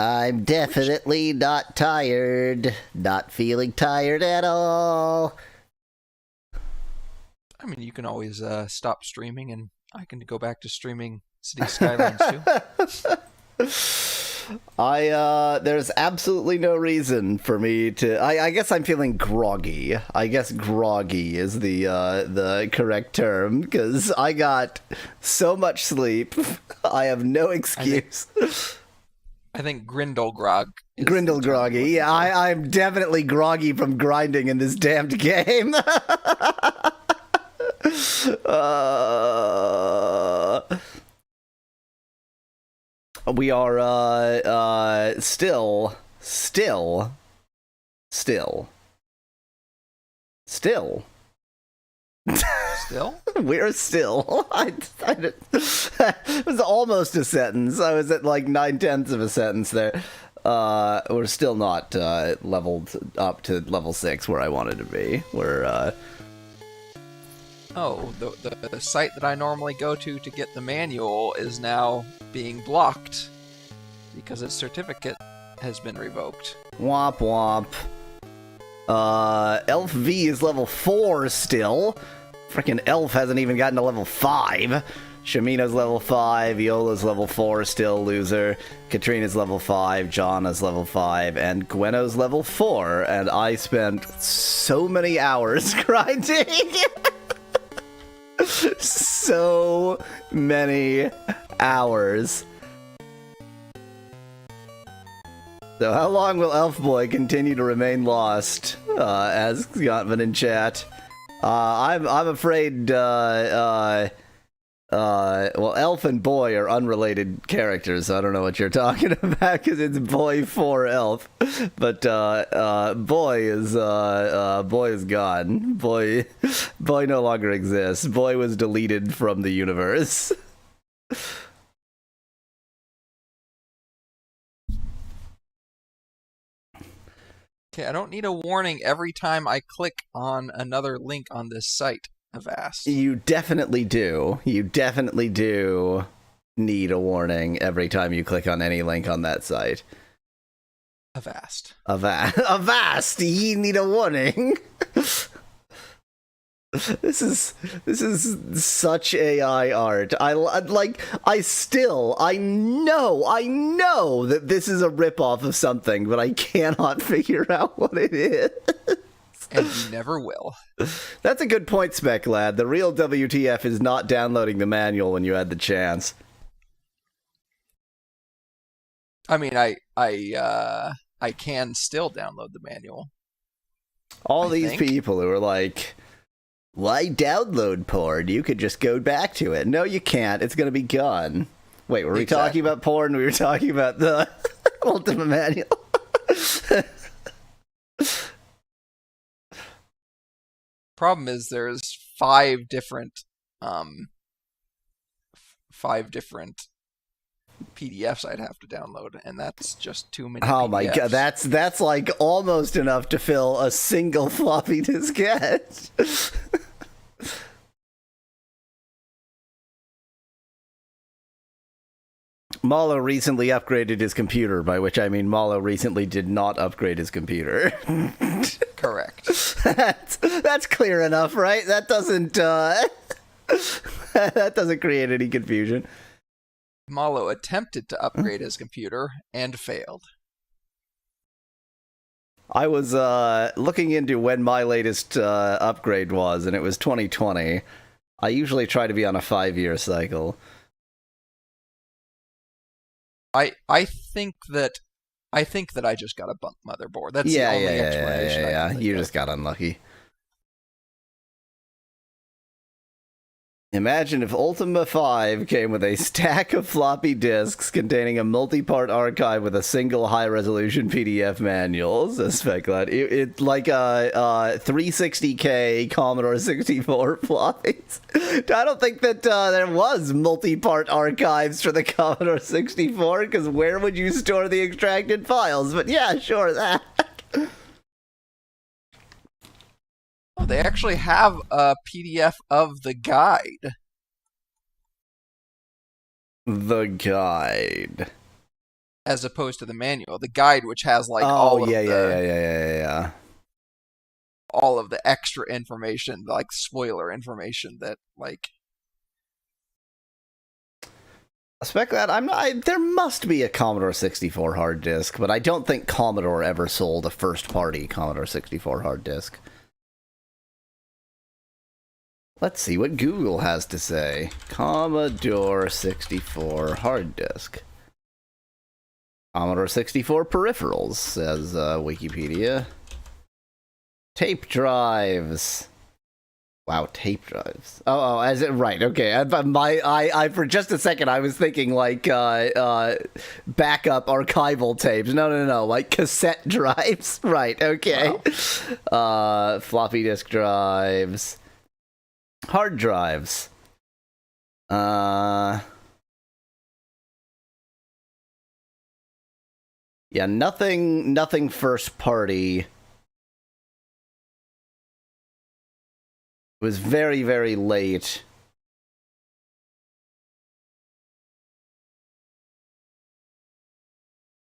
I'm definitely not tired. Not feeling tired at all. I mean, you can always stop streaming, and I can go back to streaming City Skylines too. There's absolutely no reason for me to. I guess I'm feeling groggy. I guess groggy is the correct term because I got so much sleep. I have no excuse. I think Grindel Grog. Grindel groggy. Yeah, I'm definitely groggy from grinding in this damned game. We are still we're still. It was almost a sentence. I was at like 9/10 of a sentence there. We're still not leveled up to level 6 where I wanted to be. We're Oh, the site that I normally go to get the manual is now being blocked because its certificate has been revoked. Womp womp. Elf V is level 4 still. Frickin' Elf hasn't even gotten to level 5. Shamina's level 5, Iola's level 4, still loser. Katrina's level 5, Jana's level 5, and Gweno's level 4. And I spent so many hours grinding. So many hours. So how long will Elf Boy continue to remain lost? Asks Gottman in chat. I'm afraid, well, Elf and Boy are unrelated characters, so I don't know what you're talking about, because it's Boy for Elf. But, Boy is gone. Boy no longer exists. Boy was deleted from the universe. Okay, I don't need a warning every time I click on another link on this site, Avast. You definitely do. You definitely do need a warning every time you click on any link on that site. Avast. Avast! You need a warning. This is such AI art. I know that this is a ripoff of something, but I cannot figure out what it is. And you never will. That's a good point, Spec Lad. The real WTF is not downloading the manual when you had the chance. I mean, I can still download the manual. All these people who are like, why download porn? You could just go back to it. No, you can't. It's going to be gone. Wait, were we talking about porn? We were talking about the Ultima manual. Problem is, there's five different PDFs I'd have to download, and that's just too many. Oh PDFs. my god, that's like almost enough to fill a single floppy diskette. Mallow recently upgraded his computer, by which I mean Mallow recently did not upgrade his computer. Correct. That's clear enough, right? That doesn't that doesn't create any confusion. Mallow attempted to upgrade his computer and failed. I was looking into when my latest upgrade was, and it was 2020. I usually try to be on a 5-year cycle. I think that I just got a bunk motherboard. That's the only explanation. Yeah. You just got unlucky. Imagine if Ultima V came with a stack of floppy disks containing a multi-part archive with a single high-resolution PDF manual, says Speculate. It's like a 360K Commodore 64 floppies. I don't think that there was multi-part archives for the Commodore 64, because where would you store the extracted files? But yeah, sure, that. They actually have a PDF of the guide. The guide. as opposed to the manual. The guide, which has like Oh, yeah. all of the extra information, like spoiler information that like. I spec that there must be a Commodore 64 hard disk, but I don't think Commodore ever sold a first-party Commodore 64 hard disk. Let's see what Google has to say. Commodore 64 hard disk. Commodore 64 peripherals, says Wikipedia. Tape drives. Wow, tape drives. Oh, as it right? Okay, I for just a second I was thinking like backup archival tapes. No, like cassette drives. Right? Okay. Wow. Floppy disk drives, hard drives. Yeah, nothing first party. It was very, very late.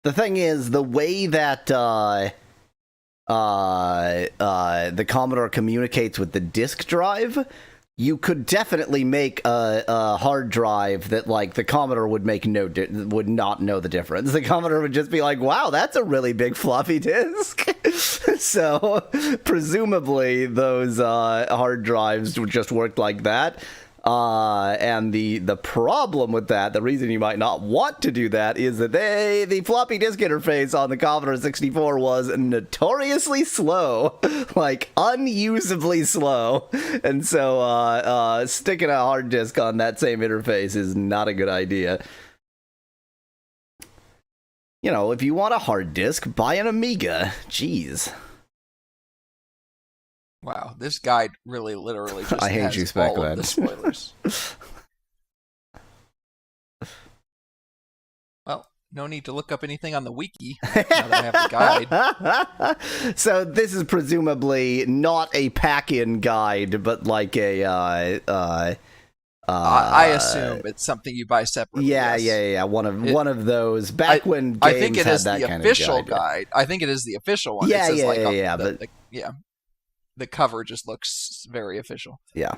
The thing is, the way that the Commodore communicates with the disk drive, you could definitely make a hard drive that, like, the Commodore would would not know the difference. The Commodore would just be like, "Wow, that's a really big floppy disk." So, presumably, those hard drives just worked like that. And the problem with that, the reason you might not want to do that, is that the floppy disk interface on the Commodore 64 was notoriously slow, like unusably slow, and so sticking a hard disk on that same interface is not a good idea. You know, if you want a hard disk, buy an Amiga. Jeez. Wow, this guide really literally just I hate has you, all of the spoilers. Well, no need to look up anything on the wiki now that I have the guide. So this is presumably not a pack-in guide, but like a I assume it's something you buy separately. Yeah. One of those back when games I think it had is that the kind official of guide. I think it is the official one. Yeah, it says yeah. The cover just looks very official. Yeah.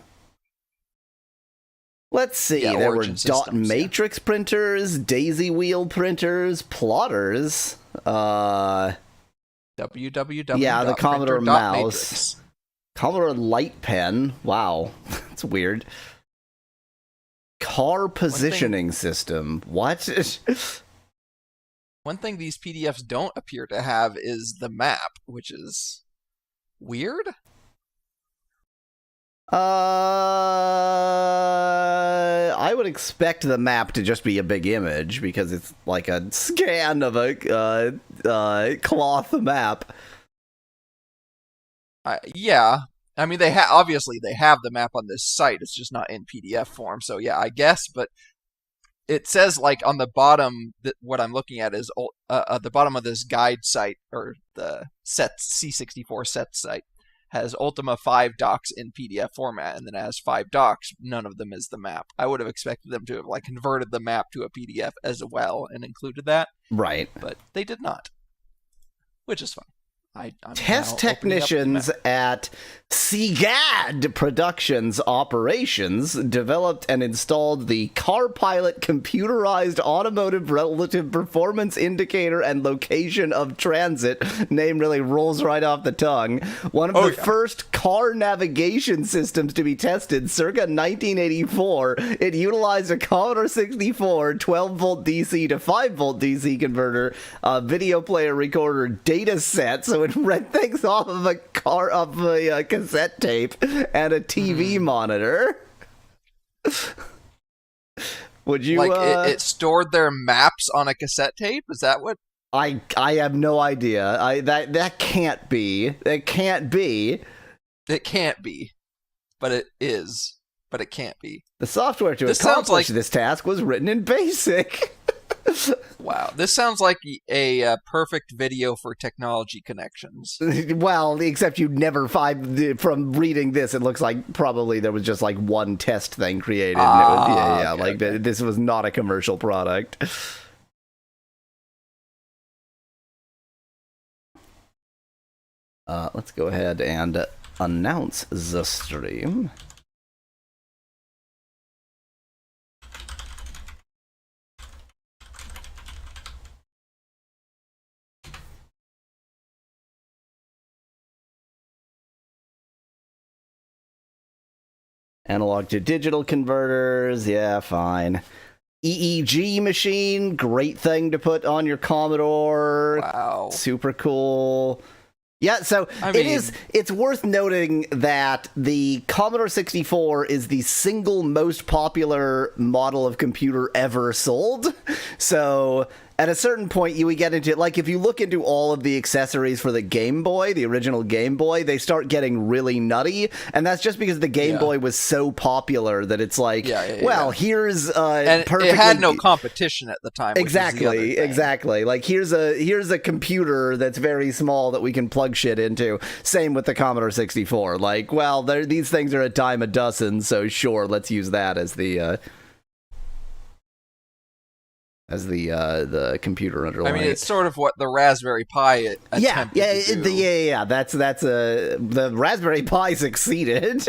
Let's see. Yeah, there were Origin dot systems, matrix printers, daisy wheel printers, plotters. www. Yeah, the Commodore mouse. Matrix. Commodore light pen. Wow, that's weird. Car positioning system. What? One thing these PDFs don't appear to have is the map, which is weird. I would expect the map to just be a big image because it's like a scan of a cloth map. Yeah, I mean obviously they have the map on this site. It's just not in PDF form. So yeah, I guess. But it says like on the bottom that what I'm looking at is at the bottom of this guide site or the C64 set site. Has Ultima 5 docs in PDF format, and then it has 5 docs. None of them is the map. I would have expected them to have like converted the map to a PDF as well and included that. Right. But they did not, which is fine. I'm Test technicians at CGAD Productions Operations developed and installed the Car Pilot Computerized Automotive Relative Performance Indicator and Location of Transit. Name really rolls right off the tongue. One of the first car navigation systems to be tested circa 1984. It utilized a Commodore 64 12-volt DC to 5-volt DC converter, a video player recorder data set, so it read things off of a cassette tape and a TV monitor. Would you like it stored their maps on a cassette tape? Is that what? I have no idea. That can't be. It can't be. It can't be. But it is. But it can't be. The software to accomplish this task was written in BASIC. Wow, this sounds like a perfect video for technology connections. Well, except you'd never find, from reading this, it looks like probably there was just like one test thing created. And it was, this was not a commercial product. let's go ahead and announce the stream. Analog to digital converters, yeah, fine. EEG machine, great thing to put on your Commodore. Wow. Super cool. Yeah, so it's worth noting that the Commodore 64 is the single most popular model of computer ever sold. So at a certain point, you would get into, like, if you look into all of the accessories for the Game Boy, the original Game Boy, they start getting really nutty. And that's just because the Game Boy was so popular that it's like, here's and perfectly... it had no competition at the time. Exactly. Like, here's a computer that's very small that we can plug shit into. Same with the Commodore 64. Like, well, these things are a dime a dozen, so sure, let's use that as the computer underlying. I mean, it's sort of what the Raspberry Pi attempted to do. That's the Raspberry Pi succeeded.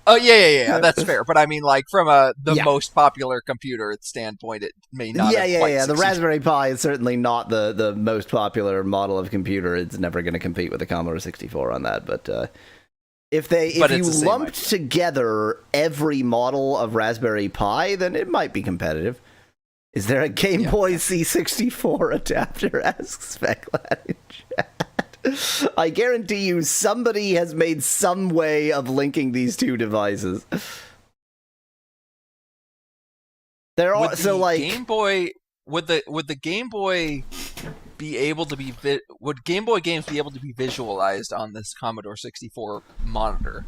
Oh yeah, that's fair. But I mean, like, from the most popular computer standpoint, it may not. The Raspberry Pi is certainly not the most popular model of computer. It's never going to compete with the Commodore 64 on that. But if you lumped together every model of Raspberry Pi, then it might be competitive. Is there a Game Boy C64 adapter? Asks Speclad in chat. I guarantee you somebody has made some way of linking these two devices. Game Boy, would the Game Boy be able to be would Game Boy games be able to be visualized on this Commodore 64 monitor?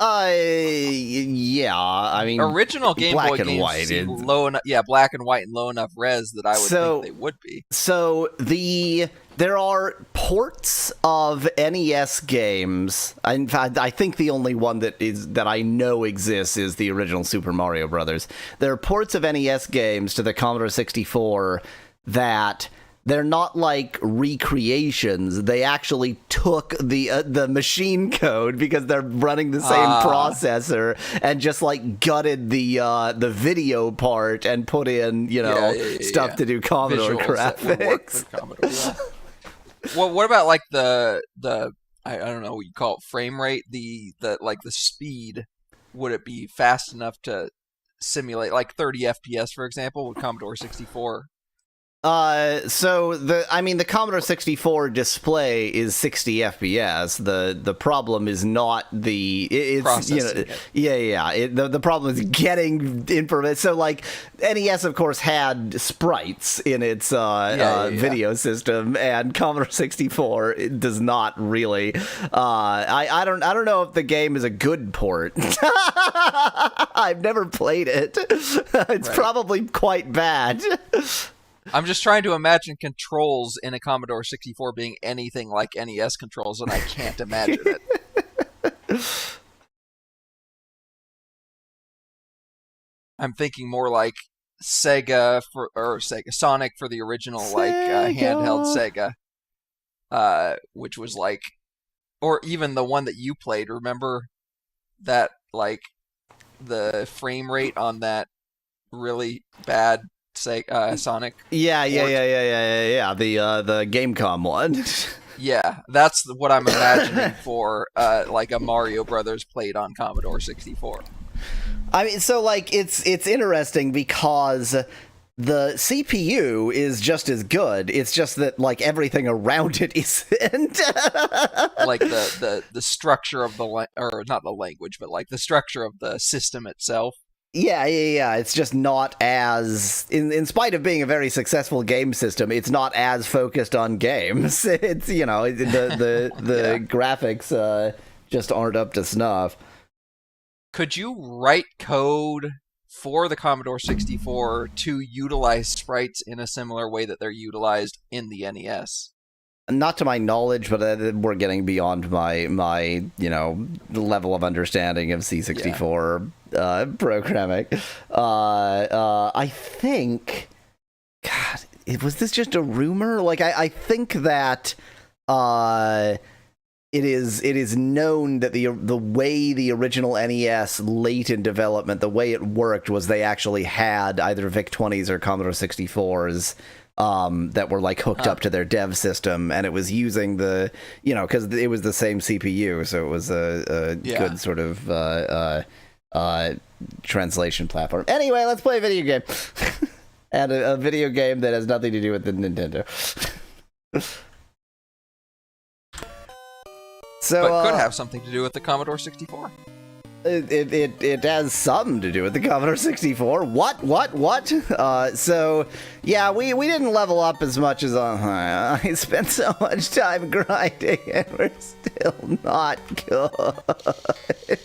Yeah, I mean, original Game Boy and games white, seem low enough, black and white and low enough res that I would think they would be. So there are ports of NES games. In fact, I think the only one that I know exists is the original Super Mario Brothers. There are ports of NES games to the Commodore 64 that they're not like recreations. They actually took the machine code because they're running the same processor and just like gutted the video part and put in stuff to do Commodore graphics. Commodore, Well, what about like the I don't know what you call it, frame rate, the speed? Would it be fast enough to simulate like 30 FPS, for example, with Commodore 64? The Commodore 64 display is 60 FPS. The problem is not the problem is getting information. So like NES of course had sprites in its video system, and Commodore 64 does not really. I don't know if the game is a good port. I've never played it. It's probably quite bad. I'm just trying to imagine controls in a Commodore 64 being anything like NES controls, and I can't imagine it. I'm thinking more like Sonic for the original handheld Sega, which was like, or even the one that you played. Remember that, like, the frame rate on that really bad Sonic? Yeah. The Gamecom one. Yeah, that's what I'm imagining for like a Mario Brothers played on Commodore 64. I mean, so like it's interesting because the CPU is just as good. It's just that like everything around it isn't. Like the structure of or not the language, but like the structure of the system itself. Yeah. It's just not as, in spite of being a very successful game system, it's not as focused on games. It's, the graphics just aren't up to snuff. Could you write code for the Commodore 64 to utilize sprites in a similar way that they're utilized in the NES? Not to my knowledge, but we're getting beyond my level of understanding of C64 programming. I think, God, was this just a rumor? Like, I think that it is known that the way the original NES late in development, the way it worked was they actually had either VIC-20s or Commodore 64s that were like hooked up to their dev system, and it was using the, because it was the same CPU, so it was a good sort of translation platform. Anyway, let's play a video game. And a video game that has nothing to do with the Nintendo. So, but could have something to do with the Commodore 64. It has something to do with the Commodore 64. What? So, yeah, we didn't level up as much as I spent so much time grinding, and we're still not good.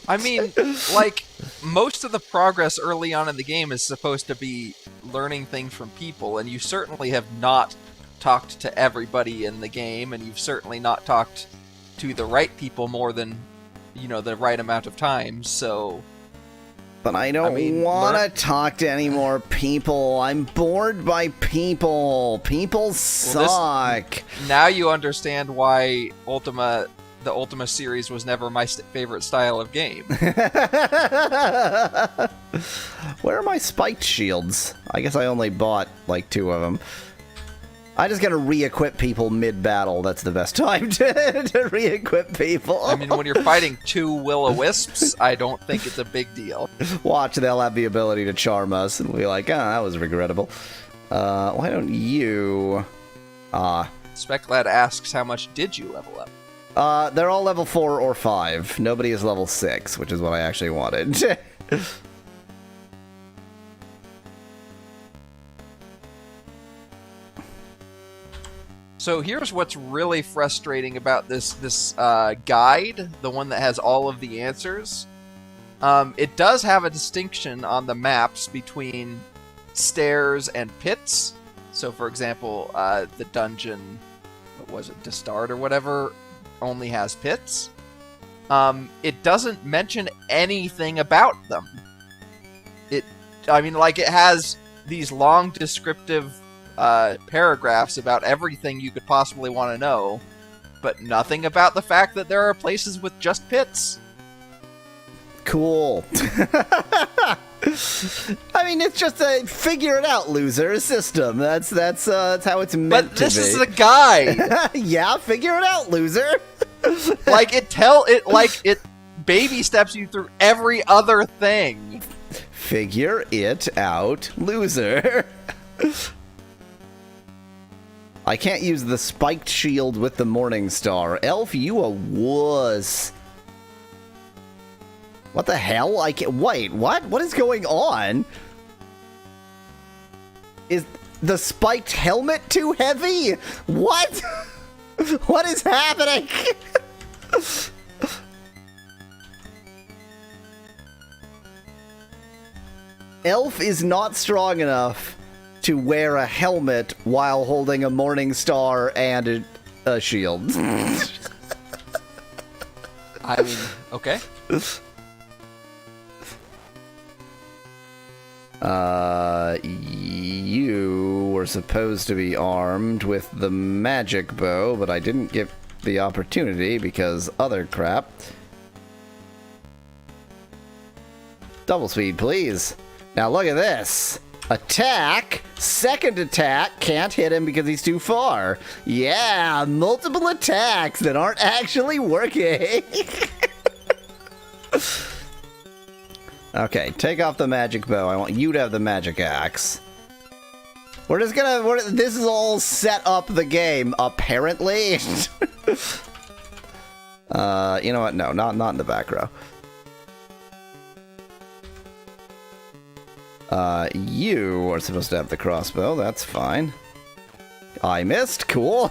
I mean, like, most of the progress early on in the game is supposed to be learning things from people, and you certainly have not talked to everybody in the game, and you've certainly not talked to the right people more than, the right amount of times, so... But I don't want to talk to any more people. I'm bored by people. People suck. Now you understand why the Ultima series was never my favorite style of game. Where are my spiked shields? I guess I only bought, like, 2 of them. I just gotta re-equip people mid-battle. That's the best time to re-equip people. I mean, when you're fighting 2 will-o-wisps, I don't think it's a big deal. Watch, they'll have the ability to charm us, and we'll be like, that was regrettable. Why don't you... Speclad asks, how much did you level up? They're all level 4 or 5. Nobody is level 6, which is what I actually wanted. So here's what's really frustrating about this guide, the one that has all of the answers. It does have a distinction on the maps between stairs and pits. So, for example, the dungeon, what was it, Destard or whatever, only has pits. It doesn't mention anything about them. It has these long descriptive paragraphs about everything you could possibly want to know, but nothing about the fact that there are places with just pits. Cool. I mean, it's just a figure it out, loser system. That's how it's meant to be. But this is a guide. Yeah, figure it out, loser. It baby steps you through every other thing. Figure it out, loser. I can't use the spiked shield with the Morning Star. Elf, you a wuss. What the hell? Wait, what? What is going on? Is the spiked helmet too heavy? What? What is happening? Elf is not strong enough to wear a helmet while holding a Morning Star and a shield. I mean, okay. You were supposed to be armed with the magic bow, but I didn't get the opportunity because other crap. Double speed, please. Now look at this. Attack, second attack, can't hit him because he's too far. Yeah, multiple attacks that aren't actually working. Okay, take off the magic bow. I want you to have the magic axe. This is all set up the game, apparently. You know what? No, not in the back row. You are supposed to have the crossbow. That's fine. I missed. Cool.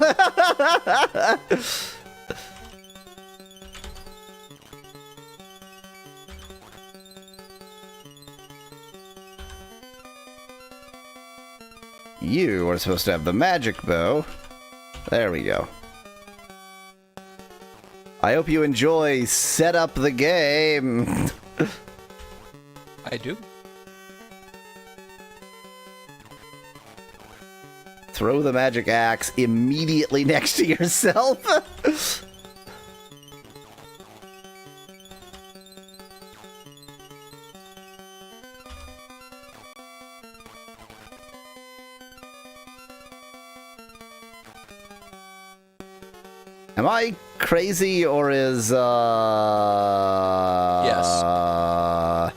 You are supposed to have the magic bow. There we go. I hope you enjoy Set Up the Game. I do. Throw the magic axe immediately next to yourself. Am I crazy, or is, Yes.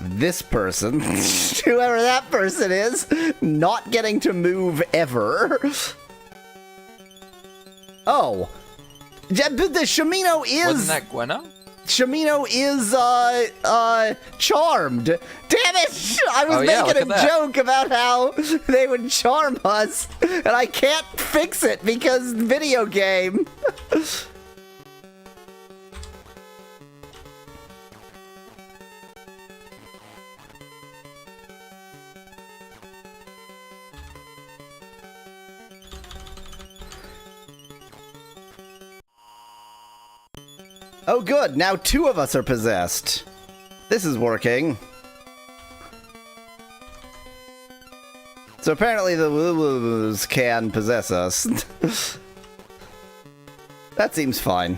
This person, whoever that person is, not getting to move ever? Oh. The Shamino is... Wasn't that Gwenna? Shamino is, charmed. Damn it! I was making a joke about how they would charm us, and I can't fix it because video game. Oh good, now 2 of us are possessed. This is working. So apparently the Woo-Woos can possess us. That seems fine.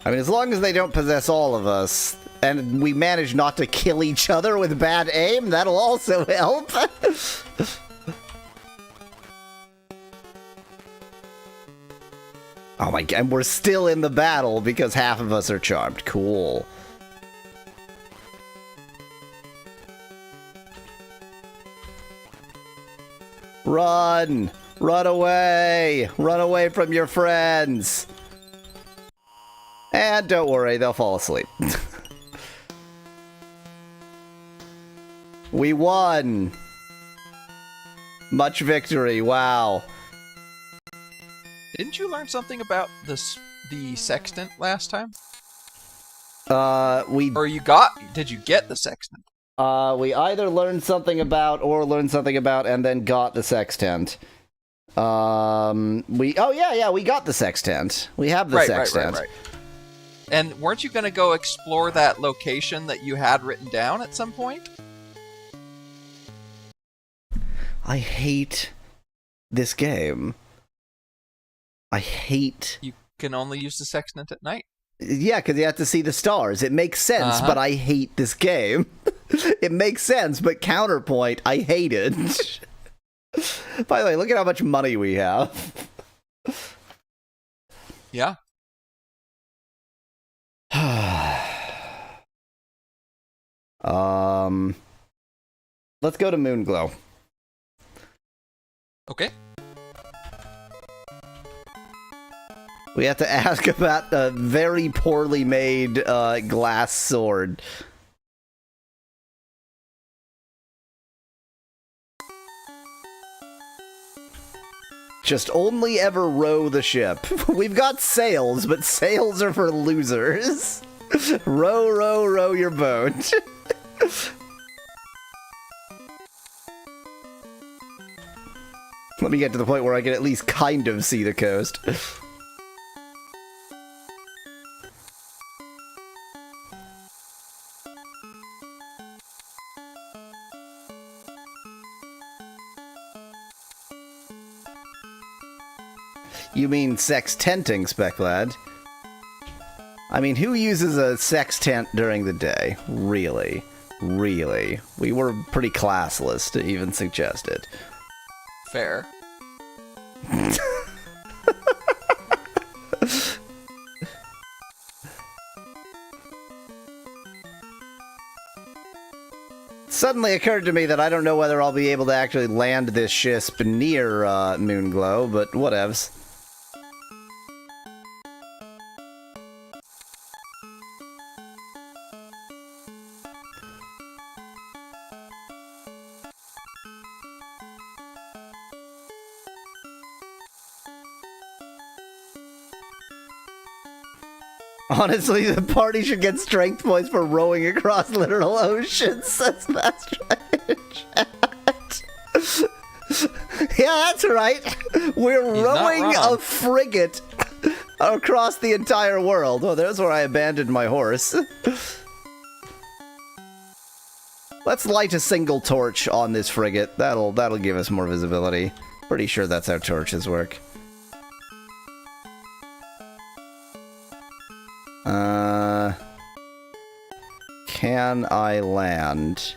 I mean, as long as they don't possess all of us, and we manage not to kill each other with bad aim, that'll also help. Oh my god, and we're still in the battle because half of us are charmed. Cool. Run! Run away! Run away from your friends! And don't worry, they'll fall asleep. We won! Much victory, wow. Didn't you learn something about the sextant last time? Did you get the sextant? We either learned something about or learned something about and then got the sextant. We got the sextant. We have the sextant. Right. And weren't you going to go explore that location that you had written down at some point? I hate this game. I hate... You can only use the sextant at night? Yeah, because you have to see the stars. It makes sense, but I hate this game. It makes sense, but counterpoint, I hate it. By the way, look at how much money we have. Yeah. Let's go to Moonglow. Okay. We have to ask about a very poorly made glass sword. Just only ever row the ship. We've got sails, but sails are for losers. Row, row, row your boat. Let me get to the point where I can at least kind of see the coast. You mean sextenting, Speclad? I mean, who uses a sextant during the day? Really? Really? We were pretty classless to even suggest it. Fair. Suddenly occurred to me that I don't know whether I'll be able to actually land this ship near Moonglow, but whatevs. Honestly, the party should get strength points for rowing across literal oceans. That's Master in chat. Yeah, Yeah, that's right. We're He's not rowing wrong. a frigate across the entire world. Oh, there's where I abandoned my horse. Let's light a single torch on this frigate. That'll give us more visibility. Pretty sure that's how torches work. Can I land?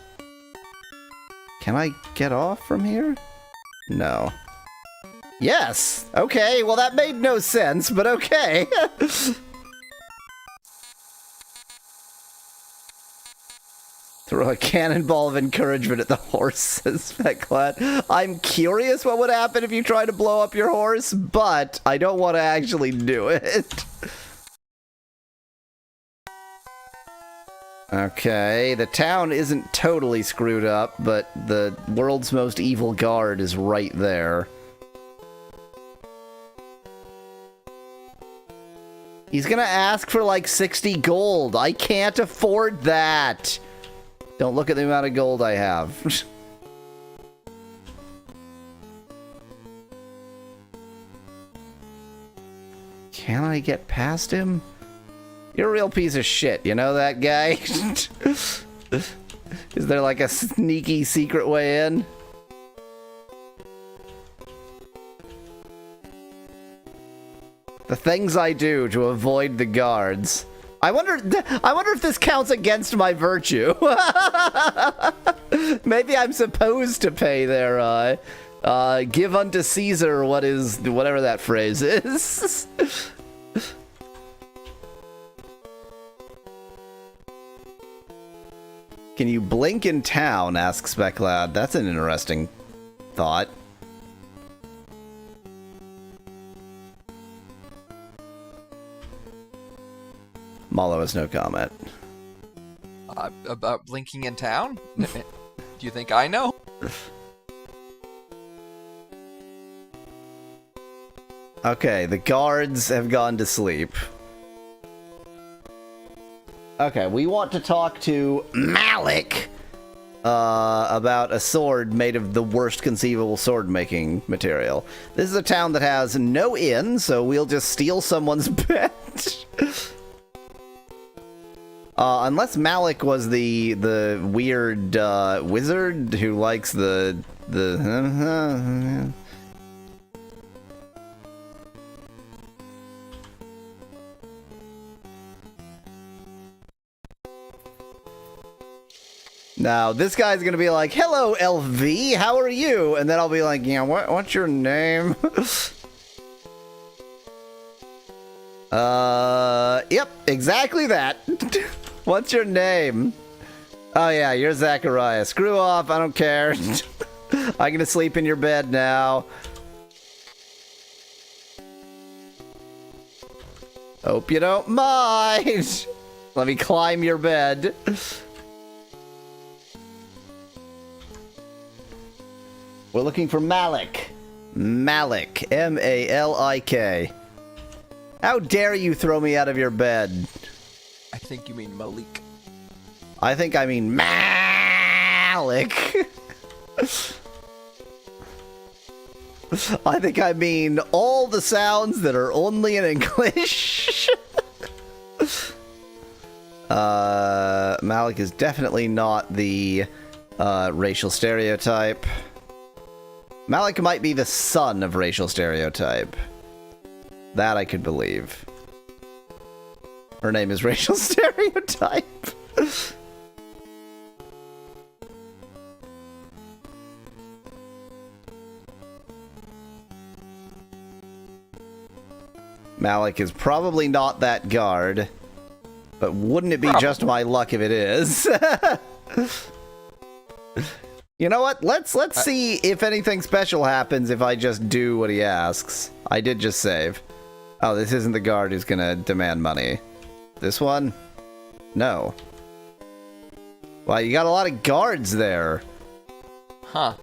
Can I get off from here? No. Yes! Okay, well that made no sense, but okay. Throw a cannonball of encouragement at the horse, says Fetclad. I'm curious what would happen if you try to blow up your horse, but I don't want to actually do it. Okay, the town isn't totally screwed up, but the world's most evil guard is right there. He's gonna ask for like 60 gold. I can't afford that. Don't look at the amount of gold I have. Can I get past him? You're a real piece of shit, you know that guy? Is there like a sneaky secret way in? The things I do to avoid the guards. I wonder if this counts against my virtue. Maybe I'm supposed to pay their give unto Caesar what is whatever that phrase is. Can you blink in town? Asks Specklad. That's an interesting thought. Mallow has no comment. About blinking in town? Do you think I know? Okay, the guards have gone to sleep. Okay, we want to talk to Malik about a sword made of the worst conceivable sword-making material. This is a town that has no inn, so we'll just steal someone's bed. Unless Malik was the weird wizard who likes the Now, this guy's gonna be like, "Hello, LV, how are you?" And then I'll be like, "Yeah, what's your name?" Yep, exactly that. What's your name? Oh yeah, you're Zachariah. Screw off, I don't care. I'm gonna sleep in your bed now. Hope you don't mind. Let me climb your bed. We're looking for Malik. Malik. M-A-L-I-K. How dare you throw me out of your bed? I think you mean Malik. I think I mean Malik. I think I mean all the sounds that are only in English. Malik is definitely not the racial stereotype. Malik might be the son of racial stereotype. That I could believe. Her name is racial stereotype. Malik is probably not that guard, but wouldn't it be just my luck if it is? You know what? Let's see if anything special happens if I just do what he asks. I did just save. Oh, this isn't the guard who's gonna demand money. This one? No. Wow, you got a lot of guards there. Huh.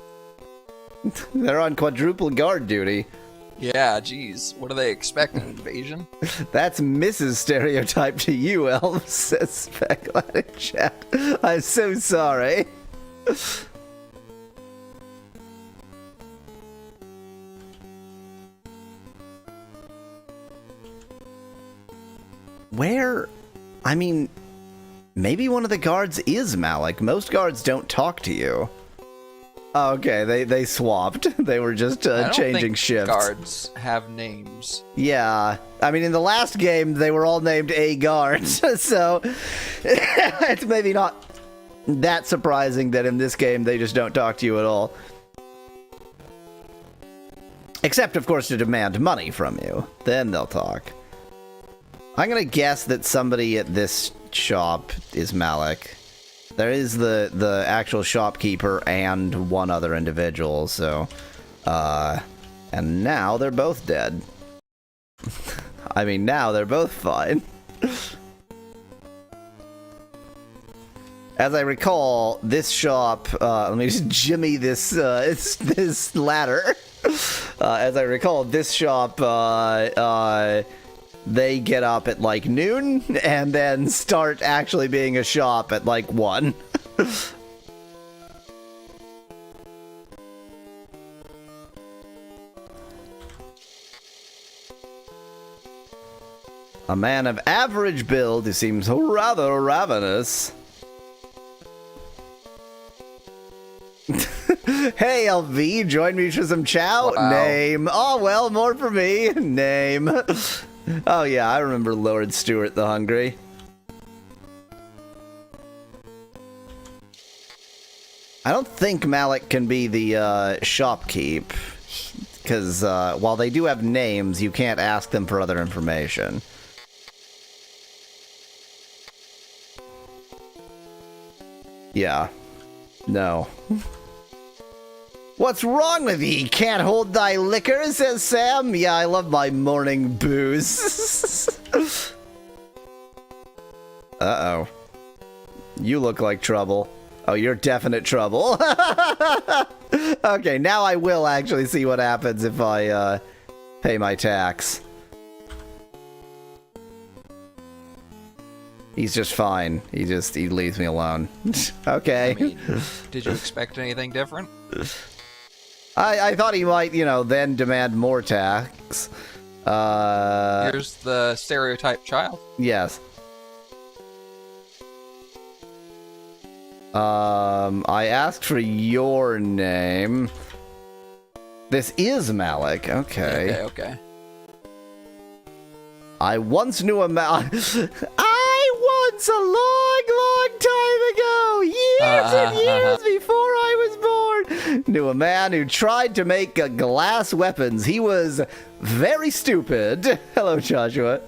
They're on quadruple guard duty. Yeah, geez. What are they expecting? Invasion? That's Mrs. Stereotype to you, Elf, says Specklat in chat. I'm so sorry. Where? I mean, maybe one of the guards is Malik. Most guards don't talk to you. Oh, okay, they swapped. They were just I don't changing think shifts. Guards have names. Yeah, I mean, in the last game, they were all named A guards, so it's maybe not that surprising that in this game they just don't talk to you at all. Except, of course, to demand money from you. Then they'll talk. I'm gonna guess that somebody at this shop is Malik. There is the actual shopkeeper and one other individual, so... and now they're both dead. I mean, now they're both fine. As I recall, this shop... let me just jimmy this, this ladder. As I recall, this shop, they get up at like noon and then start actually being a shop at like 1. A man of average build who seems rather ravenous. Hey, LV, join me for some chow? Wow. Name. Oh, well, more for me. Name. Oh, yeah, I remember Lord Stuart the Hungry. I don't think Malik can be the shopkeep, because while they do have names, you can't ask them for other information. Yeah. No. What's wrong with thee? Can't hold thy liquor, says Sam. Yeah, I love my morning booze. Uh-oh. You look like trouble. Oh, you're definite trouble. Okay, now I will actually see what happens if I pay my tax. He's just fine. He leaves me alone. Okay. I mean, did you expect anything different? I thought he might, you know, then demand more tax. Here's the stereotype child. Yes. I asked for your name. This is Malik. Okay. Okay. I once knew a I once, a long, long time ago, years and years before I was born, knew a man who tried to make glass weapons. He was very stupid. Hello, Joshua.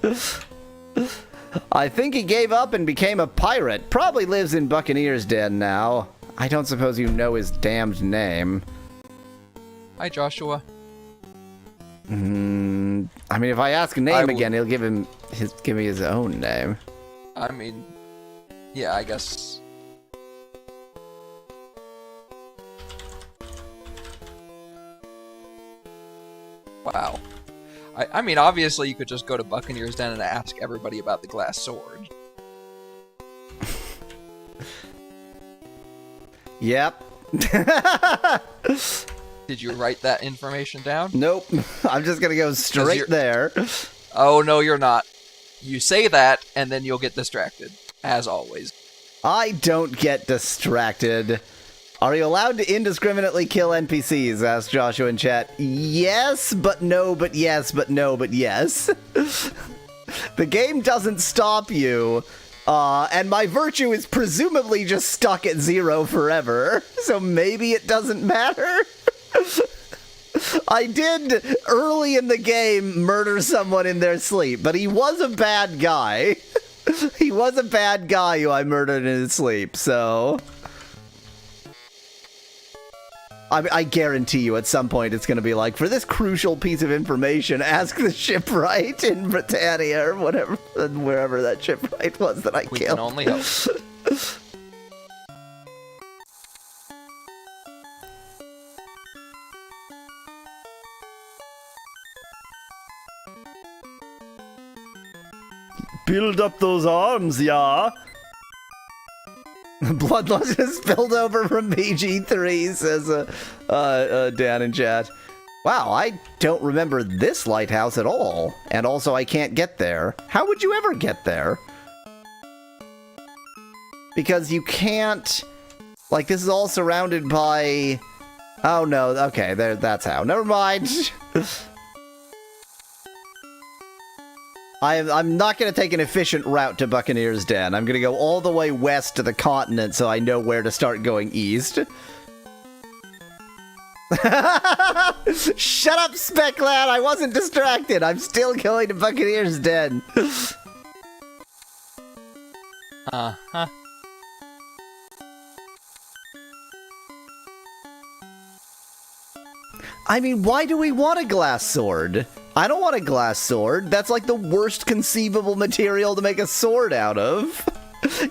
I think he gave up and became a pirate. Probably lives in Buccaneer's Den now. I don't suppose you know his damned name. Hi, Joshua. I mean, if I ask name again, he'll give me his own name. I mean, yeah, I guess. Wow. I mean, obviously you could just go to Buccaneer's Den and ask everybody about the glass sword. Yep. Did you write that information down? Nope. I'm just gonna go straight there. Oh, no, you're not. You say that, and then you'll get distracted, as always. I don't get distracted. Are you allowed to indiscriminately kill NPCs? Asked Joshua in chat. Yes, but no, but yes, but no, but yes. The game doesn't stop you. And my virtue is presumably just stuck at 0 forever. So maybe it doesn't matter. I did, early in the game, murder someone in their sleep, but he was a bad guy. He was a bad guy who I murdered in his sleep, so... I guarantee you at some point it's going to be like, for this crucial piece of information, ask the shipwright in Britannia or whatever, wherever that shipwright was that I killed. We can only hope. Build up those arms, yeah. Bloodlust has spilled over from PG3, says Dan in chat. Wow, I don't remember this lighthouse at all. And also, I can't get there. How would you ever get there? Because you can't... Like, this is all surrounded by... Oh, no. Okay, there. That's how. Never mind. I'm not going to take an efficient route to Buccaneer's Den. I'm going to go all the way west to the continent so I know where to start going east. Shut up, Specklad! I wasn't distracted! I'm still going to Buccaneer's Den! Uh-huh. I mean, why do we want a glass sword? I don't want a glass sword. That's like the worst conceivable material to make a sword out of.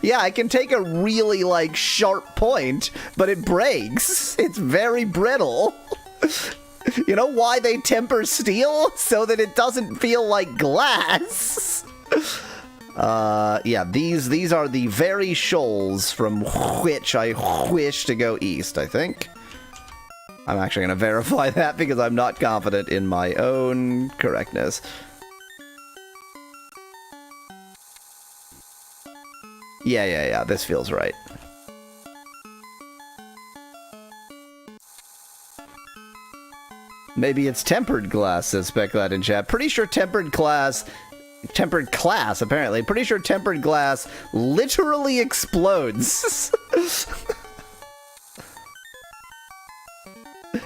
Yeah, I can take a really, like, sharp point, but it breaks. It's very brittle. You know why they temper steel? So that it doesn't feel like glass. Yeah, these are the very shoals from which I wish to go east, I think. I'm actually going to verify that because I'm not confident in my own correctness. Yeah, this feels right. Maybe it's tempered glass, says Specklad in chat. Pretty sure tempered glass, apparently. Pretty sure tempered glass literally explodes.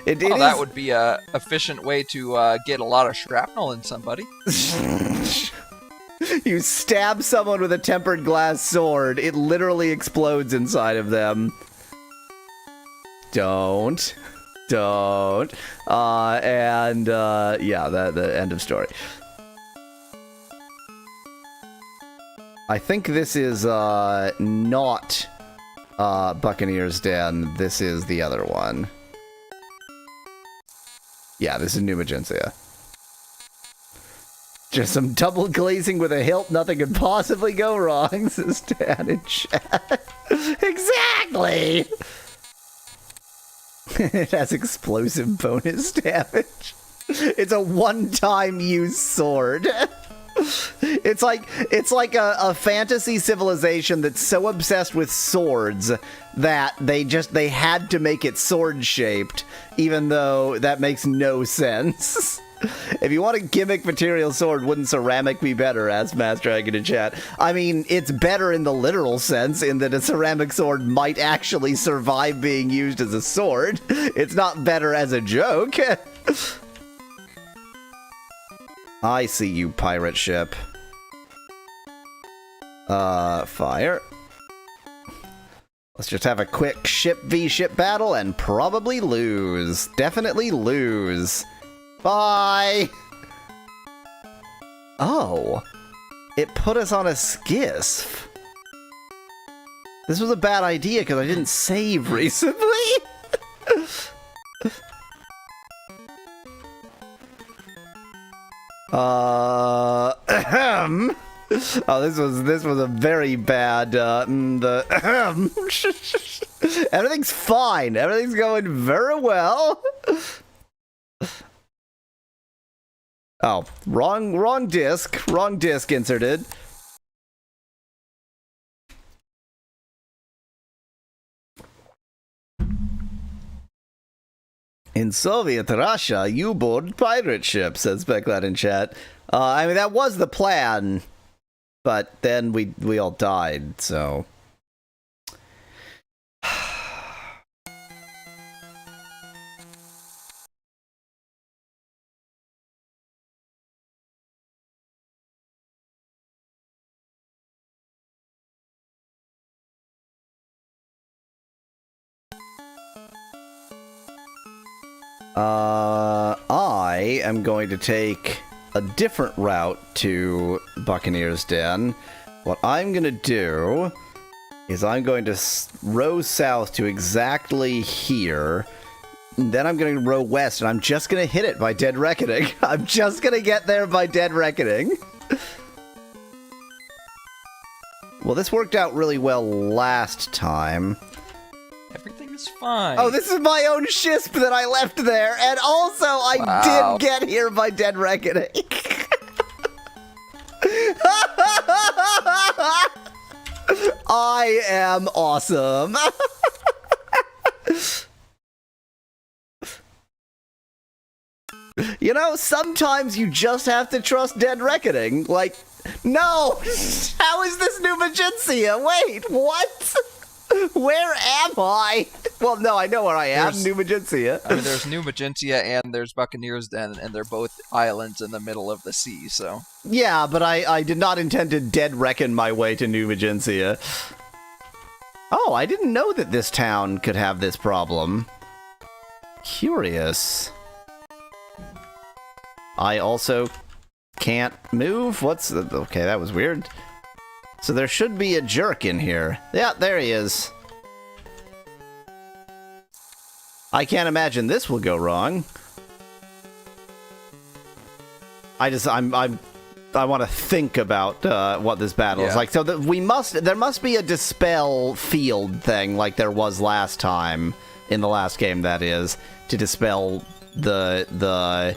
That would be a efficient way to get a lot of shrapnel in somebody. You stab someone with a tempered glass sword, it literally explodes inside of them. Don't. Yeah, the end of story. I think this is not Buccaneer's Den. This is the other one. Yeah, this is New Magencia. Just some double glazing with a hilt. Nothing could possibly go wrong, says Dan in chat. Exactly! It has explosive bonus damage. It's a one-time use sword. It's like a fantasy civilization that's so obsessed with swords that they had to make it sword-shaped, even though that makes no sense. If you want a gimmick material sword, wouldn't ceramic be better? Asked Master Dragon in chat. I mean, it's better in the literal sense, in that a ceramic sword might actually survive being used as a sword. It's not better as a joke. I see you, pirate ship. Fire. Let's just have a quick ship v ship battle and probably lose. Definitely lose. Bye! Oh. It put us on a skiff. This was a bad idea because I didn't save recently. Oh, this was a very bad, everything's fine. Everything's going very well. Oh, wrong disc inserted. In Soviet Russia, you board pirate ships, says Specklad in chat. I mean, that was the plan, but then we all died, so... I am going to take a different route to Buccaneer's Den. What I'm going to do is I'm going to row south to exactly here. And then I'm going to row west, and I'm just going to hit it by Dead Reckoning. I'm just going to get there by Dead Reckoning. Well, this worked out really well last time. Everything Everything's fine. Oh, this is my own shisp that I left there, and also I did get here by Dead Reckoning. I am awesome. You know, sometimes you just have to trust Dead Reckoning. Like, no! How is this New Magencia? Wait, what? Where am I? Well, no, I know where I am. New Magencia. I mean, there's New Magencia and there's Buccaneer's Den, and they're both islands in the middle of the sea, so... Yeah, but I did not intend to Dead Reckon my way to New Magencia. Oh, I didn't know that this town could have this problem. Curious. I also can't move? Okay, that was weird. So there should be a jerk in here. Yeah, there he is. I can't imagine this will go wrong. I want to think about what this battle is like. So there must be a dispel field thing like there was last time, in the last game that is, to dispel the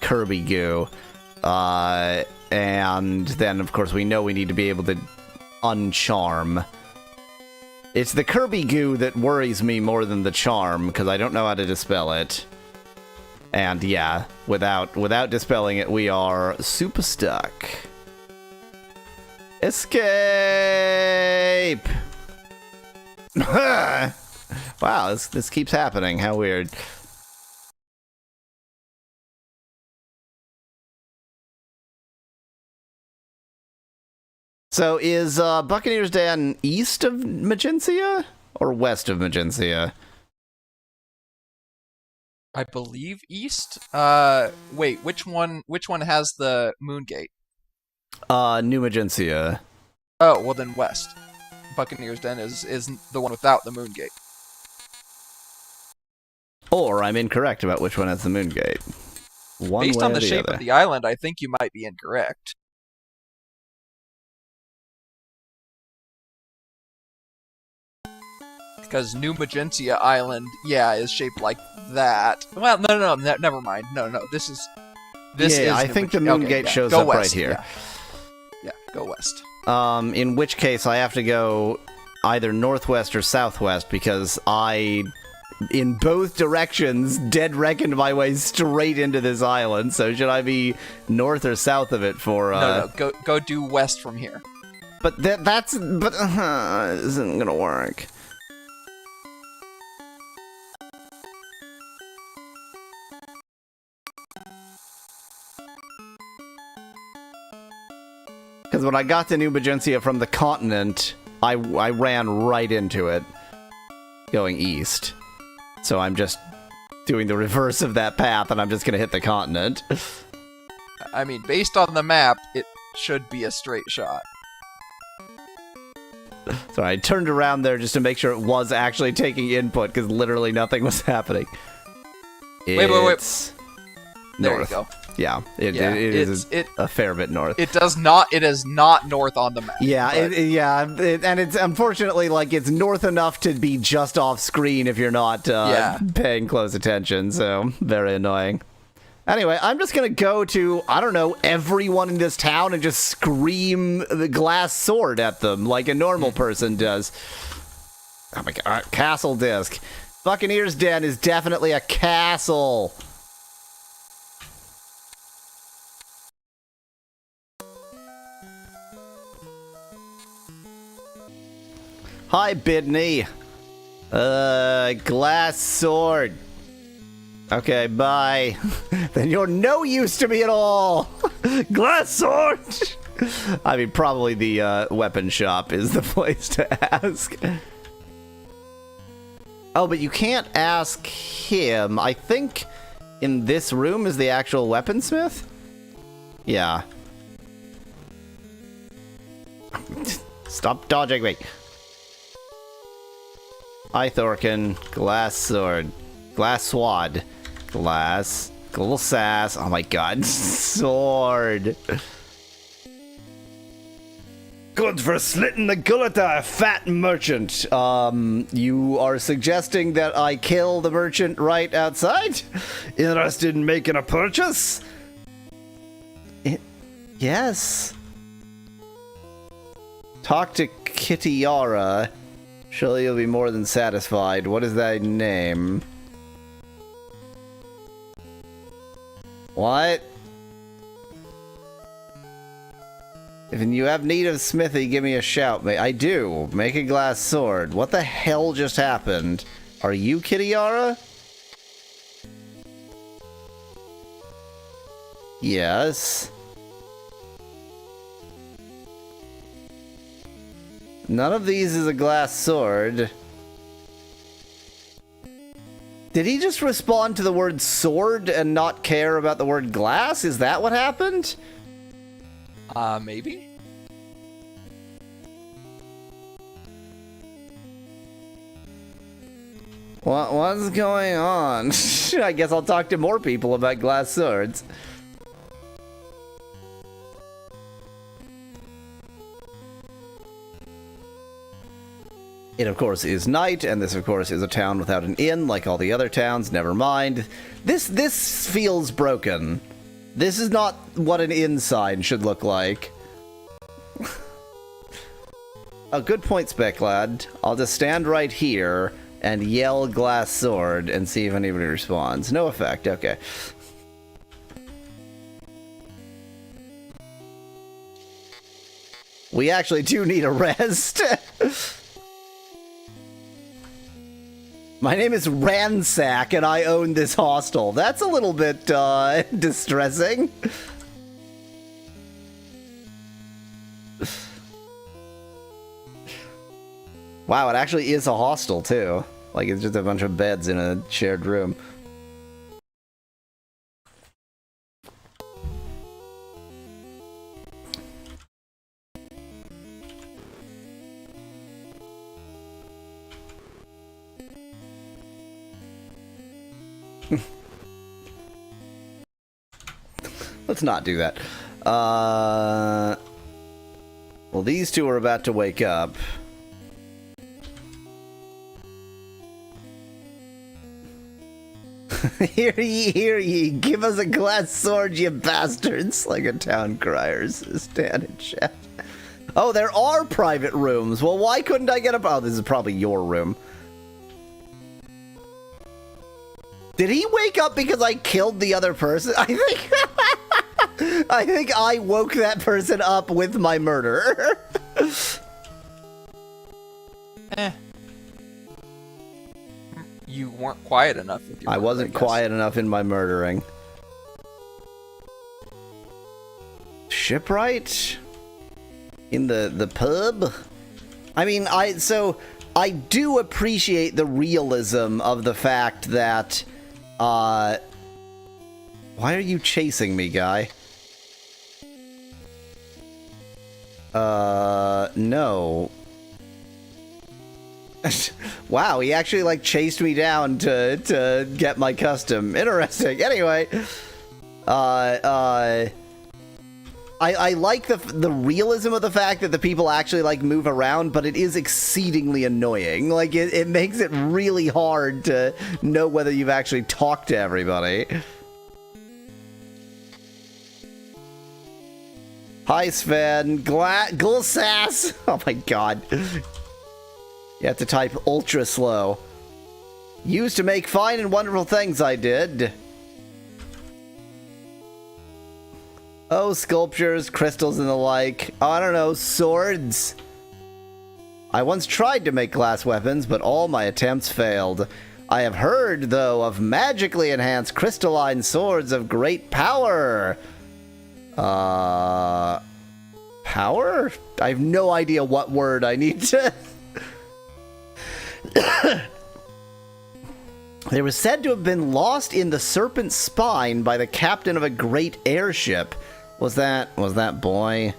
Kirby goo. And then, of course, we know we need to be able to uncharm. It's the Kirby goo that worries me more than the charm, because I don't know how to dispel it. And yeah, without dispelling it, we are super stuck. Escape! Wow, this keeps happening. How weird. So is Buccaneer's Den east of Magencia or west of Magencia? I believe east. Wait, which one has the moon gate? New Magencia. Oh, well then west. Buccaneer's Den is the one without the moon gate. Or I'm incorrect about which one has the moon gate. Based on the shape of the island, I think you might be incorrect. Because New Magencia Island, is shaped like that. Well, no, never mind. No, this is. I think the moon gate shows up west, right here. Yeah, go west. In which case I have to go either northwest or southwest because in both directions, Dead Reckoned my way straight into this island. So should I be north or south of it for? No, go due west from here. But this isn't gonna work. Because when I got to New Magencia from the continent, I ran right into it, going east. So I'm just doing the reverse of that path, and I'm just going to hit the continent. I mean, based on the map, it should be a straight shot. So I turned around there just to make sure it was actually taking input, because literally nothing was happening. Wait. North. There you go. Yeah, it is a fair bit north. It does not. It is not north on the map. Yeah, and it's unfortunately like it's north enough to be just off screen if you're not paying close attention. So very annoying. Anyway, I'm just gonna go to everyone in this town and just scream the glass sword at them like a normal person does. Oh my god, castle disc. Buccaneer's Den is definitely a castle. Hi, Bidney. Glass sword. Okay, bye. Then you're no use to me at all. Glass sword. I mean, probably the weapon shop is the place to ask. Oh, but you can't ask him. I think in this room is the actual weaponsmith? Yeah. Stop dodging me. Hi, Thorkin. Glass sword. Glass swad. Glass. Global sass. Oh my god. Sword. Good for slitting the gullet of a fat merchant. You are suggesting that I kill the merchant right outside? Interested in making a purchase? Yes. Talk to Kittiara. Surely you'll be more than satisfied. What is thy name? What? If you have need of smithy, give me a shout. I do. Make a glass sword. What the hell just happened? Are you Kittiara? Yes. None of these is a glass sword. Did he just respond to the word sword and not care about the word glass? Is that what happened? Maybe? What's going on? I guess I'll talk to more people about glass swords. It, of course, is night, and this, of course, is a town without an inn, like all the other towns. Never mind. This feels broken. This is not what an inn sign should look like. A good point, Specklad. I'll just stand right here and yell glass sword and see if anybody responds. No effect, okay. We actually do need a rest. My name is Ransack, and I own this hostel. That's a little bit, distressing. Wow, it actually is a hostel, too. Like, it's just a bunch of beds in a shared room. Let's not do that. Well, these two are about to wake up. Hear ye, give us a glass sword, you bastards, like a town crier says Dan in chat. Oh, there are private rooms. Well, why couldn't I get a... Oh, this is probably your room. Did he wake up because I killed the other person? I think... I think I woke that person up with my murder. You weren't quiet enough with your I murder, wasn't quiet enough in my murdering. Shipwright? In the pub? I mean, I do appreciate the realism of the fact that, why are you chasing me, guy? No. Wow, he actually, like, chased me down to get my custom. Interesting. Anyway, I like the realism of the fact that the people actually, like, move around, but it is exceedingly annoying. Like, it makes it really hard to know whether you've actually talked to everybody. Hi, Sven. Glsass. Oh my god. You have to type ultra slow. Used to make fine and wonderful things, I did. Oh, sculptures, crystals, and the like. Oh, I don't know, swords. I once tried to make glass weapons, but all my attempts failed. I have heard, though, of magically enhanced crystalline swords of great power. Power? I have no idea what word I need to... They were said to have been lost in the serpent's spine by the captain of a great airship. Was that boy?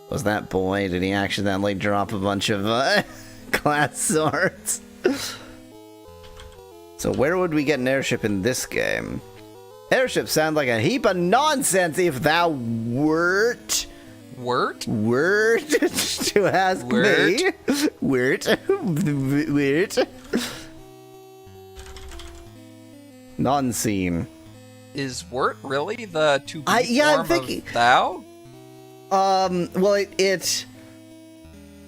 Was that boy? Did he accidentally drop a bunch of glass swords? So where would we get an airship in this game? Airships sound like a heap of nonsense if thou wert Word? Word to ask Word? me. Word. Word. Non-scene. Is wort really the to be yeah, form I'm thinking, of thou? Well,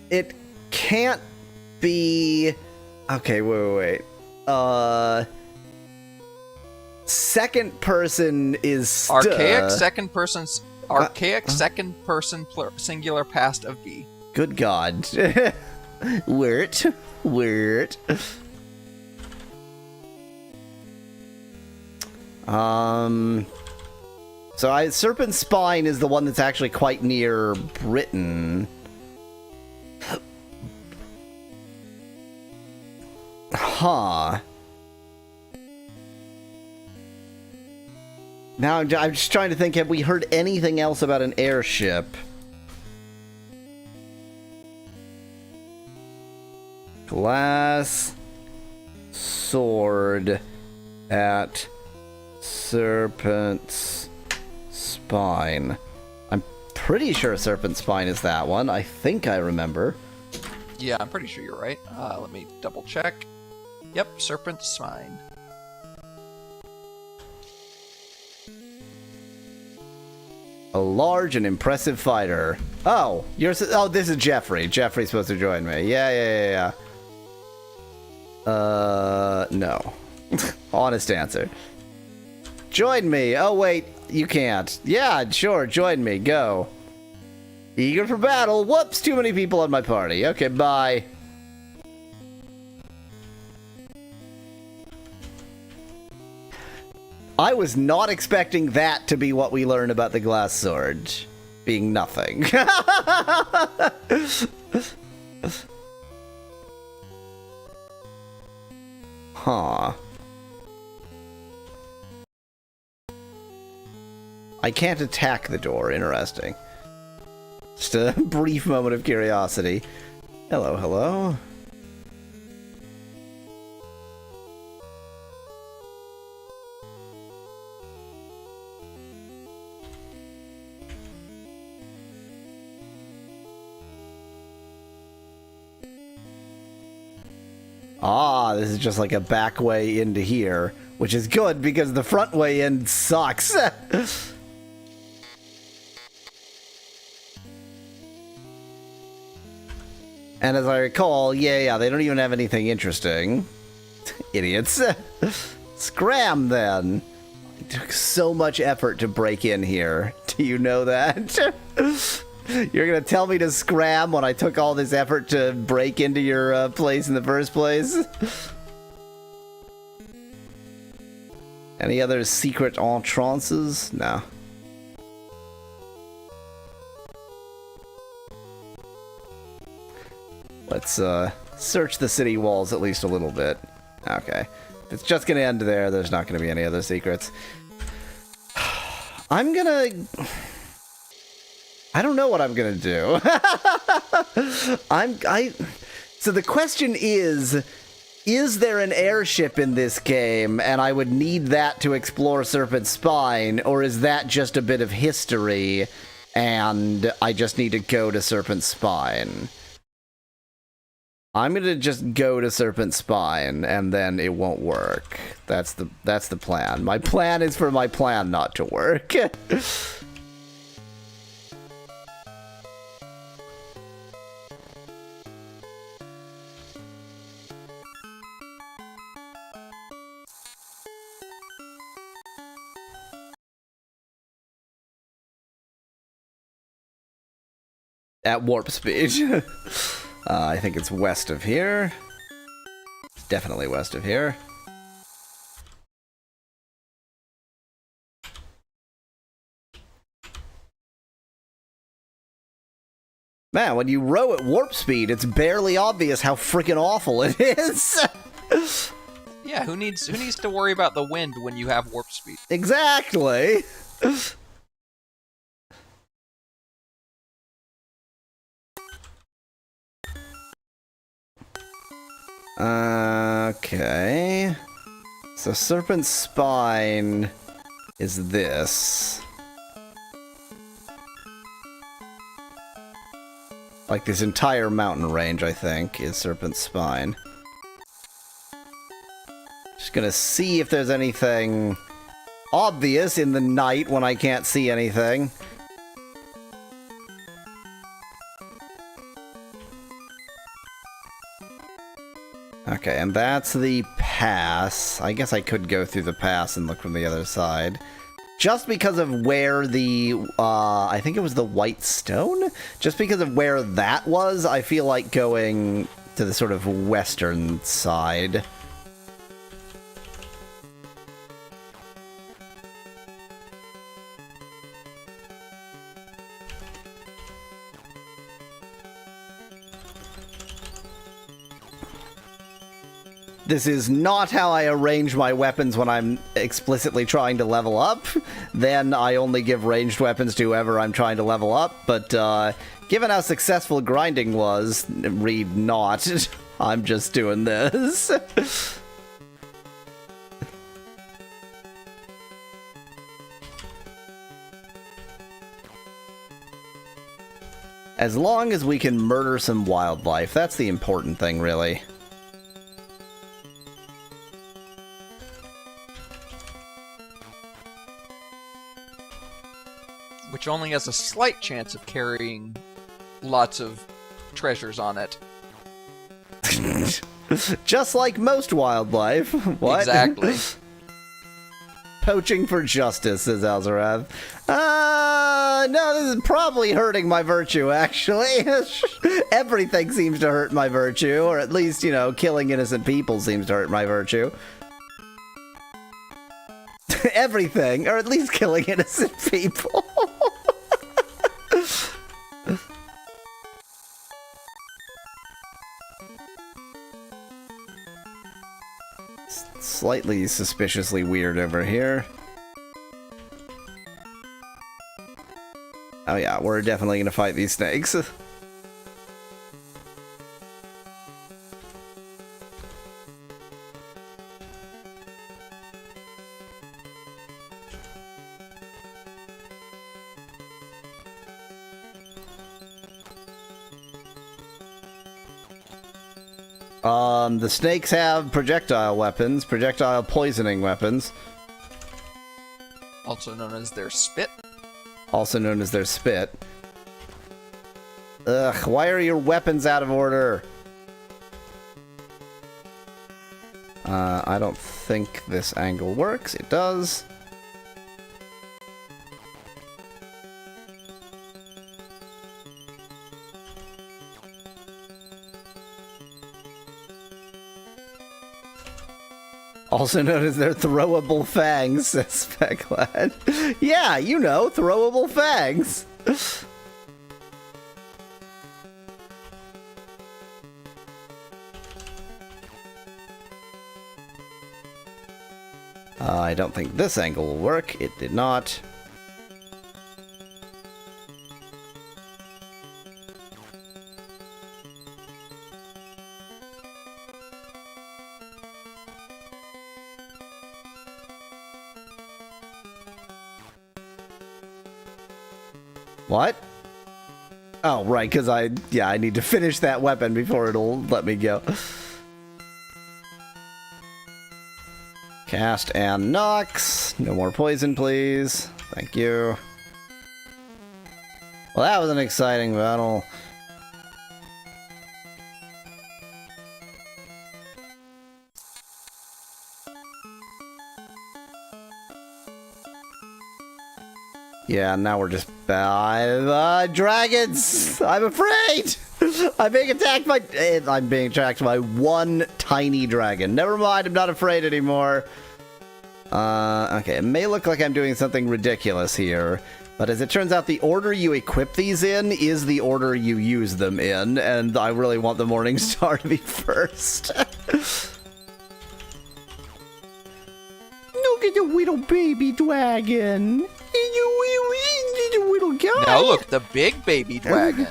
it can't be. Okay, wait. Second person is Archaic second person singular past of be. Good God. Word. Word. So Serpent Spine is the one that's actually quite near Britain. Huh. Now I'm just trying to think, have we heard anything else about an airship? Glass sword at Serpent's Spine. I'm pretty sure Serpent's Spine is that one. I think I remember. Yeah, I'm pretty sure you're right. Let me double check. Yep, Serpent's Spine. A large and impressive fighter. Oh, this is Jeffrey. Jeffrey's supposed to join me. Yeah. No. Honest answer. Join me. Oh, wait. You can't. Yeah, sure. Join me. Go. Eager for battle. Whoops. Too many people on my party. Okay, bye. I was not expecting that to be what we learn about the glass sword. Being nothing. Huh. I can't attack the door. Interesting. Just a brief moment of curiosity. Hello, hello. Ah, this is just like a back way into here, which is good because the front way in sucks. And as I recall, yeah, they don't even have anything interesting. Idiots. Scram, then. It took so much effort to break in here. Do you know that? You're gonna tell me to scram when I took all this effort to break into your place in the first place? Any other secret entrances? No. Let's search the city walls at least a little bit. Okay. If it's just gonna end there, there's not gonna be any other secrets. I don't know what I'm gonna do. So the question is there an airship in this game, and I would need that to explore Serpent Spine, or is that just a bit of history, and I just need to go to Serpent Spine? I'm gonna just go to Serpent Spine, and then it won't work. That's the plan. My plan is for my plan not to work. At warp speed. I think it's west of here. It's definitely west of here. Man, when you row at warp speed, it's barely obvious how freaking awful it is. Yeah, who needs to worry about the wind when you have warp speed? Exactly. Okay. So Serpent Spine is this. Like this entire mountain range, I think, is Serpent's Spine. Just gonna see if there's anything obvious in the night when I can't see anything. Okay, and that's the pass. I guess I could go through the pass and look from the other side. Just because of where the, I think it was the White Stone? Just because of where that was, I feel like going to the sort of western side. This is not how I arrange my weapons when I'm explicitly trying to level up. Then I only give ranged weapons to whoever I'm trying to level up. But given how successful grinding was, read not. I'm just doing this. As long as we can murder some wildlife, that's the important thing, really. Which only has a slight chance of carrying lots of treasures on it. Just like most wildlife. What? Exactly. Poaching for justice, says Alzarath. No, this is probably hurting my virtue, actually. Everything seems to hurt my virtue, or at least, you know, killing innocent people seems to hurt my virtue. Everything, or at least killing innocent people. Slightly suspiciously weird over here. Oh yeah, we're definitely gonna fight these snakes. The snakes have projectile weapons, projectile poisoning weapons. Also known as their spit. Also known as their spit. Ugh, why are your weapons out of order? I don't think this angle works. It does. Also known as their throwable fangs, says Specklad. Yeah, you know, throwable fangs. I don't think this angle will work. It did not. What? Oh, right, because I need to finish that weapon before it'll let me go. Cast and Nox. No more poison, please. Thank you. Well, that was an exciting battle. Yeah, now we're just dragons. I'm afraid. I'm being attacked by one tiny dragon. Never mind, I'm not afraid anymore. Okay, it may look like I'm doing something ridiculous here, but as it turns out, the order you equip these in is the order you use them in, and I really want the Morning Star to be first. Look at the little baby dragon. Little guy. Now look, the big baby dragon.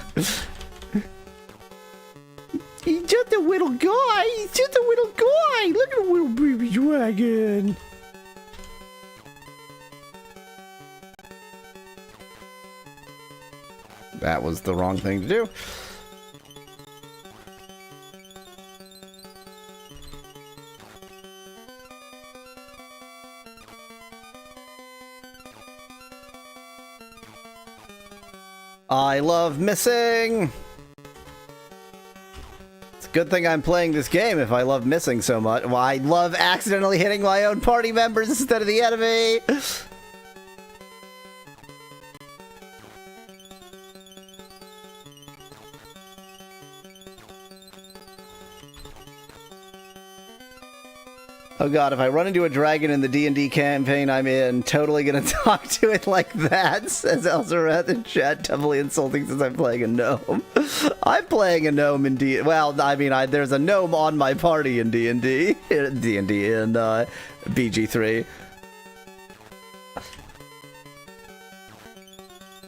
He's just a little guy. He's just a little guy. Look at the little baby dragon. That was the wrong thing to do. I love missing! It's a good thing I'm playing this game if I love missing so much. Well, I love accidentally hitting my own party members instead of the enemy! Oh god, if I run into a dragon in the D&D campaign I'm in, totally gonna talk to it like that, says Elzerath in chat, doubly insulting since I'm playing a gnome. I'm playing a gnome in D... Well, I mean, there's a gnome on my party in D&D. D&D in BG3.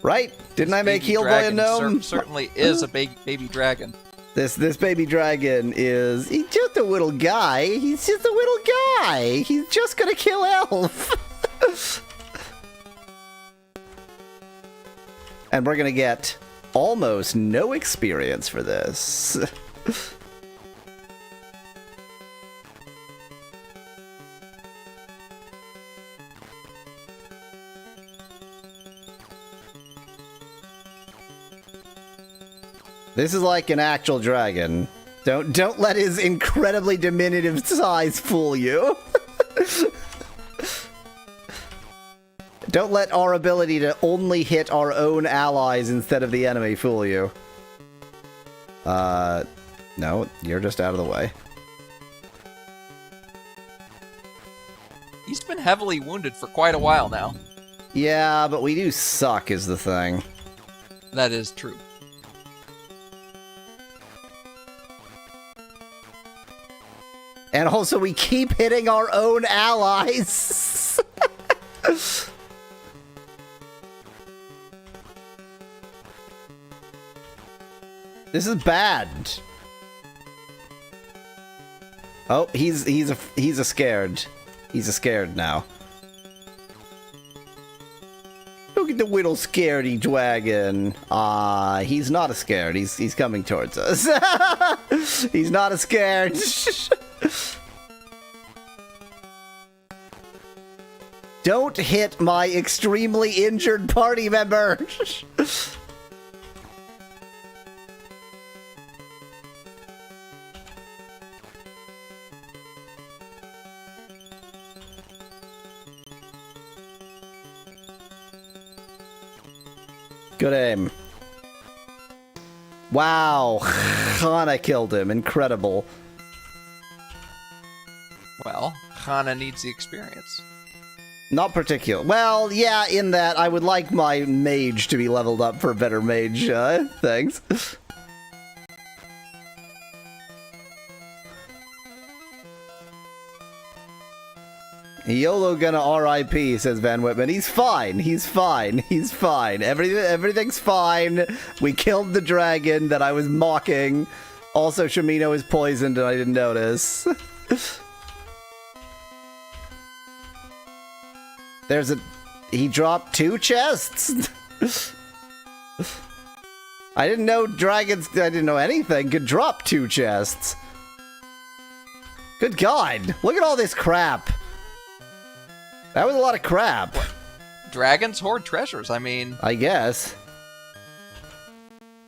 Right? Didn't I make Heal Boy a gnome? Certainly is a baby dragon. This baby dragon he's just a little guy. He's just a little guy. He's just gonna kill Elf. And we're gonna get almost no experience for this. This is like an actual dragon. Don't let his incredibly diminutive size fool you. Don't let our ability to only hit our own allies instead of the enemy fool you. No, you're just out of the way. He's been heavily wounded for quite a while now. Yeah, but we do suck is the thing. That is true. And also, we keep hitting our own allies. This is bad. Oh, he's a scared. He's a scared now. Look at the little scaredy dragon. He's not a scared. He's coming towards us. He's not a scared. Don't hit my extremely injured party member! Good aim. Wow, Hana killed him. Incredible. Well, Hana needs the experience. Not particular. Well, yeah, in that I would like my mage to be leveled up for better mage things. YOLO gonna RIP, says Van Whitman. He's fine. He's fine. He's fine. Everything's fine. We killed the dragon that I was mocking. Also, Shamino is poisoned and I didn't notice. He dropped 2 chests? I didn't know I didn't know anything could drop 2 chests. Good God, look at all this crap. That was a lot of crap. Dragons hoard treasures, I mean... I guess.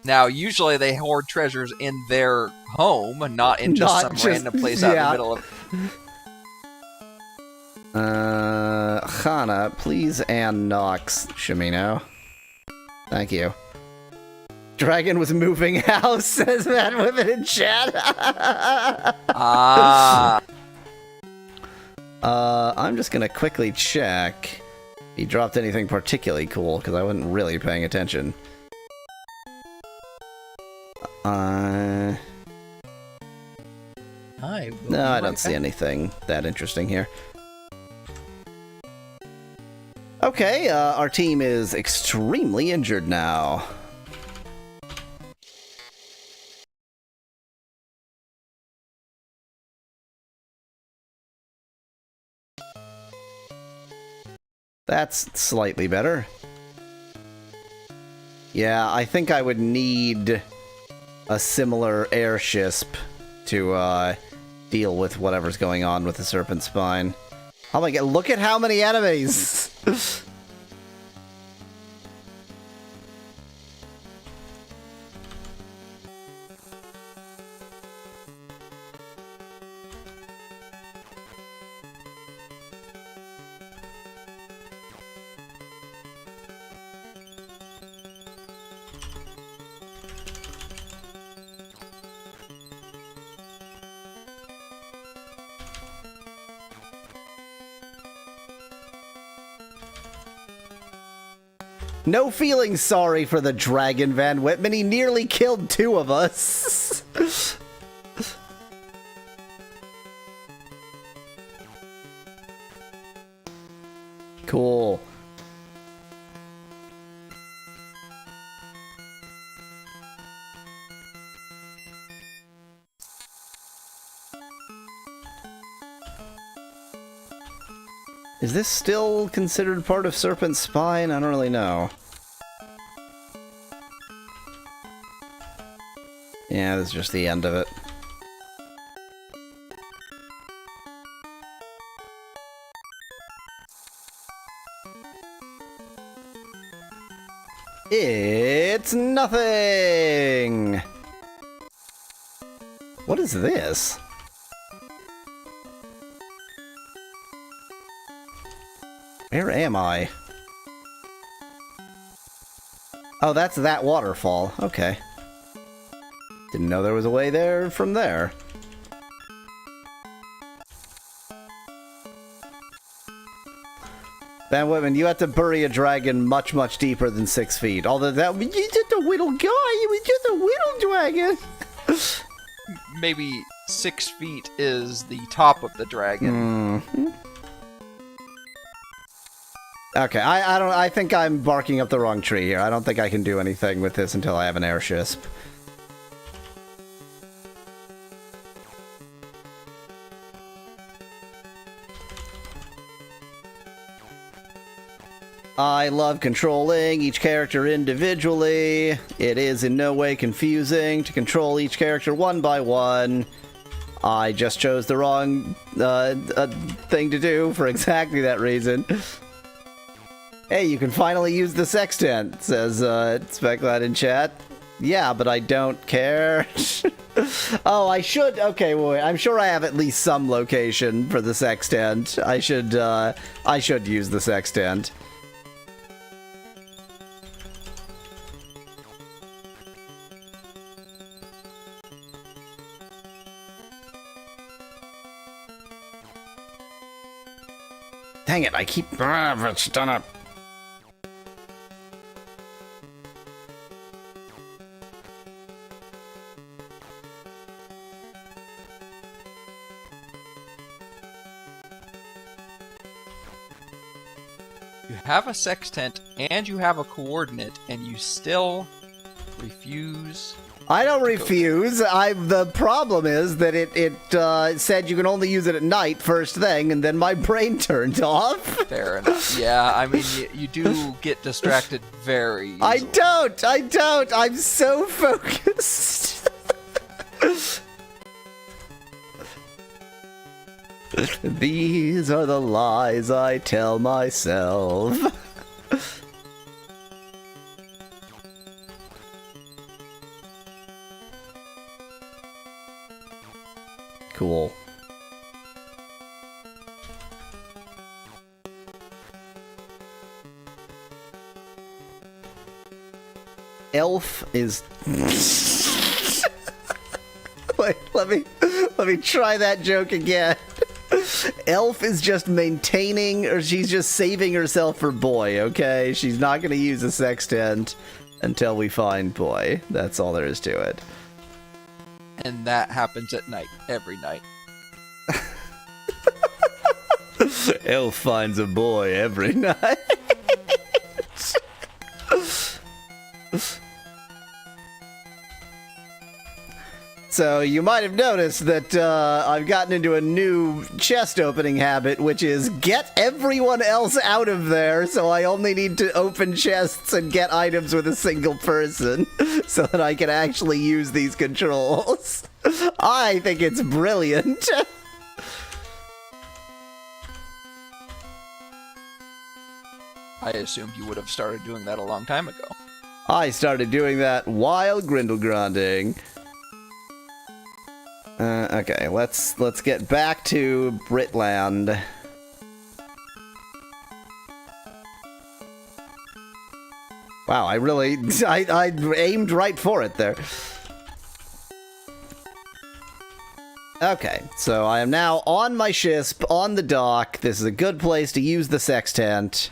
Now, usually they hoard treasures in their home, and not in some random place out in the middle of... Hana, please and Nox, Shamino. Thank you. Dragon was moving house, says Van Whitman in chat. I'm just gonna quickly check if he dropped anything particularly cool, because I wasn't really paying attention. No, I don't see anything that interesting here. Okay, our team is extremely injured now. That's slightly better. Yeah, I think I would need a similar airship to deal with whatever's going on with the Serpent Spine. Oh my god, look at how many enemies! No feeling sorry for the dragon, Van Whitman. He nearly killed 2 of us. Cool. Is this still considered part of Serpent Spine? I don't really know. Yeah, this is just the end of it. It's nothing! What is this? Where am I? Oh, that's that waterfall. Okay. Didn't know there was a way there from there. Van Whitman, you have to bury a dragon much, much deeper than 6 feet. Although that was just a little guy. It was just a little dragon. Maybe 6 feet is the top of the dragon. Mm-hmm. Okay, I think I'm barking up the wrong tree here. I don't think I can do anything with this until I have an airship. I love controlling each character individually. It is in no way confusing to control each character one by one. I just chose the wrong thing to do for exactly that reason. Hey, you can finally use the sextant, says Speclad in chat. Yeah, but I don't care. Oh, I should. Okay, well, I'm sure I have at least some location for the sextant. I should use the sextant. Dang it! I keep. It's done up. You have a sextant and you have a coordinate, and you still refuse. I don't refuse. The problem is that it said you can only use it at night first thing, and then my brain turned off. Fair enough. Yeah, I mean, you do get distracted very easily. I don't. I'm so focused. These are the lies I tell myself. Cool. Elf is... Wait, let me try that joke again. Elf is just maintaining, or she's just saving herself for boy, okay? She's not gonna use a sextant until we find boy. That's all there is to it. And that happens at night, every night. Elf finds a boy every night. So you might have noticed that I've gotten into a new chest opening habit, which is get everyone else out of there, so I only need to open chests and get items with a single person, so that I can actually use these controls. I think it's brilliant. I assumed you would have started doing that a long time ago. I started doing that while Grindelgranding. Okay, let's get back to Britland. Wow, I aimed right for it there. Okay, so I am now on my ship, on the dock. This is a good place to use the sextant.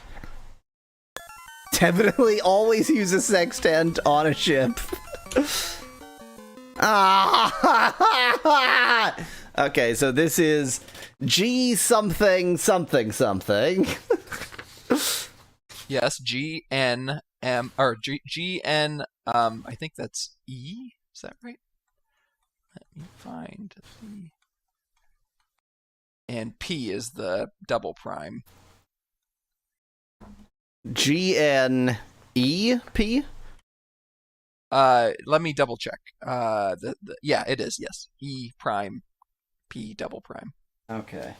definitely always use a sextant on a ship. Okay, so this is G something something something. Yes, GN or GN. I think that's E. Is that right? Let me find the. And P is the double prime. GNEP? Let me double check. Yeah, it is. Yes, E prime, P double prime. Okay.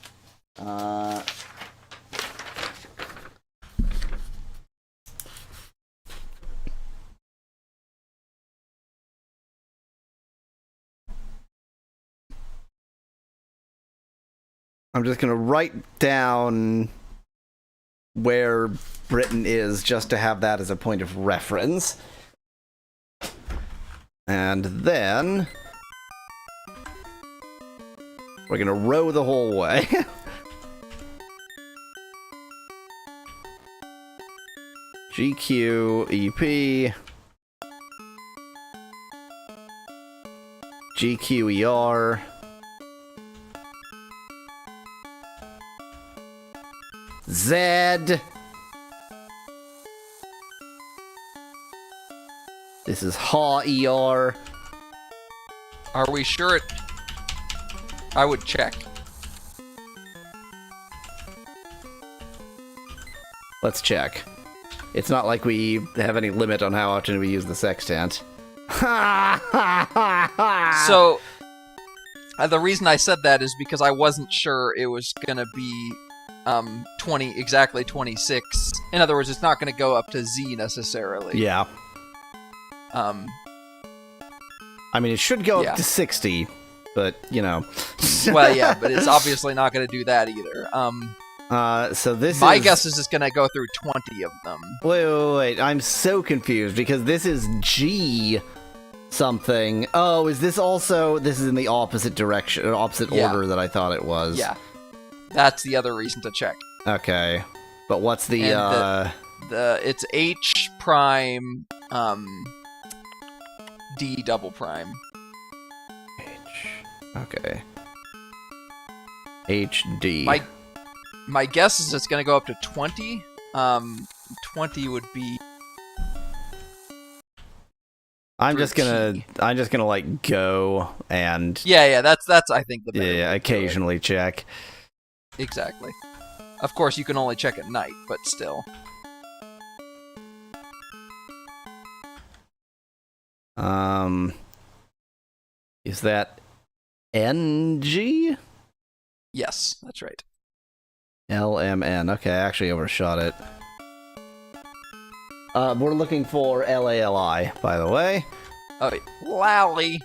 I'm just gonna write down where Britain is just to have that as a point of reference. And then we're gonna row the whole way. GQEP, GQER, Z. This is HA-ER. Are we sure it? I would check. Let's check. It's not like we have any limit on how often we use the sextant. So, the reason I said that is because I wasn't sure it was gonna be exactly 26. In other words, it's not gonna go up to Z necessarily. Yeah. I mean, it should go up to 60, but, you know. Well, yeah, but it's obviously not going to do that either. So this my guess is it's going to go through 20 of them. Wait. I'm so confused, because this is G something. Oh, is this also... This is in the opposite direction, or opposite order that I thought it was. Yeah. That's the other reason to check. Okay. But what's the it's H prime, D double prime. Okay. HD. My guess is it's going to go up to 20. 20 would be. I'm just gonna like go and. Yeah. That's I think the better. Yeah. Occasionally check. Exactly. Of course, you can only check at night, but still. Is that NG? Yes, that's right. LMN. Okay, I actually overshot it. We're looking for LALI, by the way. Oh, Lally.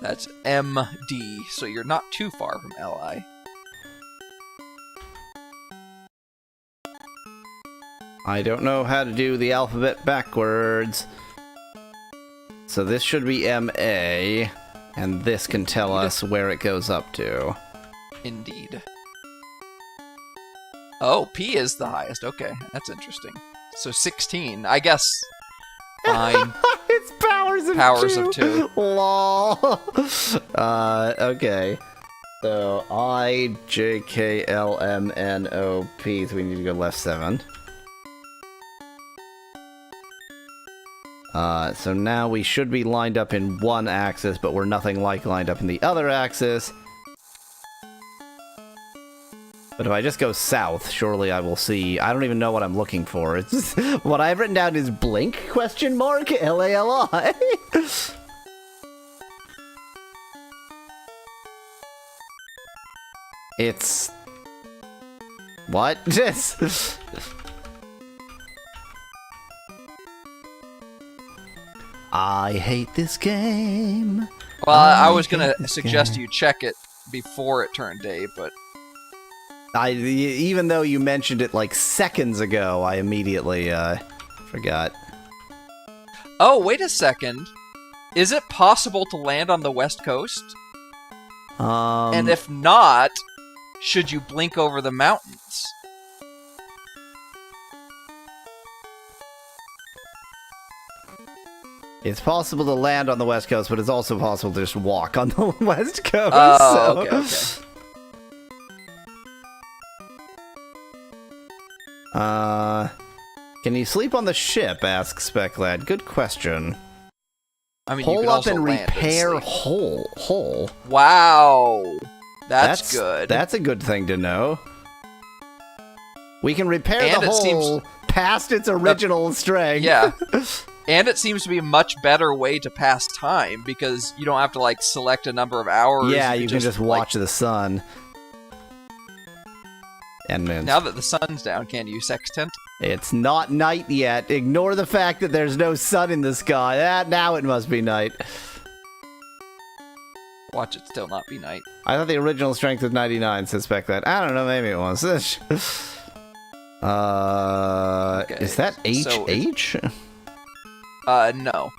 That's MD, so you're not too far from LI. I don't know how to do the alphabet backwards. So this should be MA, and this can tell us where it goes up to. Indeed. Oh, P is the highest. Okay, that's interesting. So 16, I guess. Fine. It's powers of two. Lol. Okay. So IJKLMNOP. So we need to go left 7. So now we should be lined up in one axis, but we're nothing like lined up in the other axis. But if I just go south, surely I will see. I don't even know what I'm looking for. It's what I've written down is blink question mark LALI. It's what? I hate this game. Well, I was gonna suggest you check it before it turned day, but even though you mentioned it like seconds ago, I immediately forgot. Oh, wait a second. Is it possible to land on the West Coast? And if not, should you blink over the mountains? It's possible to land on the West Coast, but it's also possible to just walk on the West Coast. Oh, okay. Can you sleep on the ship? Asks Speclad. Good question. I mean, you Pull could up also and land repair sleep. hull. Wow. That's good. That's a good thing to know. We can repair And the it hull past its original strength. Yeah. And it seems to be a much better way to pass time because you don't have to like select a number of hours. Yeah, you can just watch like, the sun. And then now that the sun's down, can you sextant? it's not night yet. Ignore the fact that there's no sun in the sky. Now it must be night. Watch it still not be night. I thought the original strength was 99, suspect that. I don't know, maybe it was. Okay, Is that so HH? No.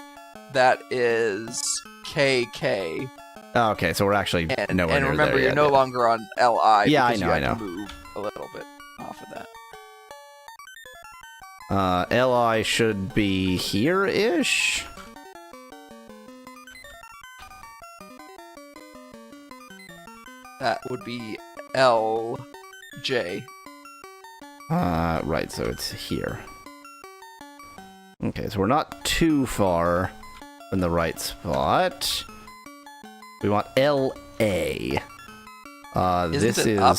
That is KK. Oh, okay, so we're actually And nowhere near remember, there you're yet. no longer on LI Yeah, because I know, you have I to move a little bit off of that. LI should be here-ish? That would be LJ. Right, so it's here. Okay, so we're not too far in the right spot. We want LA. This it is... up?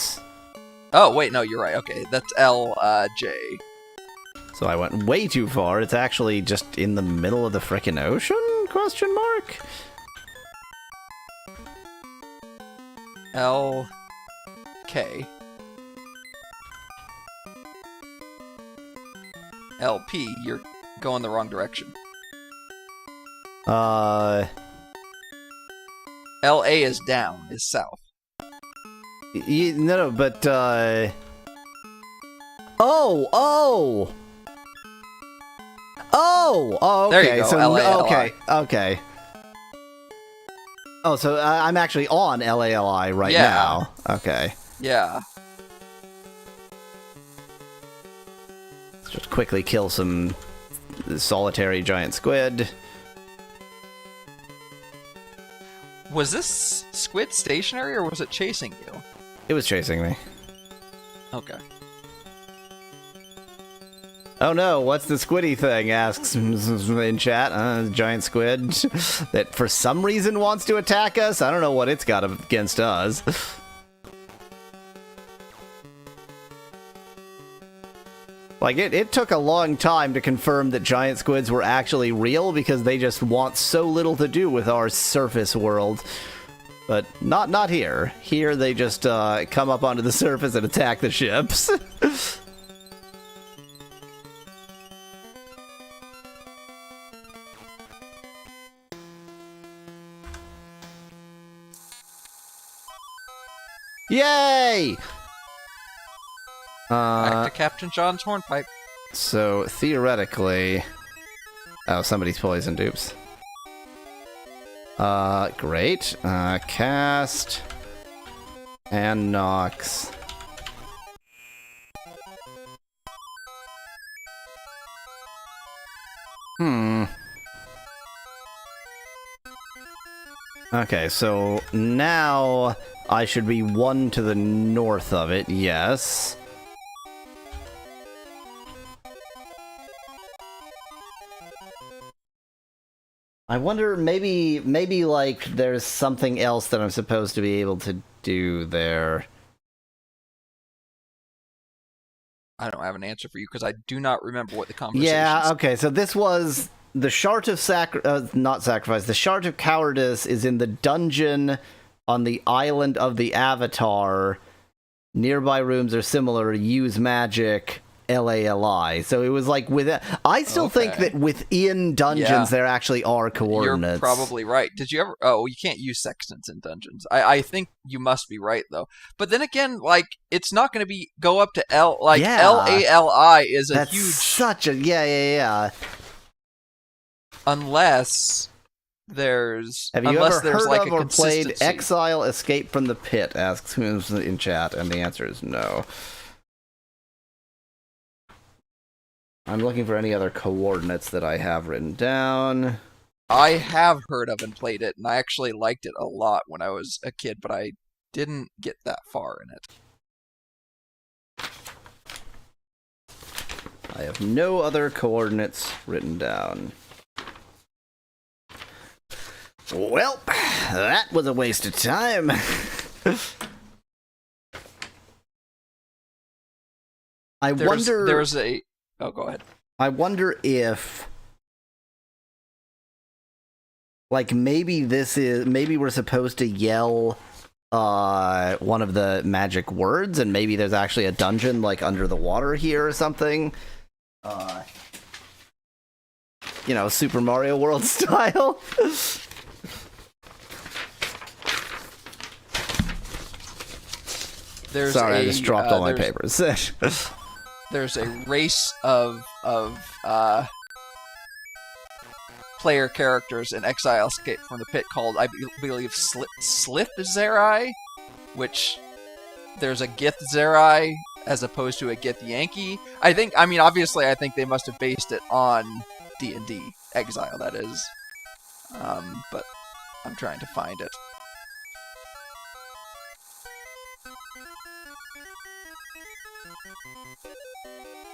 Oh, wait, no, you're right. Okay, that's LJ. So I went way too far. It's actually just in the middle of the frickin' ocean? Question mark? LK. LP, you're going the wrong direction. LA is down, is south. No, but, Oh, okay. There you go, So, LALI. okay. Oh, so I'm actually on LALI right Yeah. now. Okay. Yeah. Let's just quickly kill some solitary giant squid. Was this squid stationary or was it chasing you? It was chasing me. Okay. Oh no, what's the squiddy thing? Asks in chat. Giant squid that for some reason wants to attack us. I don't know what it's got against us. Like, it took a long time to confirm that giant squids were actually real because they just want so little to do with our surface world. But not here. Here they just come up onto the surface and attack the ships. Yay! Back to Captain John's hornpipe. So, theoretically... Oh, somebody's poisoned, oops. Great. Cast... And Nox. Okay, so now I should be one to the north of it, yes. I wonder, maybe like there's something else that I'm supposed to be able to do there. I don't have an answer for you because I do not remember what the conversation Yeah, okay, so this was the Shard of not sacrifice. The Shard of Cowardice is in the dungeon on the island of the Avatar. Nearby rooms are similar. Use magic. LALI. So it was like with I still think Okay. that within dungeons Yeah. there actually are coordinates. You're probably right. Did you ever? Oh, you can't use sextants in dungeons. I think you must be right though. But then again, like it's not going to be go up to L. Like Yeah. LALI is a That's huge. such a yeah. Unless there's. Have you unless ever there's heard like of a or played consistency. Exile Escape from the Pit? Asks who's in chat, and the answer is no. I'm looking for any other coordinates that I have written down. I have heard of and played it, and I actually liked it a lot when I was a kid, but I didn't get that far in it. I have no other coordinates written down. Well, that was a waste of time. There's a. Oh, go ahead. I wonder if, like, maybe we're supposed to yell one of the magic words, and maybe there's actually a dungeon like under the water here or something. Super Mario World style. Sorry, I just dropped all my papers. There's a race of player characters in Exile Escape from the Pit called, I believe, Slip Zerai, which there's a Gith Zerai as opposed to a Gith Yankee. Obviously, I think they must have based it on D&D Exile, that is. But I'm trying to find it.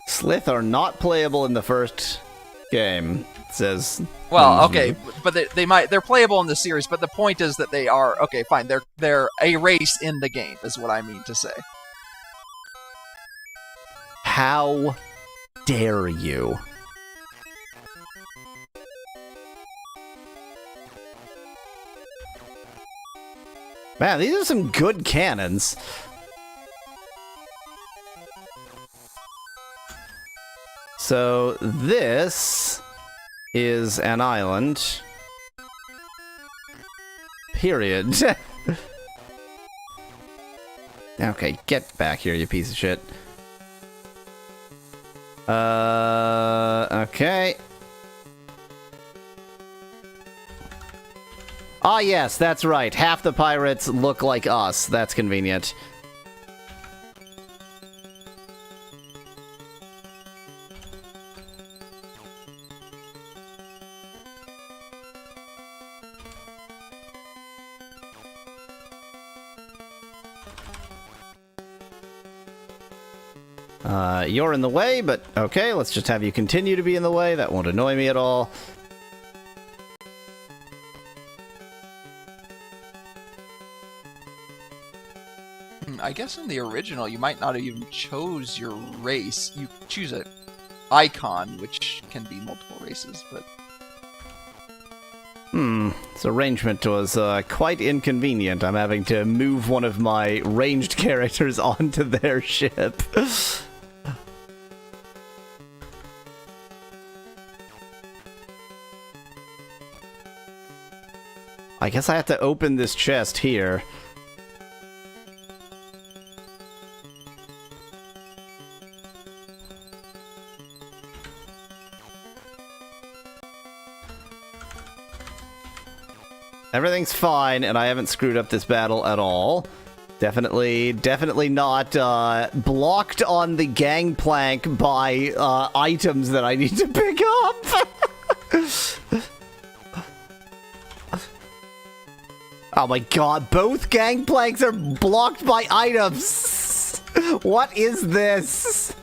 Slith are not playable in the first game, it says. Well, okay, but they're playable in the series, but the point is that they are, okay, fine, they're a race in the game, is what I mean to say. How dare you? Man, these are some good cannons. So this is an island. Period. Okay, get back here, you piece of shit. Okay. Ah, yes, that's right. Half the pirates look like us. That's convenient. You're in the way, but okay, let's just have you continue to be in the way. That won't annoy me at all. I guess in the original, you might not have even chose your race. You choose an icon, which can be multiple races, but... This arrangement was quite inconvenient. I'm having to move one of my ranged characters onto their ship. I guess I have to open this chest here. Everything's fine, and I haven't screwed up this battle at all. Definitely not blocked on the gangplank by items that I need to pick up. Oh my god, both gangplanks are blocked by items! What is this?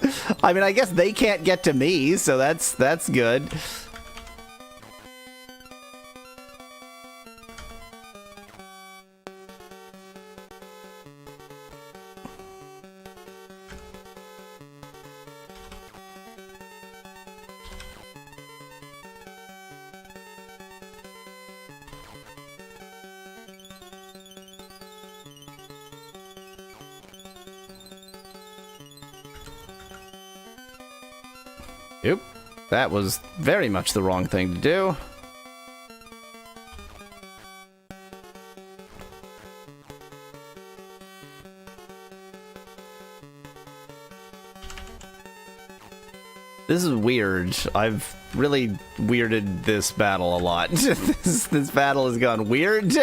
I mean, I guess they can't get to me, so that's good. Oop. That was very much the wrong thing to do. This is weird. I've really weirded this battle a lot. this battle has gone weird.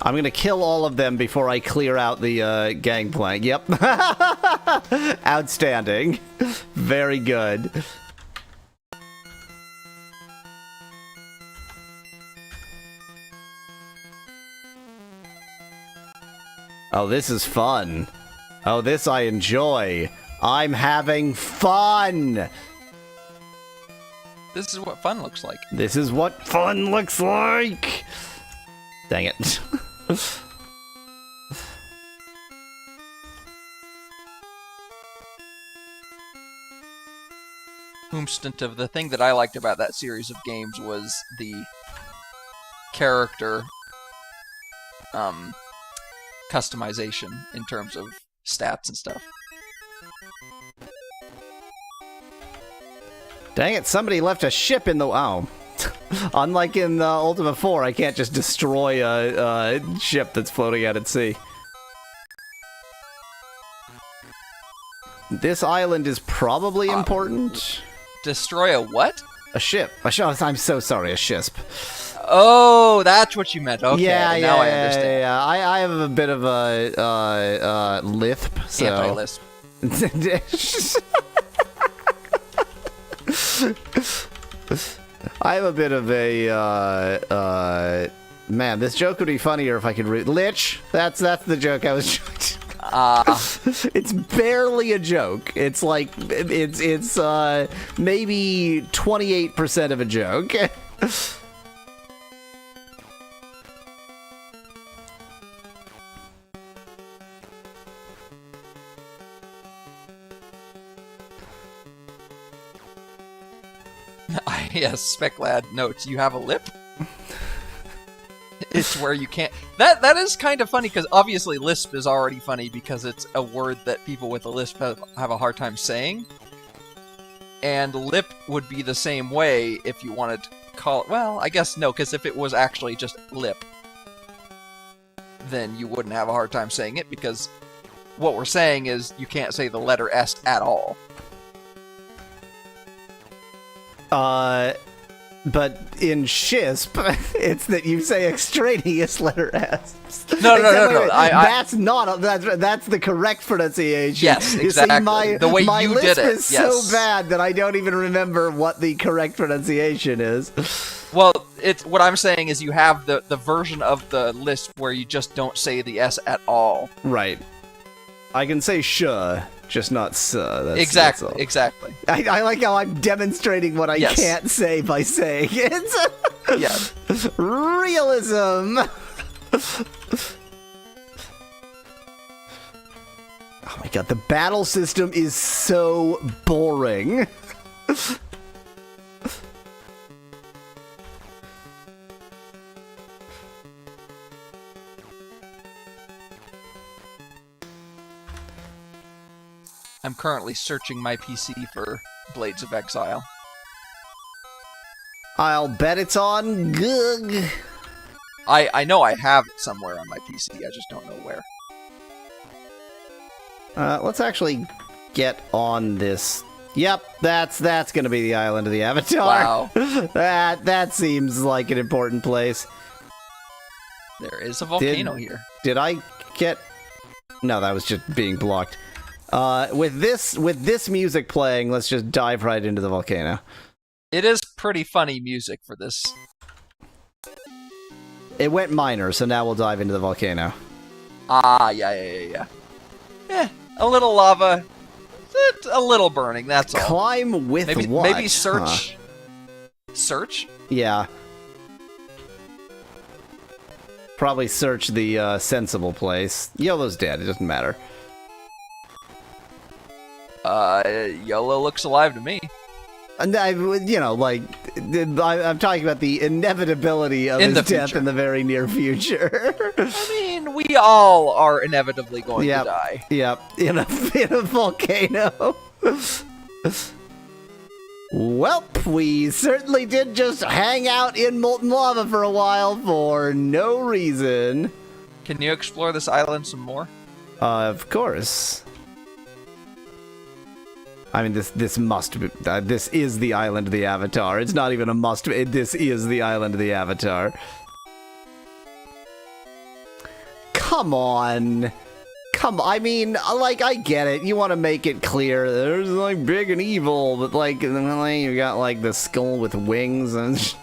I'm gonna kill all of them before I clear out the gangplank. Yep. Outstanding. Very good. Oh, this is fun. Oh, this I enjoy. I'm having fun! This is what fun looks like. This is what fun looks like! Dang it. Of the thing that I liked about that series of games was the character customization in terms of stats and stuff. Dang it, somebody left a ship in the... Oh. Unlike in Ultima 4, I can't just destroy a ship that's floating out at sea. This island is probably important. Destroy a what? A ship. I'm so sorry, a shisp. Oh, that's what you meant. Okay, yeah, now I understand. Yeah. I have a bit of a lisp, so... Anti-lisp. I have a bit of a, man, this joke would be funnier if I could read... Lich! That's the joke I was trying to... It's barely a joke. It's like, it's maybe 28% of a joke. Yes, Speclad notes, you have a lip? It's where you can't... That is kind of funny, because obviously lisp is already funny because it's a word that people with a lisp have a hard time saying. And lip would be the same way if you wanted to call it... Well, I guess no, because if it was actually just lip, then you wouldn't have a hard time saying it, because what we're saying is you can't say the letter S at all. But in Shisp, it's that you say extraneous letter S. No. That's the correct pronunciation. Yes, exactly. You see, the way my you lisp did it. is Yes. so bad that I don't even remember what the correct pronunciation is. Well, it's what I'm saying is you have the version of the lisp where you just don't say the S at all. Right. I can say sure, just not sir. Exactly. I like how I'm demonstrating what I Yes. can't say by saying it. Yes. Realism. Oh my god, the battle system is so boring. I'm currently searching my PC for Blades of Exile. I'll bet it's on GOG. I know I have it somewhere on my PC, I just don't know where. Let's actually get on this. Yep, that's gonna be the island of the Avatar. Wow. that seems like an important place. There is a volcano here. Did I get... No, that was just being blocked. With this music playing, let's just dive right into the volcano. It is pretty funny music for this. It went minor, so now we'll dive into the volcano. Ah, yeah. A little lava, a little burning, that's all. Climb with maybe, what? Maybe search. Huh. Search? Yeah. Probably search the sensible place. YOLO's dead, it doesn't matter. YOLO looks alive to me. And I'm talking about the inevitability of his death in the very near future. I mean, we all are inevitably going to die. Yep, in a volcano. Welp, we certainly did just hang out in molten lava for a while for no reason. Can you explore this island some more? Of course. I mean, this must be. This is the island of the Avatar. It's not even a must. This is the island of the Avatar. Come on. I mean, like, I get it. You want to make it clear there's, like, big and evil, but, like, you got, like, the skull with wings and...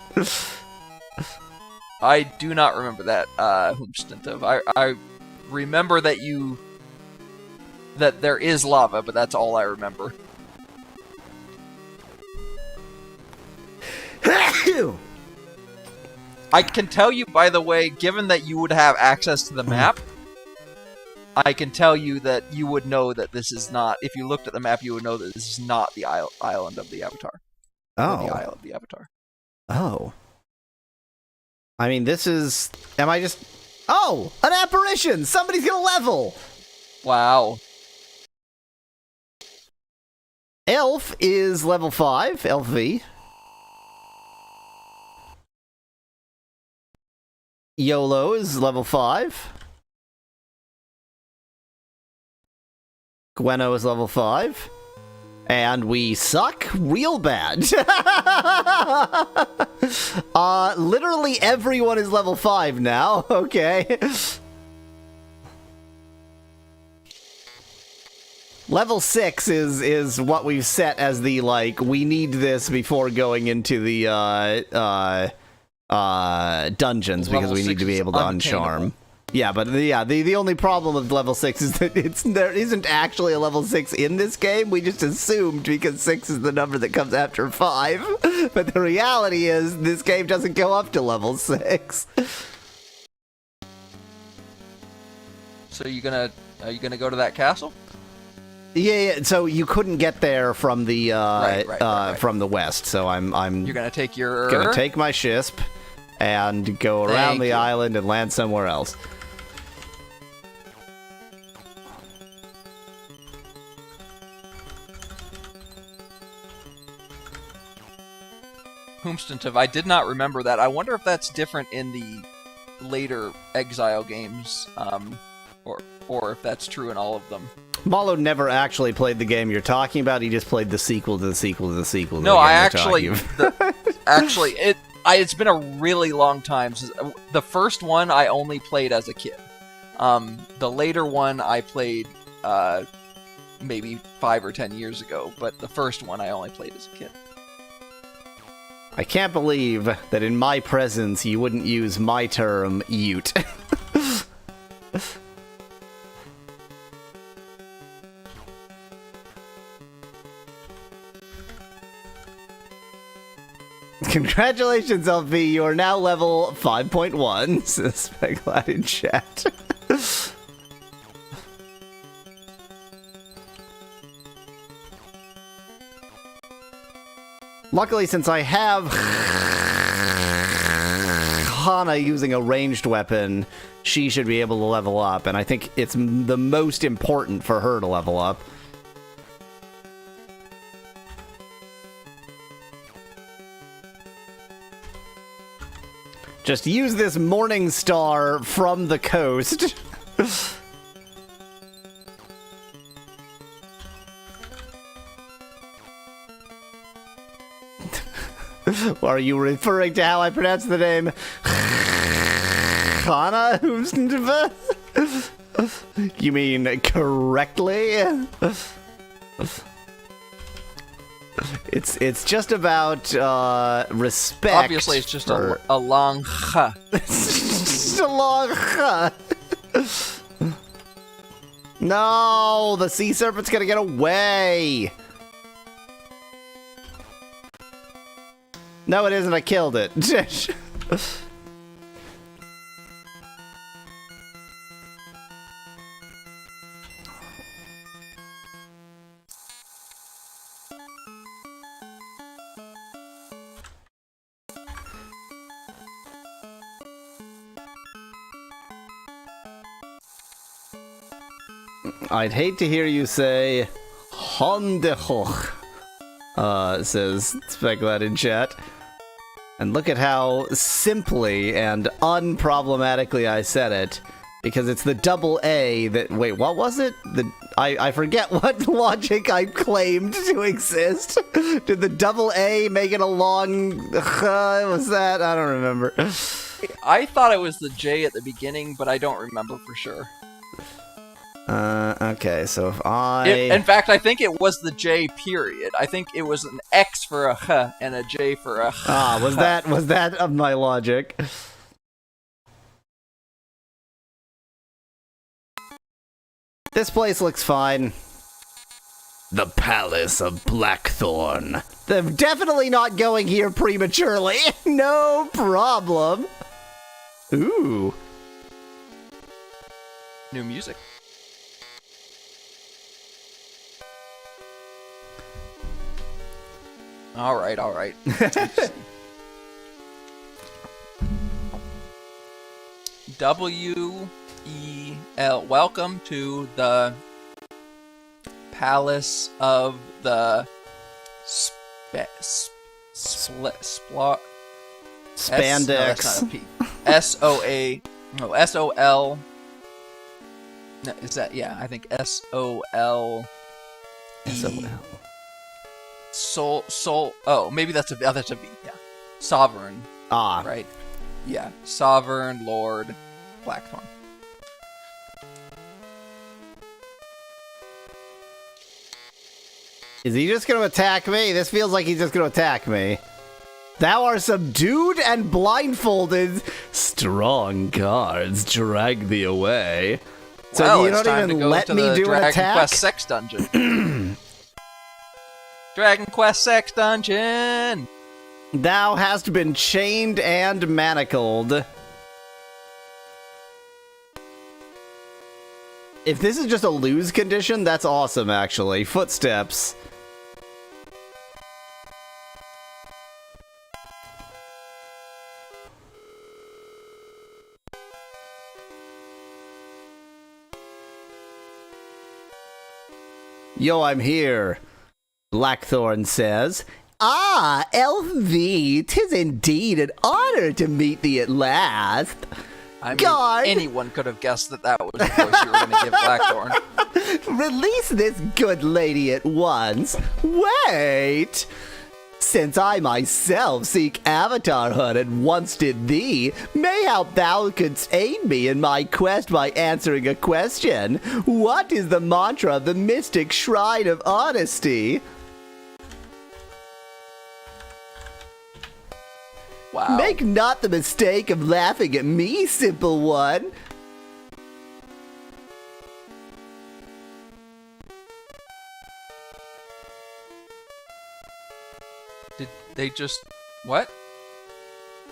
I do not remember that, Humstantov. I remember that that there is lava, but that's all I remember. I can tell you, by the way, given that you would have access to the map, I can tell you that you would know that this is not... If you looked at the map, you would know that this is not the island of the Avatar. Oh. The Isle of the Avatar. Oh. I mean, this is... Am I just... Oh! An apparition! Somebody's gonna level! Wow. Elf is level 5. Elf V. YOLO is level 5. Gweno is level 5. And we suck real bad. Literally everyone is level 5 now. Okay. Level 6 is what we've set as the, like, we need this before going into the, dungeons, because we need to be able to uncharm. Yeah, but the only problem with level 6 is that there isn't actually a level 6 in this game. We just assumed because 6 is the number that comes after 5. But the reality is this game doesn't go up to level 6. So are you gonna go to that castle? Yeah, so you couldn't get there from the from the west. So I'm You're gonna take your... Gonna take my ship and go around the island and land somewhere else. Humstantov, I did not remember that. I wonder if that's different in the later Exile games, or if that's true in all of them. Mallow never actually played the game you're talking about. He just played the sequel to the sequul to the sequel. No, I actually... it's been a really long time since... The first one I only played as a kid. The later one I played maybe 5 or 10 years ago, but the first one I only played as a kid. I can't believe that in my presence you wouldn't use my term, Ute. Congratulations, LV. You are now level 5.1, says Speglad in chat. Luckily, since I have Hana using a ranged weapon, she should be able to level up, and I think it's the most important for her to level up. Just use this morning star from the coast. Are you referring to how I pronounce the name? Hana? You mean correctly? It's just about respect. Obviously, it's just a long ha. It's just a long ha. No, the sea serpent's gonna get away. No, it isn't. I killed it. I'd hate to hear you say Hondehoch, says Specklat in chat. And look at how simply and unproblematically I said it. Because it's the double A that... Wait, what was it? I forget what logic I claimed to exist. Did the double A make it a long... was that? I don't remember. I thought it was the J at the beginning, but I don't remember for sure. Okay, so if I... In fact, I think it was the J period. I think it was an X for a H and a J for a H. Ah, was that of my logic? This place looks fine. The Palace of Blackthorn. They're definitely not going here prematurely. No problem. Ooh. New music. All right. W-E-L. Welcome to the Palace of the Spandex. No, that's not a P. S-O-A. No, S-O-L. No, is that? Yeah, I think S-O-L. S-O-L. Soul. Oh, maybe that's a V. Oh, that's a V. Yeah. Sovereign. Ah. Right. Yeah. Sovereign Lord Blackthorn. Is he just going to attack me? This feels like he's just going to attack me. Thou art subdued and blindfolded. Strong guards drag thee away. So well, you don't even let me do an attack? Dragon Quest Sex Dungeon. Dragon Quest Sex Dungeon! Thou hast been chained and manacled. If this is just a lose condition, that's awesome, actually. Footsteps. Yo, I'm here, Blackthorn says. Ah, Elf-V, 'tis indeed an honor to meet thee at last. I mean, Guard. anyone could have guessed that was the voice you were going to give Blackthorn. Release this good lady at once. Wait! Since I myself seek avatarhood and once did thee, mayhap thou couldst aid me in my quest by answering a question. What is the mantra of the mystic shrine of honesty? Wow. Make not the mistake of laughing at me, simple one. Did they just... What?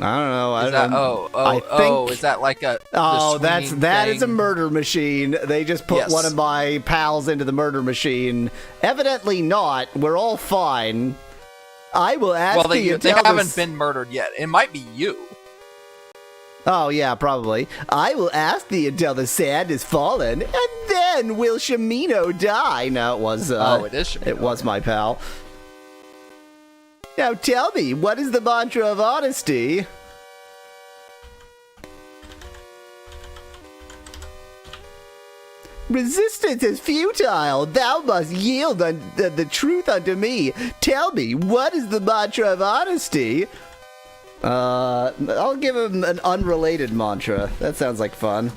I don't know. Is that, is that like a... Oh, that is a thing? murder machine. They just put Yes. one of my pals into the murder machine. Evidently not. We're all fine. I will ask Well, they until haven't been murdered yet. It might be you. Oh, yeah, probably. I will ask thee until the sand is fallen, and then will Shamino die. No, it was... it is Shamino. It was my pal. Now tell me, what is the mantra of honesty? Resistance is futile. Thou must yield the truth unto me. Tell me, what is the mantra of honesty? I'll give him an unrelated mantra. That sounds like fun.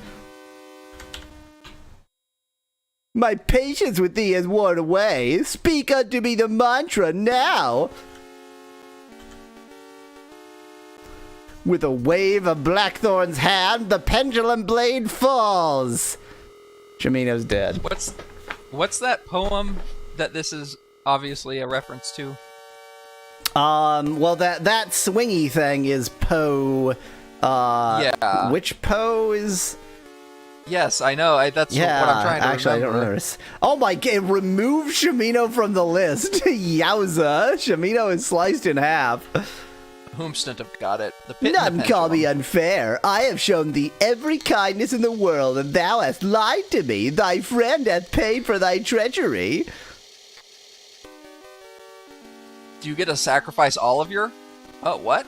My patience with thee has worn away. Speak unto me the mantra now. With a wave of Blackthorn's hand, the pendulum blade falls. Shamino's dead. What's that poem that this is obviously a reference to? Well, that swingy thing is Poe. Yeah. Which Poe is? Yes, I know. That's what I'm trying to actually, remember. I don't remember. Oh my god, remove Shamino from the list. Yowza. Shamino is sliced in half. Whomstant have got it. The pit and None the call me pendulum. unfair. I have shown thee every kindness in the world, and thou hast lied to me. Thy friend hath paid for thy treachery. Do you get to sacrifice all of your... Oh, what?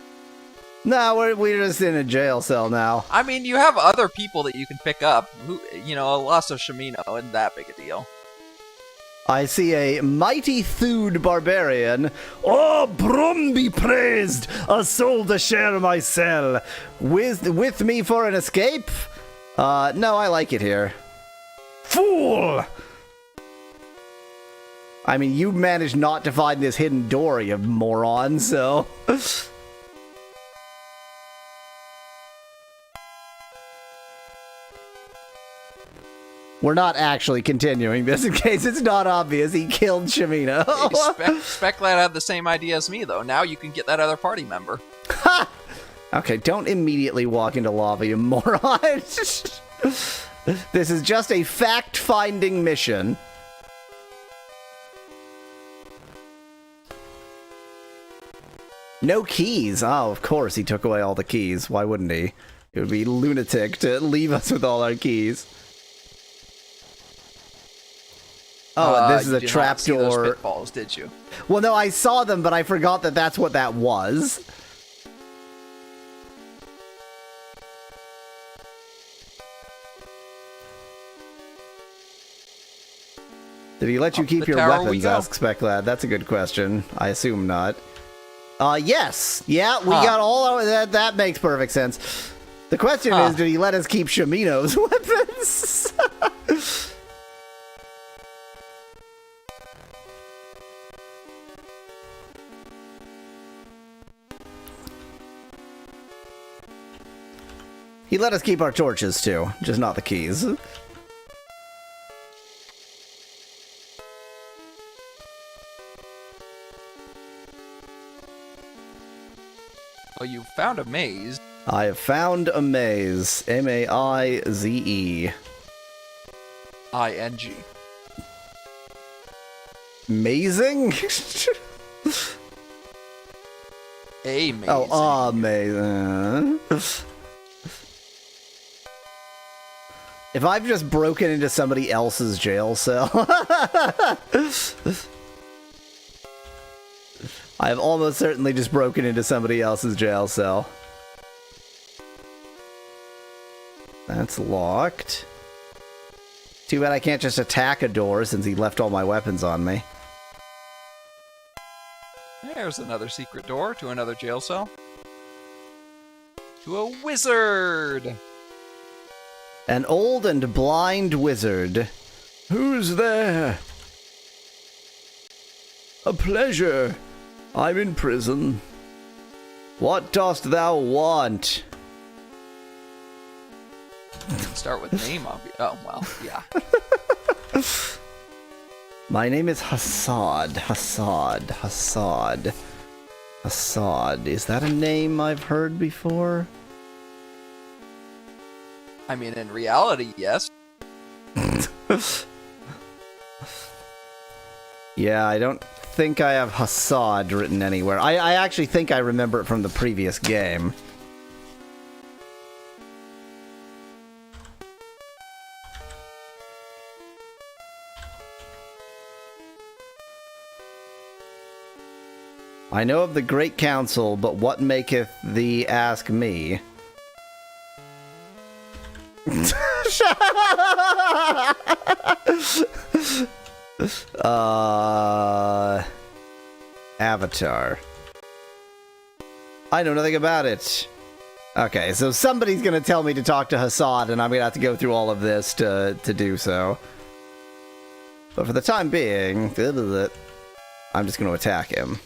No, we're just in a jail cell now. I mean, you have other people that you can pick up. Who, you know, a loss of Shamino isn't that big a deal. I see a mighty Thewed barbarian. Oh, Brum be praised! A soul to share my cell. With me for an escape? No, I like it here. Fool! I mean, you managed not to find this hidden door, you moron, so... We're not actually continuing this in case it's not obvious. He killed Shamino. Speclad had the same idea as me, though. Now you can get that other party member. Ha! Okay, don't immediately walk into lava, you moron. This is just a fact-finding mission. No keys. Oh, of course he took away all the keys. Why wouldn't he? It would be lunatic to leave us with all our keys. Oh, and this is a trapdoor. Pitfalls, did you? Well, no, I saw them, but I forgot that that's what that was. Did he let you keep your weapons, asks Speclad? That's a good question. I assume not. Yes. Yeah, we got all our... That makes perfect sense. The question is, did he let us keep Shamino's weapons? He let us keep our torches, too. Just not the keys. Well, you found a maze. I have found a maze. M-A-I-Z-E. I-N-G. Mazing? Amazing. Oh, amazing. If I've just broken into somebody else's jail cell... I have almost certainly just broken into somebody else's jail cell. That's locked. Too bad I can't just attack a door since he left all my weapons on me. There's another secret door to another jail cell. To a wizard! An old and blind wizard. Who's there? A pleasure. I'm in prison. What dost thou want? Start with name, oh, well, yeah. My name is Hassad. Hassad. Is that a name I've heard before? I mean, in reality, yes. Yeah, I don't think I have Hassad written anywhere. I actually think I remember it from the previous game. I know of the Great Council, but what maketh thee ask me? Avatar. I know nothing about it. Okay, so somebody's gonna tell me to talk to Hassad, and I'm gonna have to go through all of this to do so. But for the time being, I'm just gonna attack him.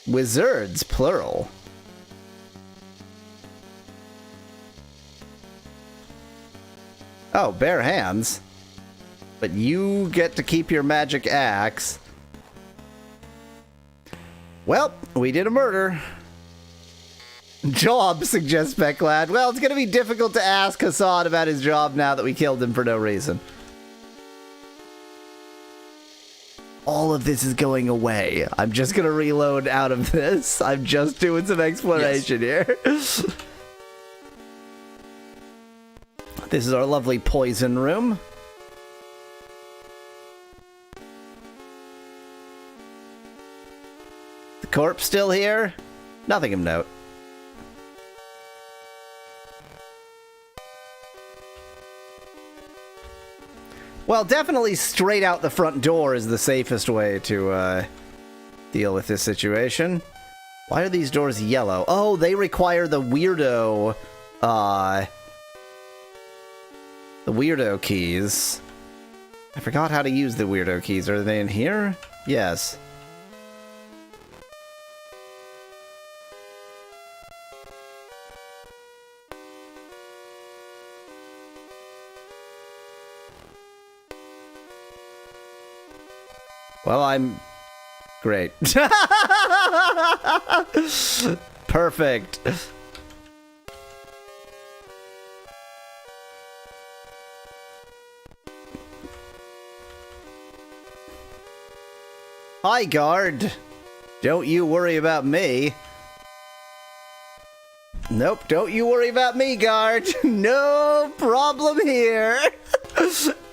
Wizards, plural. Oh, bare hands. But you get to keep your magic axe. Well, we did a murder. Job, suggests Speclad. Well, it's going to be difficult to ask Hassad about his job now that we killed him for no reason. all of this is going away. I'm just gonna reload out of this. I'm just doing some exploration here. This is our lovely poison room. The corpse still here? Nothing of note. Well, definitely straight out the front door is the safest way to deal with this situation. Why are these doors yellow? Oh, they require the weirdo keys. I forgot how to use the weirdo keys. Are they in here? Yes. Well, I'm great. Perfect. Hi, guard. Don't you worry about me. Nope, don't you worry about me, guard. No problem here.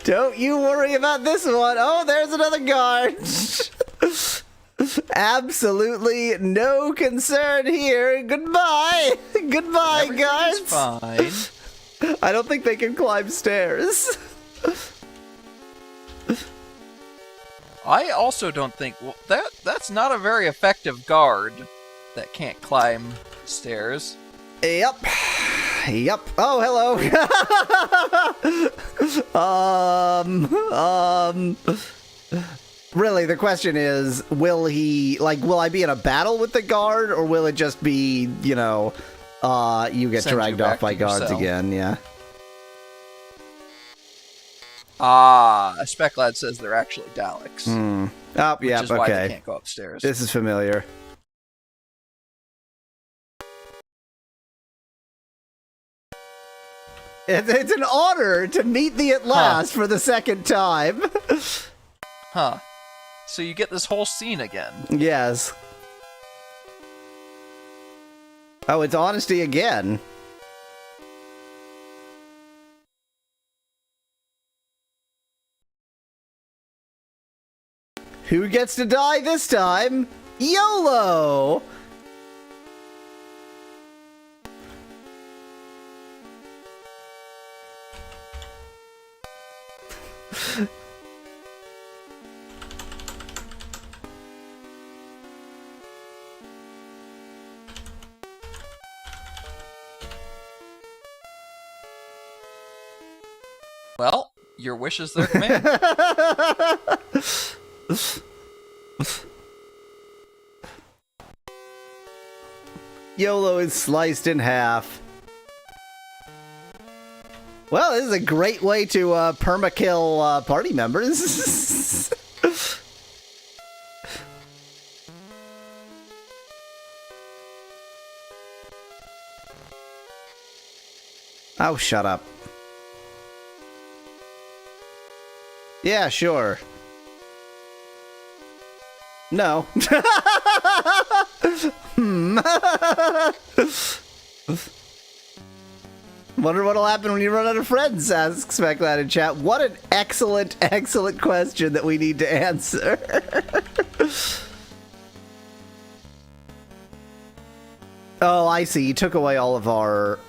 Don't you worry about this one. Oh, there's another guard. Absolutely no concern here. Goodbye. Goodbye, guards. Fine. I don't think they can climb stairs. I also don't think that's not a very effective guard that can't climb stairs. Yep. Yep. Oh, hello. Really, the question is, will I be in a battle with the guard, or will it just be, you know, you get dragged off by guards again? Yeah. A spec lad says they're actually Daleks. Oh, yeah, which is why they can't go upstairs. This is familiar. It's an honor to meet thee at last for the second time. Huh. So you get this whole scene again. Yes. Oh, it's honesty again. Who gets to die this time? YOLO! Well, your wish is their command. YOLO is sliced in half. Well, this is a great way to permakill party members. Oh, shut up. Yeah, sure. No. Wonder what'll happen when you run out of friends, asks Spec Lad in chat. What an excellent, excellent question that we need to answer. Oh, I see. You took away all of our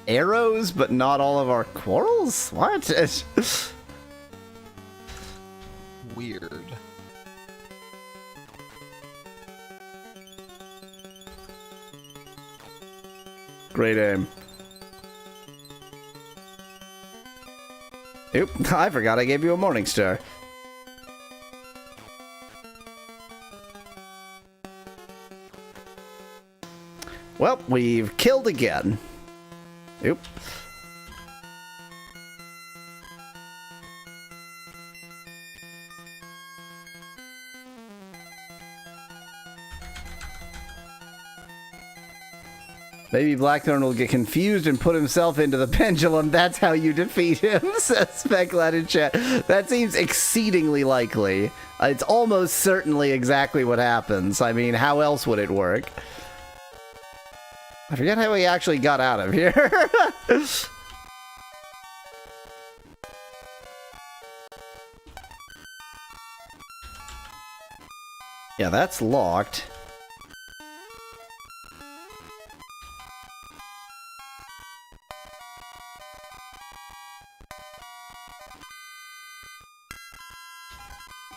arrows, but not all of our quarrels? What? Weird. Great aim. Oop, I forgot I gave you a morning star. Well, we've killed again. Oop. Maybe Blackthorn will get confused and put himself into the pendulum. That's how you defeat him, says Speclat in chat. That seems exceedingly likely. It's almost certainly exactly what happens. I mean, how else would it work? I forget how he actually got out of here. Yeah, that's locked.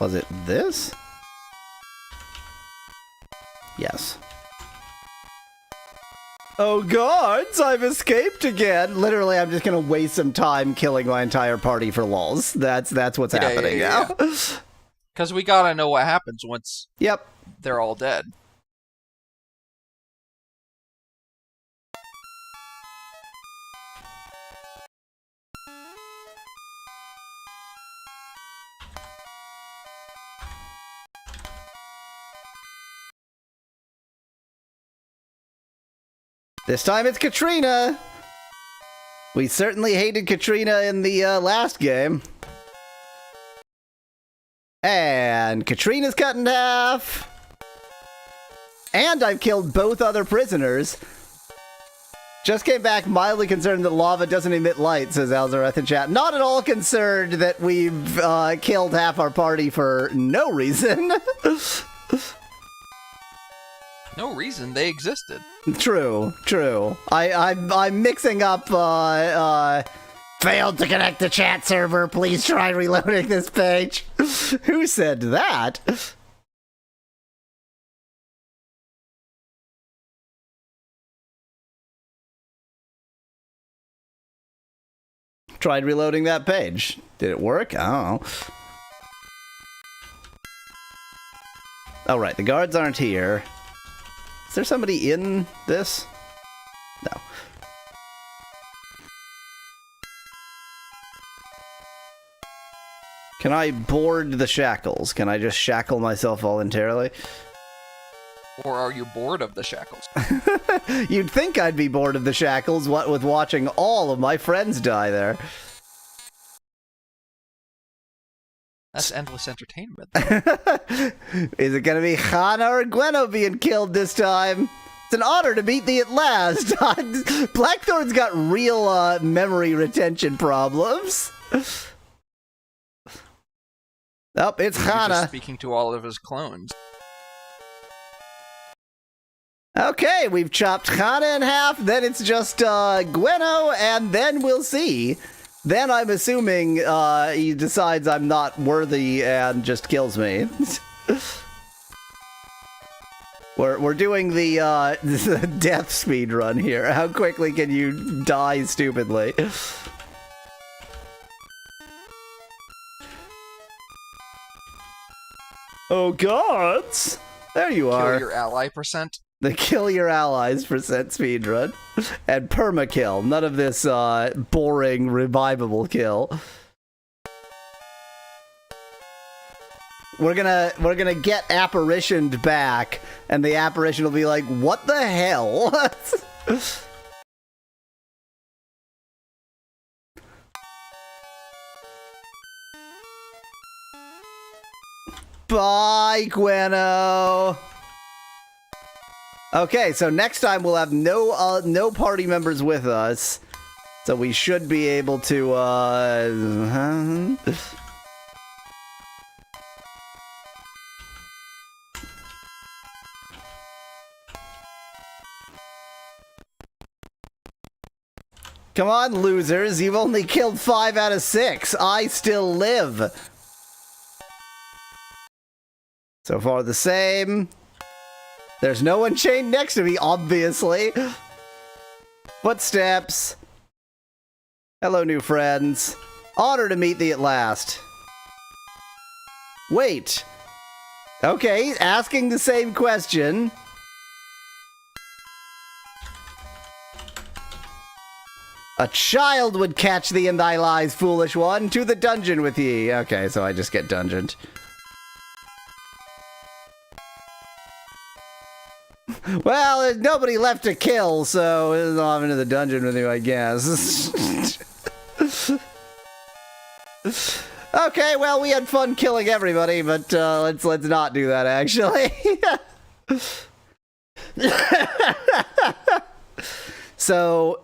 Was it this? Yes. Oh, guards, I've escaped again. Literally, I'm just gonna waste some time killing my entire party for lulz. That's what's happening now. Because we gotta know what happens once Yep. they're all dead. This time it's Katrina! We certainly hated Katrina in the last game. And Katrina's cut in half. And I've killed both other prisoners. Just came back mildly concerned that lava doesn't emit light, says Alzareth in chat. Not at all concerned that we've killed half our party for no reason. No reason, they existed. True. I'm mixing up, failed to connect the chat server, please try reloading this page. Who said that? Tried reloading that page. Did it work? I don't know. Oh, right, the guards aren't here. Is there somebody in this? No. Can I board the shackles? Can I just shackle myself voluntarily? Or are you bored of the shackles? You'd think I'd be bored of the shackles, what with watching all of my friends die there. That's endless entertainment. Is it gonna be Hana or Gweno being killed this time? It's an honor to meet thee at last. Blackthorn's got real memory retention problems. Oh, it's Hana. Just speaking to all of his clones. Okay, we've chopped Hana in half, then it's just Gweno, and then we'll see. Then I'm assuming he decides I'm not worthy and just kills me. We're doing the death speed run here. How quickly can you die stupidly? Oh, gods! There you are. Kill your ally %. The kill your allies % speedrun. And permakill. None of this boring revivable kill. We're gonna get apparitioned back, and the apparition will be like, what the hell? Bye, Gweno. Okay, so next time we'll have no party members with us, so we should be able to Come on, losers, you've only killed 5 out of 6. I still live. So far the same. There's no one chained next to me, obviously. Footsteps. Hello, new friends. Honor to meet thee at last. Wait. Okay, asking the same question. A child would catch thee in thy lies, foolish one. To the dungeon with ye. Okay, so I just get dungeoned. Well, there's nobody left to kill, so it's off into the dungeon with you, I guess. Okay, well, we had fun killing everybody, but let's not do that, actually. So,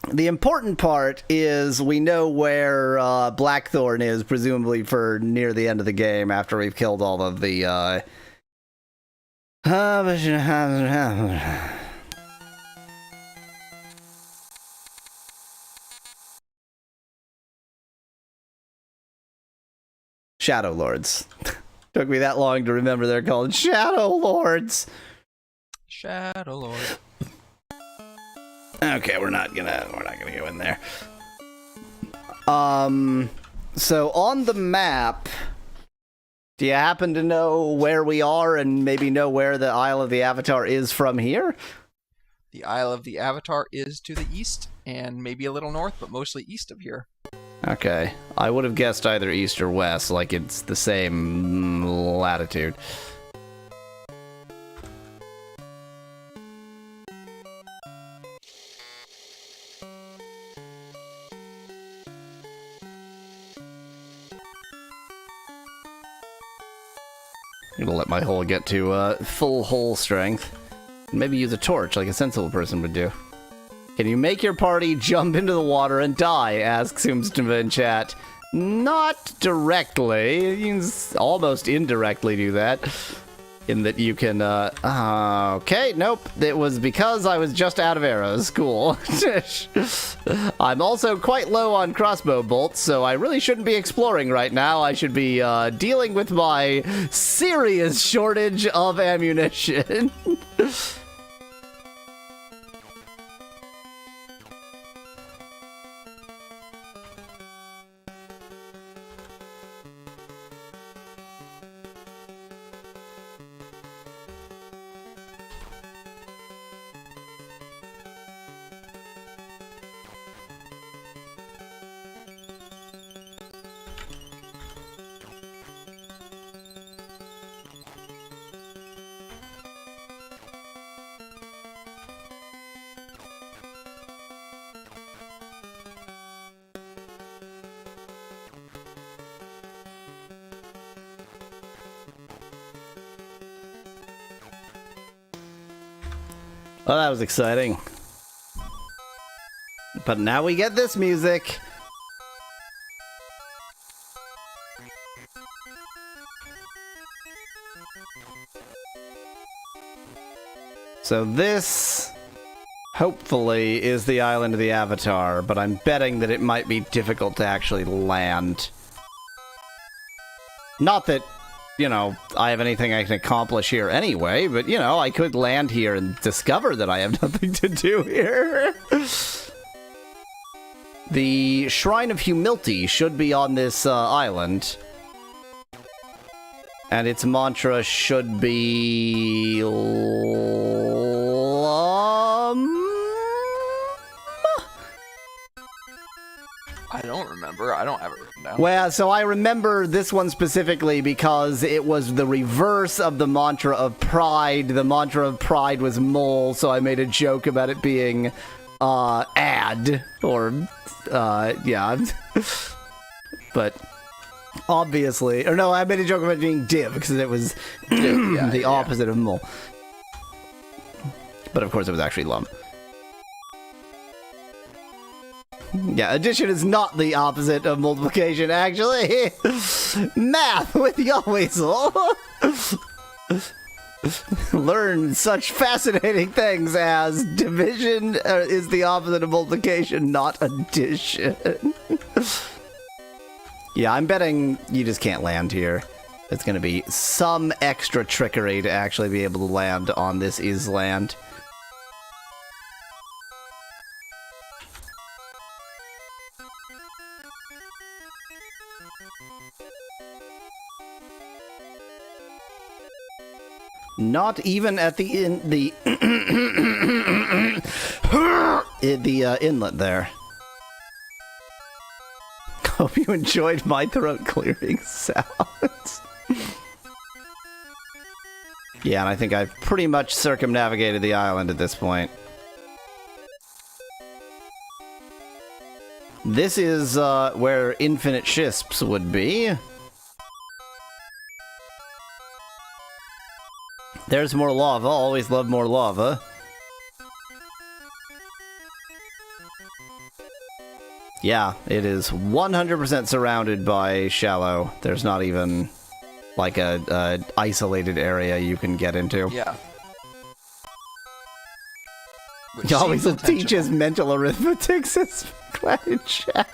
the important part is we know where Blackthorn is, presumably for near the end of the game, after we've killed all of the... Shadow Lords. Took me that long to remember they're called Shadow Lords. Shadow Lord. Okay, we're not gonna go in there. So on the map, do you happen to know where we are and maybe know where the Isle of the Avatar is from here? The Isle of the Avatar is to the east and maybe a little north, but mostly east of here. Okay, I would have guessed either east or west, like it's the same latitude. I'm gonna let my hole get to full hole strength. Maybe use a torch like a sensible person would do. Can you make your party jump into the water and die? Asks Umstava in chat. Not directly. You can almost indirectly do that. In that you can, okay, nope. It was because I was just out of arrows. Cool. I'm also quite low on crossbow bolts, so I really shouldn't be exploring right now. I should be, dealing with my serious shortage of ammunition. Well, that was exciting. But now we get this music. So this, hopefully, is the island of the Avatar, but I'm betting that it might be difficult to actually land. Not that, you know, I have anything I can accomplish here anyway, but, you know, I could land here and discover that I have nothing to do here. The Shrine of Humility should be on this island. And its mantra should be... I don't remember. I don't have it written down. Well, so I remember this one specifically because it was the reverse of the mantra of pride. The mantra of pride was mole, so I made a joke about it being ad, or yeah. But obviously, or no, I made a joke about it being div because it was the opposite of mole. But of course, it was actually lum. Yeah, addition is not the opposite of multiplication, actually. Math with Yahweasel. Learn such fascinating things as division is the opposite of multiplication, not addition. Yeah, I'm betting you just can't land here. It's going to be some extra trickery to actually be able to land on this island. Not even at the inlet there. Hope you enjoyed my throat clearing sounds. Yeah, and I think I've pretty much circumnavigated the island at this point. This is where infinite shisps would be. There's more lava. Always love more lava. Yeah, it is 100% surrounded by shallow. There's not even like a isolated area you can get into. Yeah. Which He always seems teaches mental arithmetic, says Glad in chat.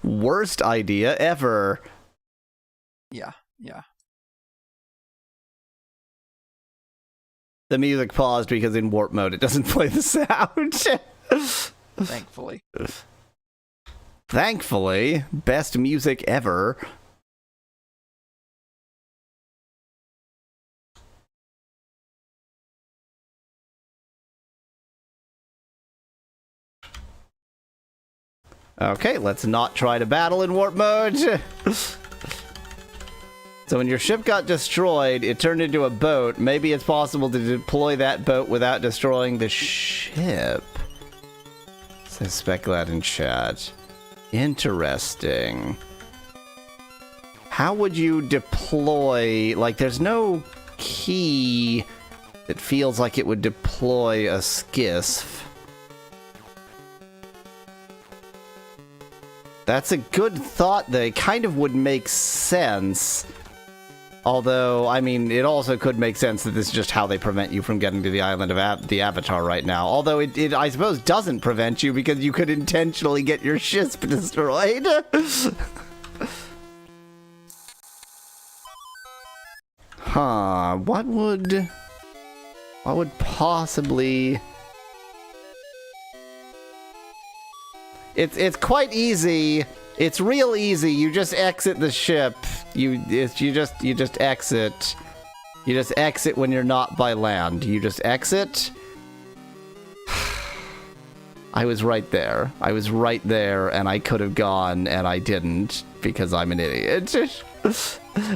Worst idea ever. Yeah, yeah. The music paused because in warp mode it doesn't play the sound. Thankfully. Thankfully, best music ever. Okay, let's not try to battle in warp mode. So when your ship got destroyed, it turned into a boat. Maybe it's possible to deploy that boat without destroying the ship. Says Speculate in chat. Interesting. How would you deploy... Like, there's no key that feels like it would deploy a skiff. That's a good thought, though. It kind of would make sense. Although, I mean, it also could make sense that this is just how they prevent you from getting to the island of the Avatar right now. Although it, I suppose, doesn't prevent you because you could intentionally get your ship destroyed. Huh, what would possibly... It's quite easy. It's real easy. You just exit the ship. You just exit. You just exit when you're not by land. You just exit. I was right there. I was right there, and I could have gone, and I didn't because I'm an idiot.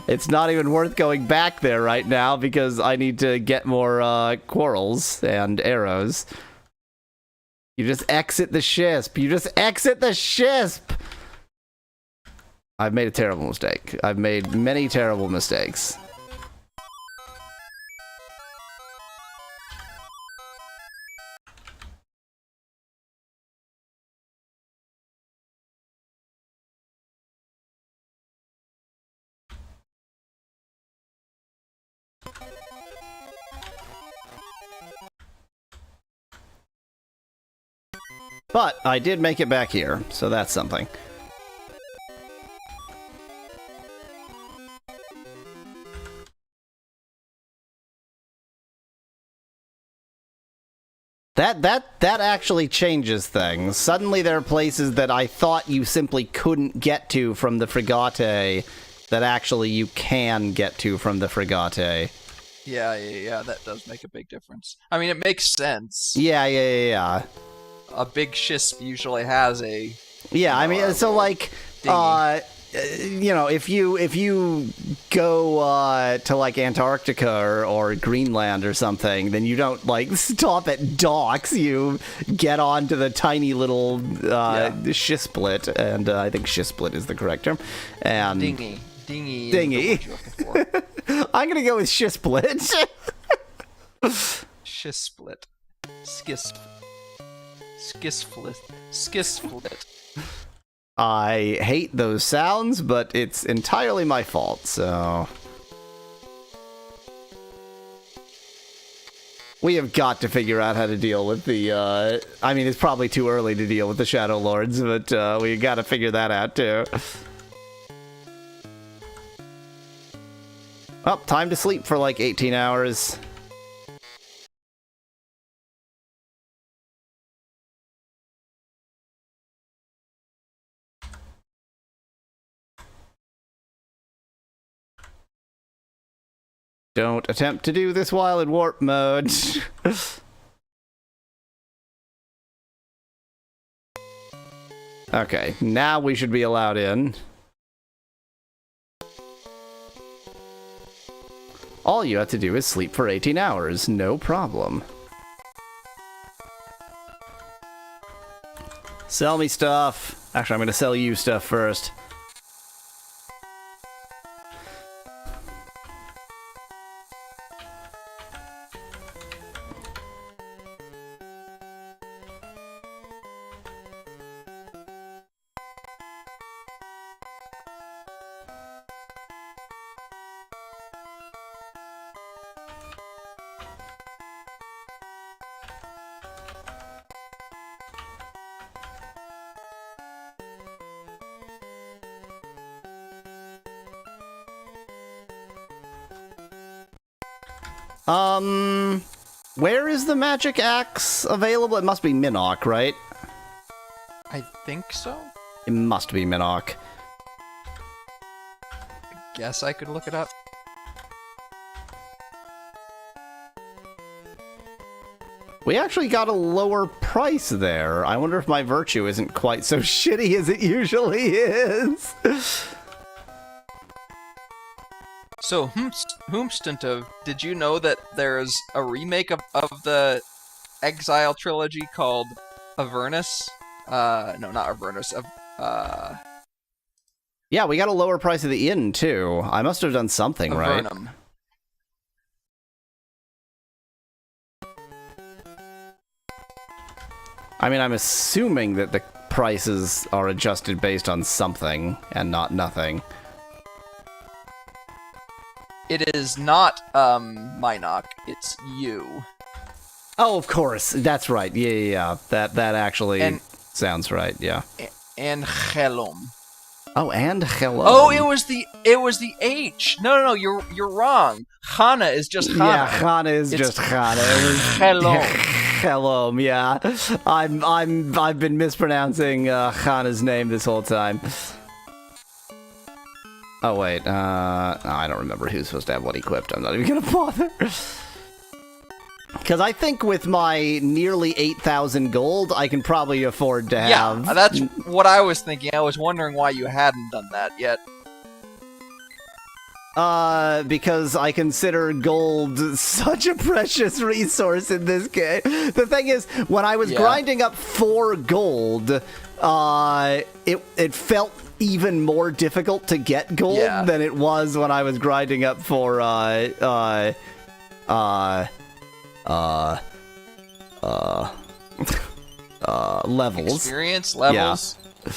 It's not even worth going back there right now because I need to get more quarrels and arrows. You just exit the ship. You just exit the ship. I've made a terrible mistake. I've made many terrible mistakes. But I did make it back here, so that's something. That actually changes things. Suddenly there are places that I thought you simply couldn't get to from the Frigate that actually you can get to from the Frigate. Yeah, that does make a big difference. I mean, it makes sense. Yeah. A big ship usually has a... Yeah, I mean, so like... you know, if you go to like Antarctica or Greenland or something, then you don't like stop at docks. You get onto the tiny little shisplit, and I think shisplit is the correct term. And dinghy. I'm gonna go with shisplit. Shisplit. Skisflit. I hate those sounds, but it's entirely my fault, so... We have got to figure out how to deal with the, I mean, it's probably too early to deal with the Shadow Lords, but we gotta figure that out, too. Oh, time to sleep for like 18 hours. Don't attempt to do this while in warp mode. Okay, now we should be allowed in. All you have to do is sleep for 18 hours. No problem. Sell me stuff. Actually, I'm going to sell you stuff first. Where is the magic axe available? It must be Minnock, right? I think so. It must be Minnock. I guess I could look it up. We actually got a lower price there. I wonder if my virtue isn't quite so shitty as it usually is. So, Whomstuntive, did you know that there's a remake of the Exile trilogy called Avernus? No, not Avernus. Yeah, we got a lower price of the inn, too. I must have done something, Avernum. right? I mean, I'm assuming that the prices are adjusted based on something and not nothing. It is not, Minoc, it's you. Oh, of course. That's right. Yeah. That actually sounds right, yeah. And Helom. Oh, and hello. Oh, it was the H. No, you're wrong. Hana is just Hana. Yeah, Hana is just Hana. It was Helom. Hello, yeah. I've been mispronouncing Hana's name this whole time. Oh wait, I don't remember who's supposed to have what equipped. I'm not even gonna bother. Because I think with my nearly 8,000 gold, I can probably afford to have... Yeah, that's what I was thinking. I was wondering why you hadn't done that yet. Because I consider gold such a precious resource in this game. The thing is, when I was grinding up 4 gold, it felt even more difficult to get gold than it was when I was grinding up for, levels. Experience levels. Yeah.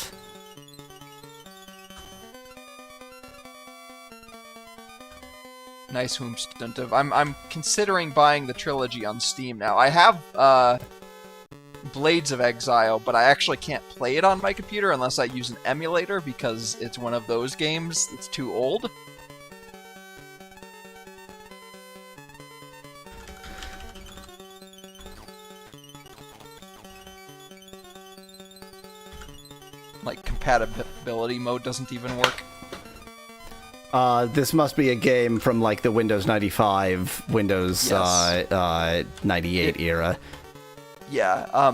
Nice Whomstuntive. I'm considering buying the trilogy on Steam now. I have Blades of Exile, but I actually can't play it on my computer unless I use an emulator because it's one of those games that's too old. Like, compatibility mode doesn't even work. This must be a game from, like, the Windows 95, Windows 98 era. Yeah,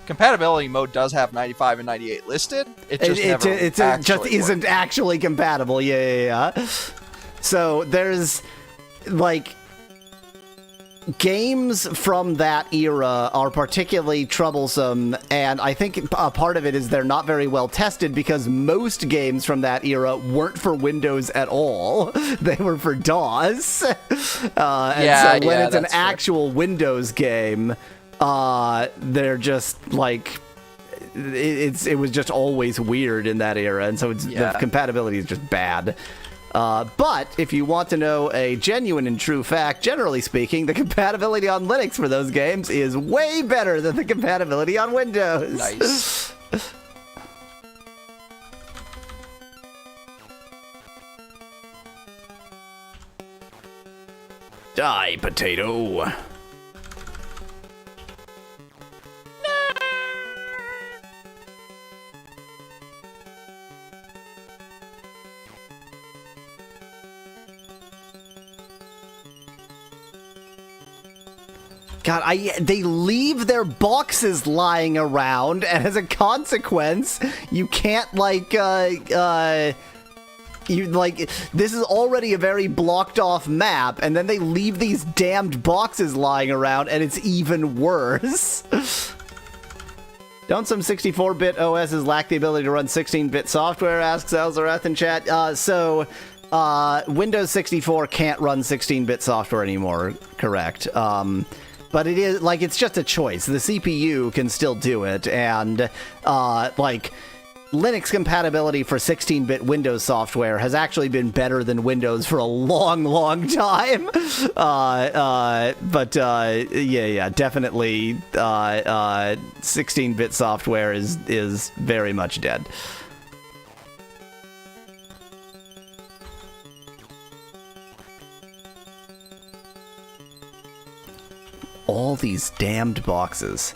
compatibility mode does have 95 and 98 listed. It just isn't actually compatible. Yeah. So there's, like... Games from that era are particularly troublesome, and I think a part of it is they're not very well tested because most games from that era weren't for Windows at all. They were for DOS. So when it's an actual Windows game, they're just like... It was just always weird in that era, and so the compatibility is just bad. But if you want to know a genuine and true fact, generally speaking, the compatibility on Linux for those games is way better than the compatibility on Windows. Nice. Die, potato. God, they leave their boxes lying around, and as a consequence, you can't, like, You, like, this is already a very blocked off map, and then they leave these damned boxes lying around, and it's even worse. Don't some 64-bit OSs lack the ability to run 16-bit software, asks Elzarath in chat. Windows 64 can't run 16-bit software anymore, correct. But it is, like, it's just a choice. The CPU can still do it, and, like, Linux compatibility for 16-bit Windows software has actually been better than Windows for a long, long time. Yeah, definitely 16-bit software is very much dead. All these damned boxes.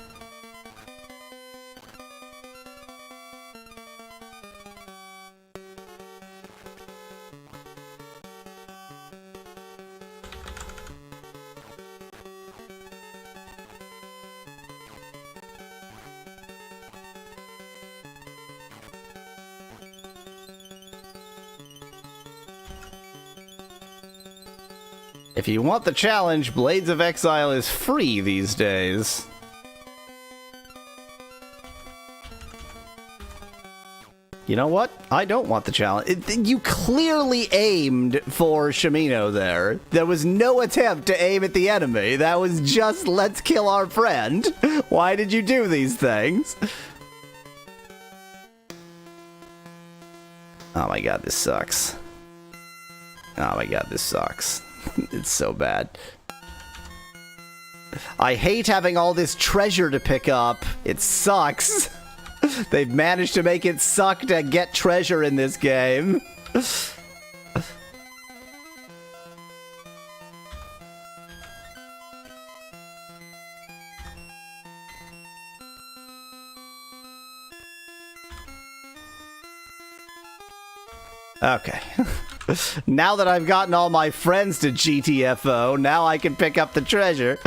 If you want the challenge, Blades of Exile is free these days. You know what? I don't want the challenge. You clearly aimed for Shimino there. There was no attempt to aim at the enemy. That was just, let's kill our friend. Why did you do these things? Oh my god, this sucks. Oh my god, this sucks. It's so bad. I hate having all this treasure to pick up. It sucks. They've managed to make it suck to get treasure in this game. Okay. Now that I've gotten all my friends to GTFO, now I can pick up the treasure.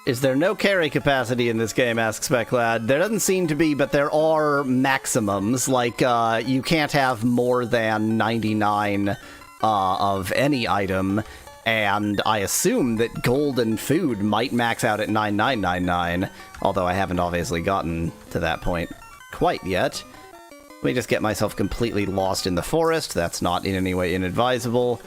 Is there no carry capacity in this game, asks Speclad. There doesn't seem to be, but there are maximums. Like, you can't have more than 99 of any item, and I assume that gold and food might max out at 9999, although I haven't obviously gotten to that point quite yet. Let me just get myself completely lost in the forest. That's not in any way inadvisable.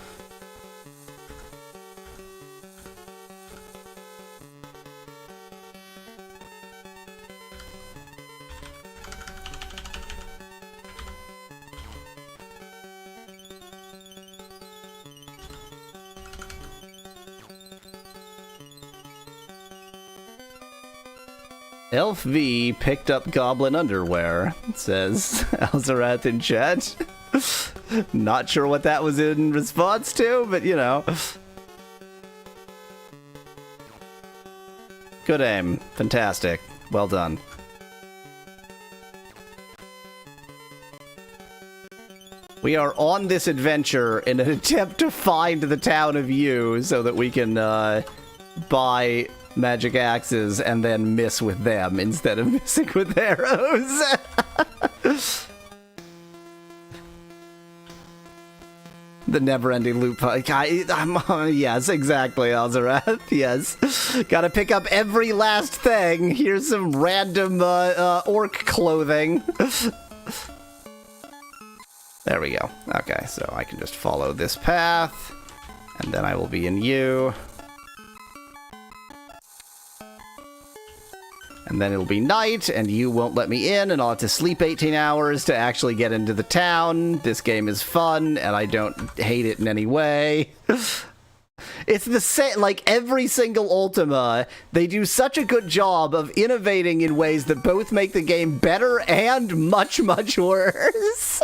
Elf V picked up goblin underwear, says Elzarath in chat. Not sure what that was in response to, but you know. Good aim. Fantastic. Well done. We are on this adventure in an attempt to find the town of Yu so that we can buy magic axes and then miss with them instead of missing with arrows. The never-ending loop. Yes, exactly, Elzarath. Yes. Gotta pick up every last thing. Here's some random orc clothing. There we go. Okay, so I can just follow this path, and then I will be in Yu. And then it'll be night, and you won't let me in, and I'll have to sleep 18 hours to actually get into the town. This game is fun, and I don't hate it in any way. It's the same, like every single Ultima, they do such a good job of innovating in ways that both make the game better and much, much worse.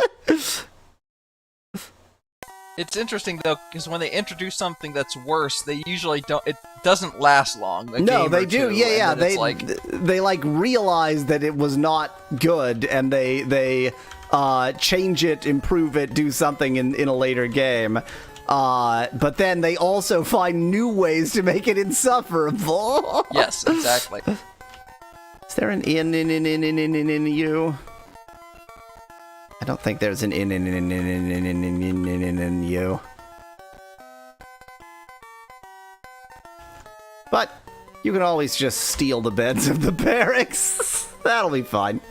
It's interesting though, because when they introduce something that's worse, they usually don't. It doesn't last long. No, they do. Yeah. They They like realize that it was not good, and they change it, improve it, do something in a later game. But then they also find new ways to make it insufferable. Yes, exactly. Is there an in you? I don't think there's an in you. But you can always just steal the beds of the barracks. That'll be fine.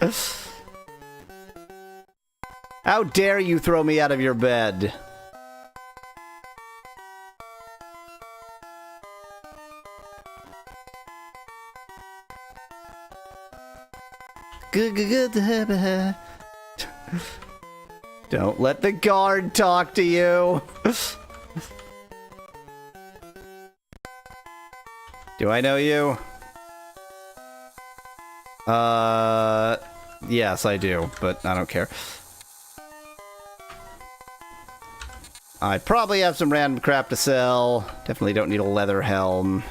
How dare you throw me out of your bed? Good. Don't let the guard talk to you. Do I know you? Yes, I do, but I don't care. I probably have some random crap to sell. Definitely don't need a leather helm.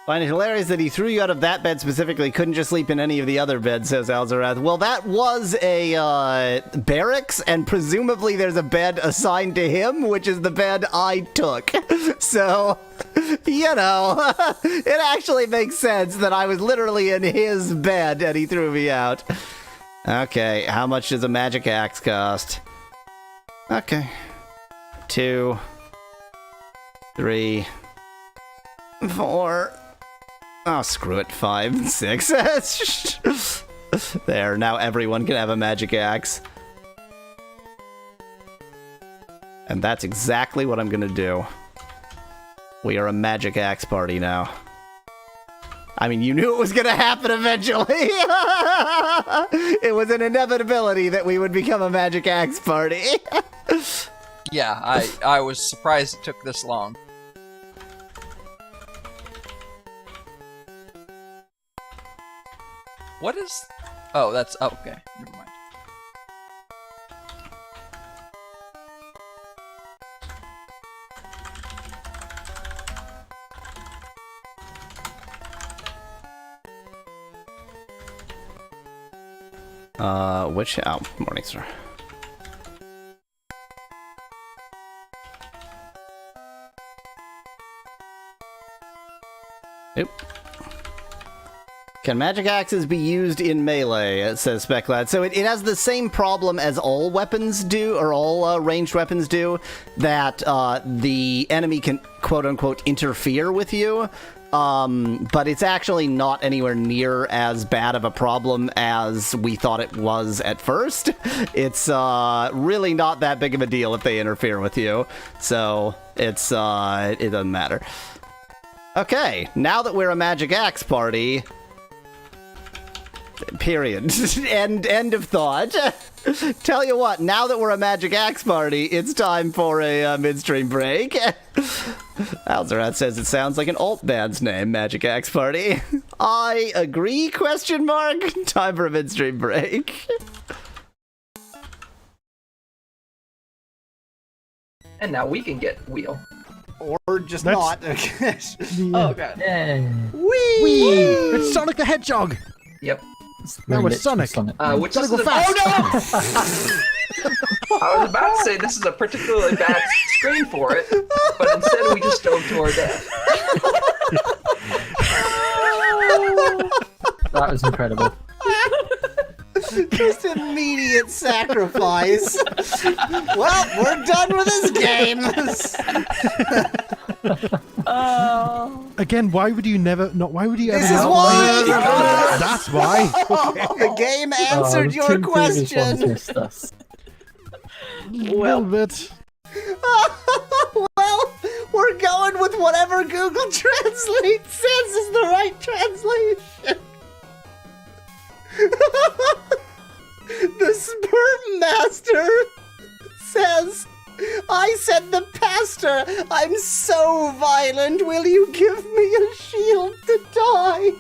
Find it hilarious that he threw you out of that bed specifically, couldn't just sleep in any of the other beds, says Alzarath. Well, that was a barracks, and presumably there's a bed assigned to him, which is the bed I took. So, you know, it actually makes sense that I was literally in his bed and he threw me out. Okay, how much does a magic axe cost? Okay. 2, 3, 4... Oh, screw it. 5, 6. There, now everyone can have a magic axe. And that's exactly what I'm gonna do. We are a magic axe party now. I mean, you knew it was gonna happen eventually! It was an inevitability that we would become a magic axe party. Yeah, I was surprised it took this long. What is... Oh, that's... Oh, okay. Never mind. Which... Oh, morning, sir. Oop. Can magic axes be used in melee? It says Speclad. So it has the same problem as all weapons do, or all ranged weapons do, that the enemy can quote-unquote interfere with you. But it's actually not anywhere near as bad of a problem as we thought it was at first. It's really not that big of a deal if they interfere with you. So it's it doesn't matter. Okay, now that we're a magic axe party... Period. End of thought. Tell you what, now that we're a magic axe party, it's time for a midstream break. Alzarath says it sounds like an alt band's name, Magic Axe Party. I agree, question mark. Time for a midstream break. And now we can get wheel. Or just not. Oh god. Whee! It's Sonic the Hedgehog! Yep. That was Sonic. Which Gotta is go fast. Oh no! I was about to say this is a particularly bad screen for it, but instead we just dove to our death. That was incredible. Just immediate sacrifice. Well, we're done with this game. Again, why would you never... No, why would you ever... This is not why! like- That's why! The game answered your question. A little bit. Well, we're going with whatever Google Translate says is the right translation. The Sperm Master says, I said the Master, I'm so violent. Will you give me a shield to die?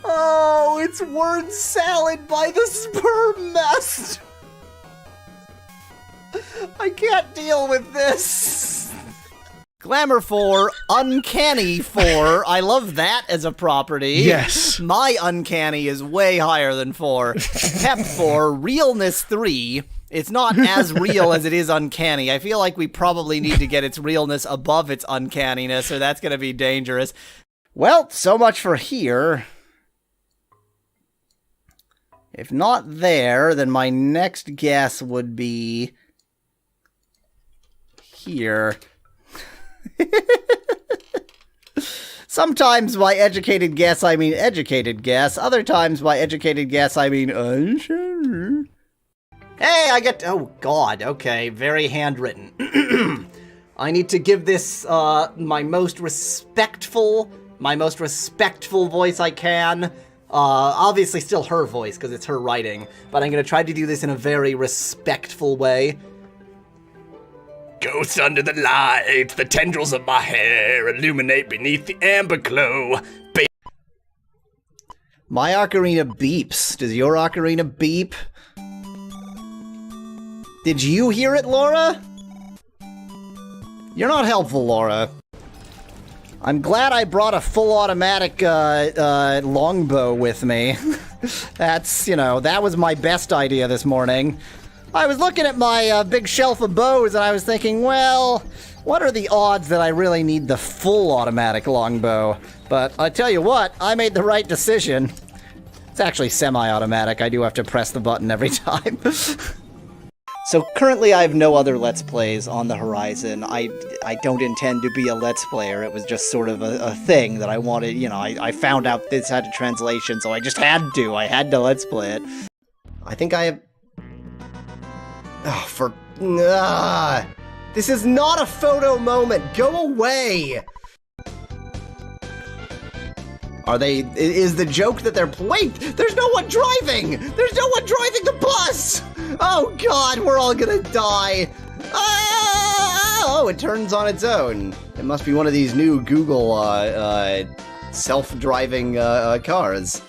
Oh, it's word salad by the Sperm Master. I can't deal with this. Glamour 4, Uncanny 4. I love that as a property. Yes. My Uncanny is way higher than 4. Pep 4, Realness 3. It's not as real as it is uncanny. I feel like we probably need to get its realness above its uncanniness, or that's going to be dangerous. Well, so much for here. If not there, then my next guess would be here. Sometimes by educated guess, I mean educated guess. Other times by educated guess, I mean unsure. Hey, I get... Oh, God. Okay, very handwritten. I need to give this my most respectful voice I can. Obviously still her voice, because it's her writing. But I'm going to try to do this in a very respectful way. Ghosts under the light, the tendrils of my hair illuminate beneath the amber glow. My ocarina beeps. Does your ocarina beep? Did you hear it, Laura? You're not helpful, Laura. I'm glad I brought a full automatic longbow with me. That's, you know, that was my best idea this morning. I was looking at my big shelf of bows and I was thinking, well, what are the odds that I really need the full automatic longbow? But I tell you what, I made the right decision. It's actually semi-automatic. I do have to press the button every time. So currently I have no other Let's Plays on the horizon. I don't intend to be a Let's Player. It was just sort of a thing that I wanted, you know, I found out this had a translation, so I just had to. I had to Let's Play it. I think I have... Oh, this is not a photo moment! Go away! Are they... Is the joke that they're... Wait! There's no one driving! There's no one driving the bus! Oh god, we're all gonna die! Oh, it turns on its own. It must be one of these new Google, self-driving, cars.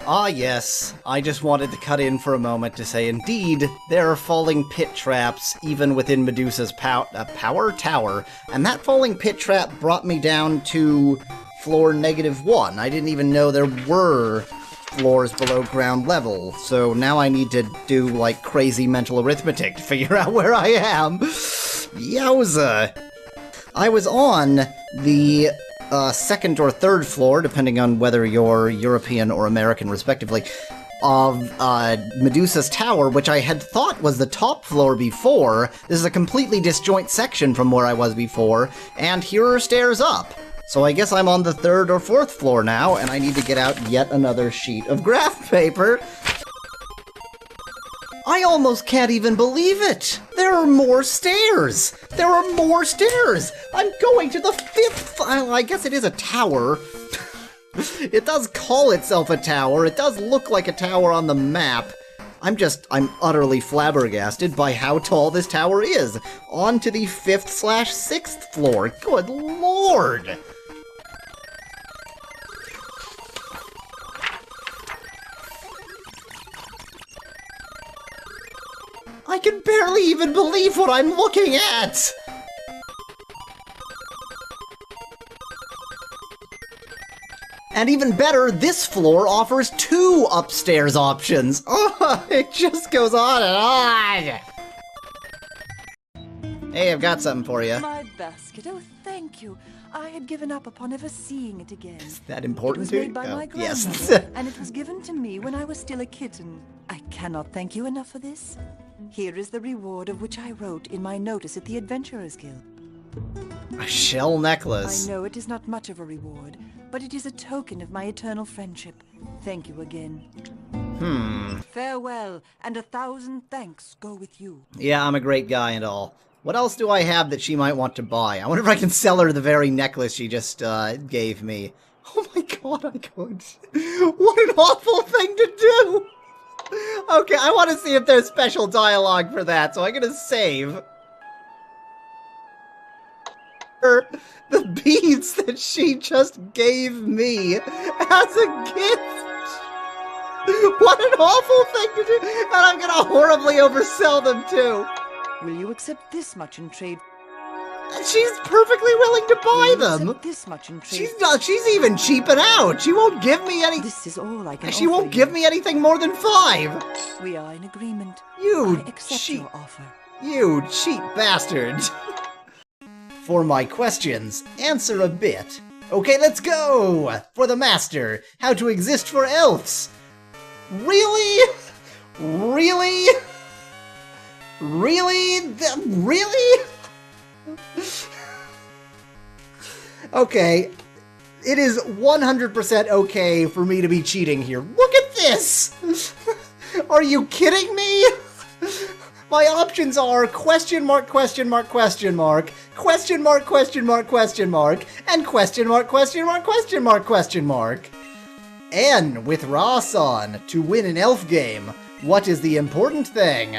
Ah yes, I just wanted to cut in for a moment to say indeed, there are falling pit traps even within Medusa's power tower, and that falling pit trap brought me down to floor -1. I didn't even know there were floors below ground level, so now I need to do, like, crazy mental arithmetic to figure out where I am. Yowza! I was on the second or third floor, depending on whether you're European or American, respectively, of Medusa's tower, which I had thought was the top floor before. This is a completely disjoint section from where I was before, and here are stairs up. So I guess I'm on the third or fourth floor now, and I need to get out yet another sheet of graph paper. I almost can't even believe it! There are more stairs! There are more stairs! I'm going to the 5th... I guess it is a tower. It does call itself a tower. It does look like a tower on the map. I'm utterly flabbergasted by how tall this tower is. On to the 5th/6th floor. Good lord! I can barely even believe what I'm looking at! And even better, this floor offers 2 upstairs options. Oh, it just goes on and on! Hey, I've got something for you. My basket. Oh, thank you. I had given up upon ever seeing it again. Is that important to you? you? It was made by my Yes. grandmother, and it was given to me when I was still a kitten. I cannot thank you enough for this. Here is the reward of which I wrote in my notice at the Adventurers Guild. A shell necklace. I know it is not much of a reward, but it is a token of my eternal friendship. Thank you again. Farewell, and 1,000 thanks go with you. Yeah, I'm a great guy and all. What else do I have that she might want to buy? I wonder if I can sell her the very necklace she just gave me. Oh my god, I could. What an awful thing to do! Okay, I want to see if there's special dialogue for that, so I'm gonna save. The beads that she just gave me as a gift. What an awful thing to do, and I'm gonna horribly oversell them too. Will you accept this much in trade? She's perfectly willing to buy Will you them. accept this much in trade? She's not. She's even cheaping out. She won't give me any. This is all I can She offer won't give you. me anything more than 5. We are in agreement. You I accept cheap. your offer. You cheap bastard. For my questions, answer a bit. Okay, let's go! For the master, how to exist for elves. Really? Really? Really? Really? Okay, it is 100% okay for me to be cheating here. Look at this! Are you kidding me? My options are question mark, question mark, question mark, question mark, question mark, question mark, and question mark, question mark, question mark, question mark. And with Ross on, to win an elf game, what is the important thing?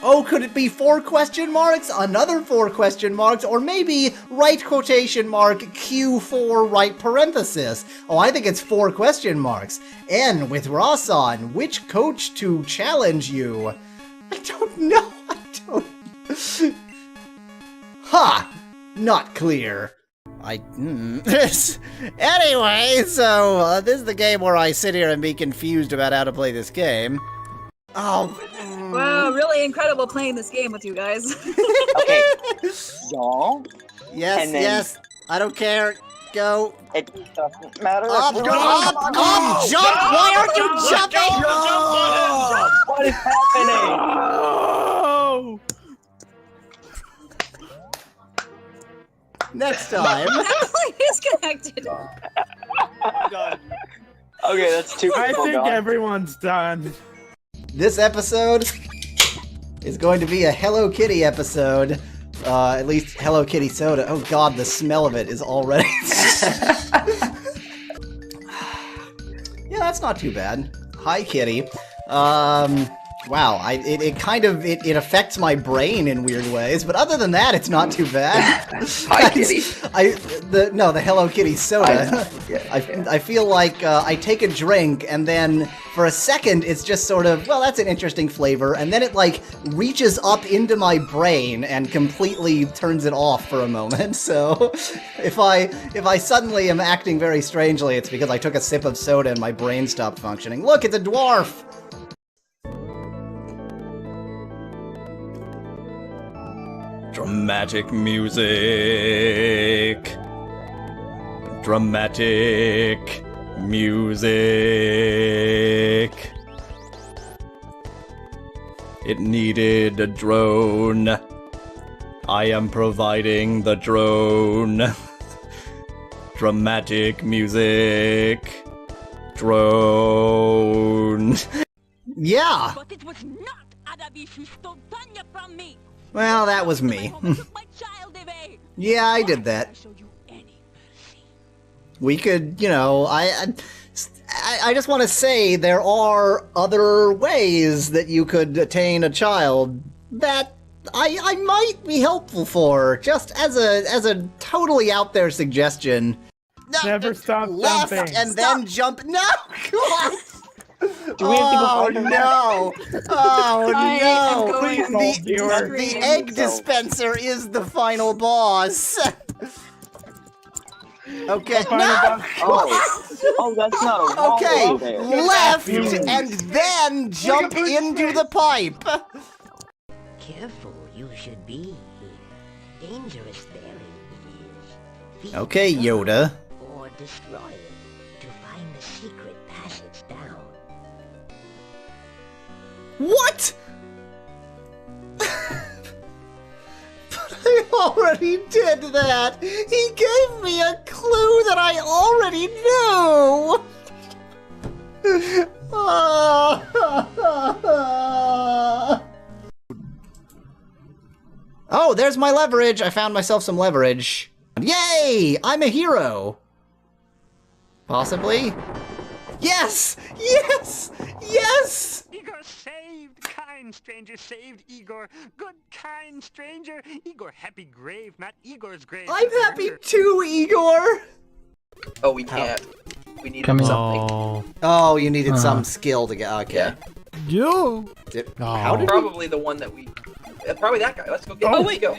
Oh, could it be 4 question marks, another 4 question marks, or maybe right quotation mark, Q4 right parenthesis? Oh, I think it's 4 question marks. And with Ross on, which coach to challenge you? I don't know. I don't. Ha! Not clear. Anyway, so this is the game where I sit here and be confused about how to play this game. Oh. Wow, really incredible playing this game with you guys. Okay, so Yes, and then- yes. I don't care. Go. it doesn't matter. Up, if go, we're- up, up, jump! Why aren't you jumping? What is happening? Oh! Next time. Definitely disconnected. Okay, that's 2 I people think gone. everyone's done. This episode is going to be a Hello Kitty episode. At least Hello Kitty soda. Oh god, the smell of it is already... Yeah, that's not too bad. Hi, Kitty. Wow, it kind of affects my brain in weird ways, but other than that, it's not too bad. Hi, Kitty. The Hello Kitty soda. Yeah, I feel like I take a drink and then for a second it's just sort of, well, that's an interesting flavor, and then it like reaches up into my brain and completely turns it off for a moment. So if I suddenly am acting very strangely, it's because I took a sip of soda and my brain stopped functioning. Look, it's a dwarf. Dramatic music. Dramatic music. It needed a drone. I am providing the drone. Dramatic music. Drone. Yeah! But it was not Adabi who stole Tanya from me. Well, that was me. Took my child away. Yeah, I did I that. show you any mercy. We could, you know, I just want to say there are other ways that you could attain a child that I might be helpful for, just as a totally out there suggestion. No, Never stop left jumping. and then jump. No, God. Do we have to go Oh harder? no! Oh I am no! going on The screen. egg dispenser is the final boss. Okay. No! Oh, that's not a wall Okay, over there. left and then jump into the pipe. Careful, you should be. Dangerous there it is. Okay, Yoda. Or destroy it to find the secret passage down. What? But I already did that. He gave me a clue that I already knew. Oh, there's my leverage. I found myself some leverage. Yay! I'm a hero. Possibly. Yes! Yes! Yes! Igor saved! Kind stranger saved Igor. Good kind stranger. Igor happy grave, not Igor's grave. I'm happy too, Igor! Oh, we can't. We need Come in. something. Oh, you needed some skill to get. Okay. Yeah. You. How did Probably the one that we. Probably that guy. Let's go get him. Oh, wait. Go.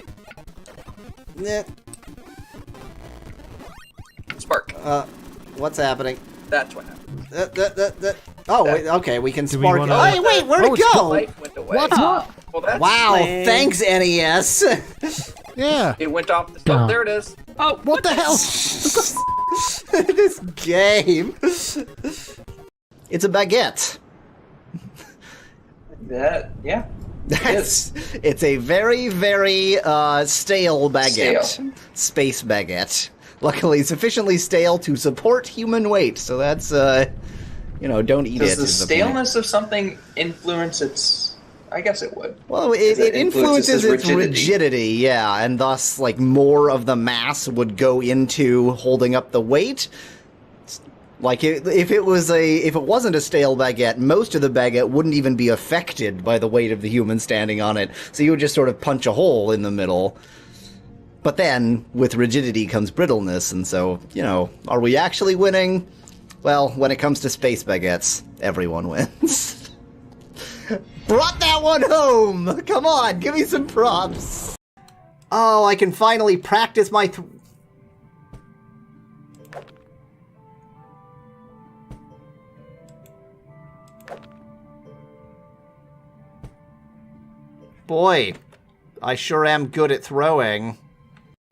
Nah. Spark. What's happening? That's what happened. Oh, wait, okay, we can spark it. wanna- Hey, wait, where'd it go? Light went away. What? Well, that's Wow, lame. thanks, NES. Yeah. It went off the. Oh, there it is. Oh, What the hell? This game. It's a baguette. Yeah. It's a very, very stale baguette. Stale. Space baguette. Luckily, sufficiently stale to support human weight. So that's, don't eat it. Does the is the point. staleness of something influence its? I guess it would. Well, it influences its rigidity. rigidity, yeah, and thus, like, more of the mass would go into holding up the weight. Like, if it wasn't a stale baguette, most of the baguette wouldn't even be affected by the weight of the human standing on it, so you would just sort of punch a hole in the middle. But then, with rigidity comes brittleness, and so, are we actually winning? Well, when it comes to space baguettes, everyone wins. Brought that one home! Come on, give me some props! Oh, I can finally practice my Boy, I sure am good at throwing.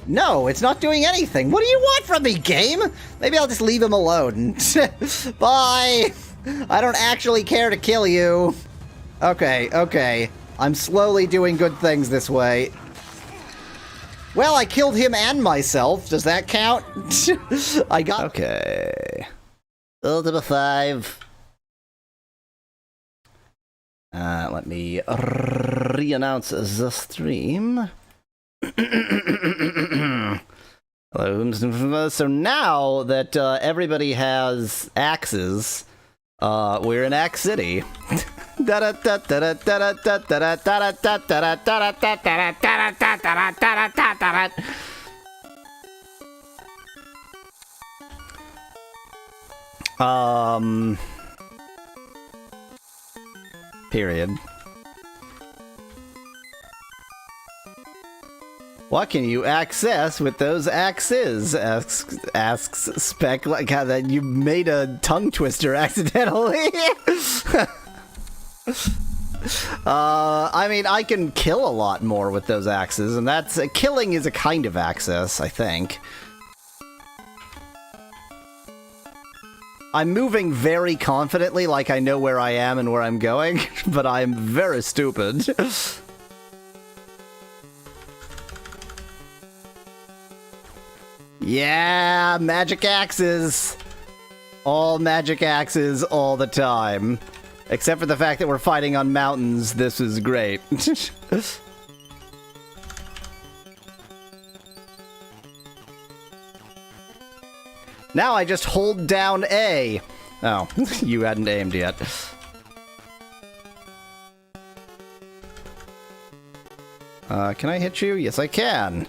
No, it's not doing anything. What do you want from me, game? Maybe I'll just leave him alone. Bye! I don't actually care to kill you. Okay. I'm slowly doing good things this way. Well, I killed him and myself. Does that count? I got... Okay. Ultima 5. Let me re-announce the stream. Hello. So now that everybody has axes, we're in Axe City. Period. What can you access with those axes? Asks Spec like how that you made a tongue twister accidentally. I mean, I can kill a lot more with those axes, and that's killing is a kind of access, I think. I'm moving very confidently, like I know where I am and where I'm going, but I'm very stupid. Yeah, magic axes. All magic axes all the time. Except for the fact that we're fighting on mountains, this is great. Now I just hold down A. Oh, you hadn't aimed yet. Can I hit you? Yes, I can.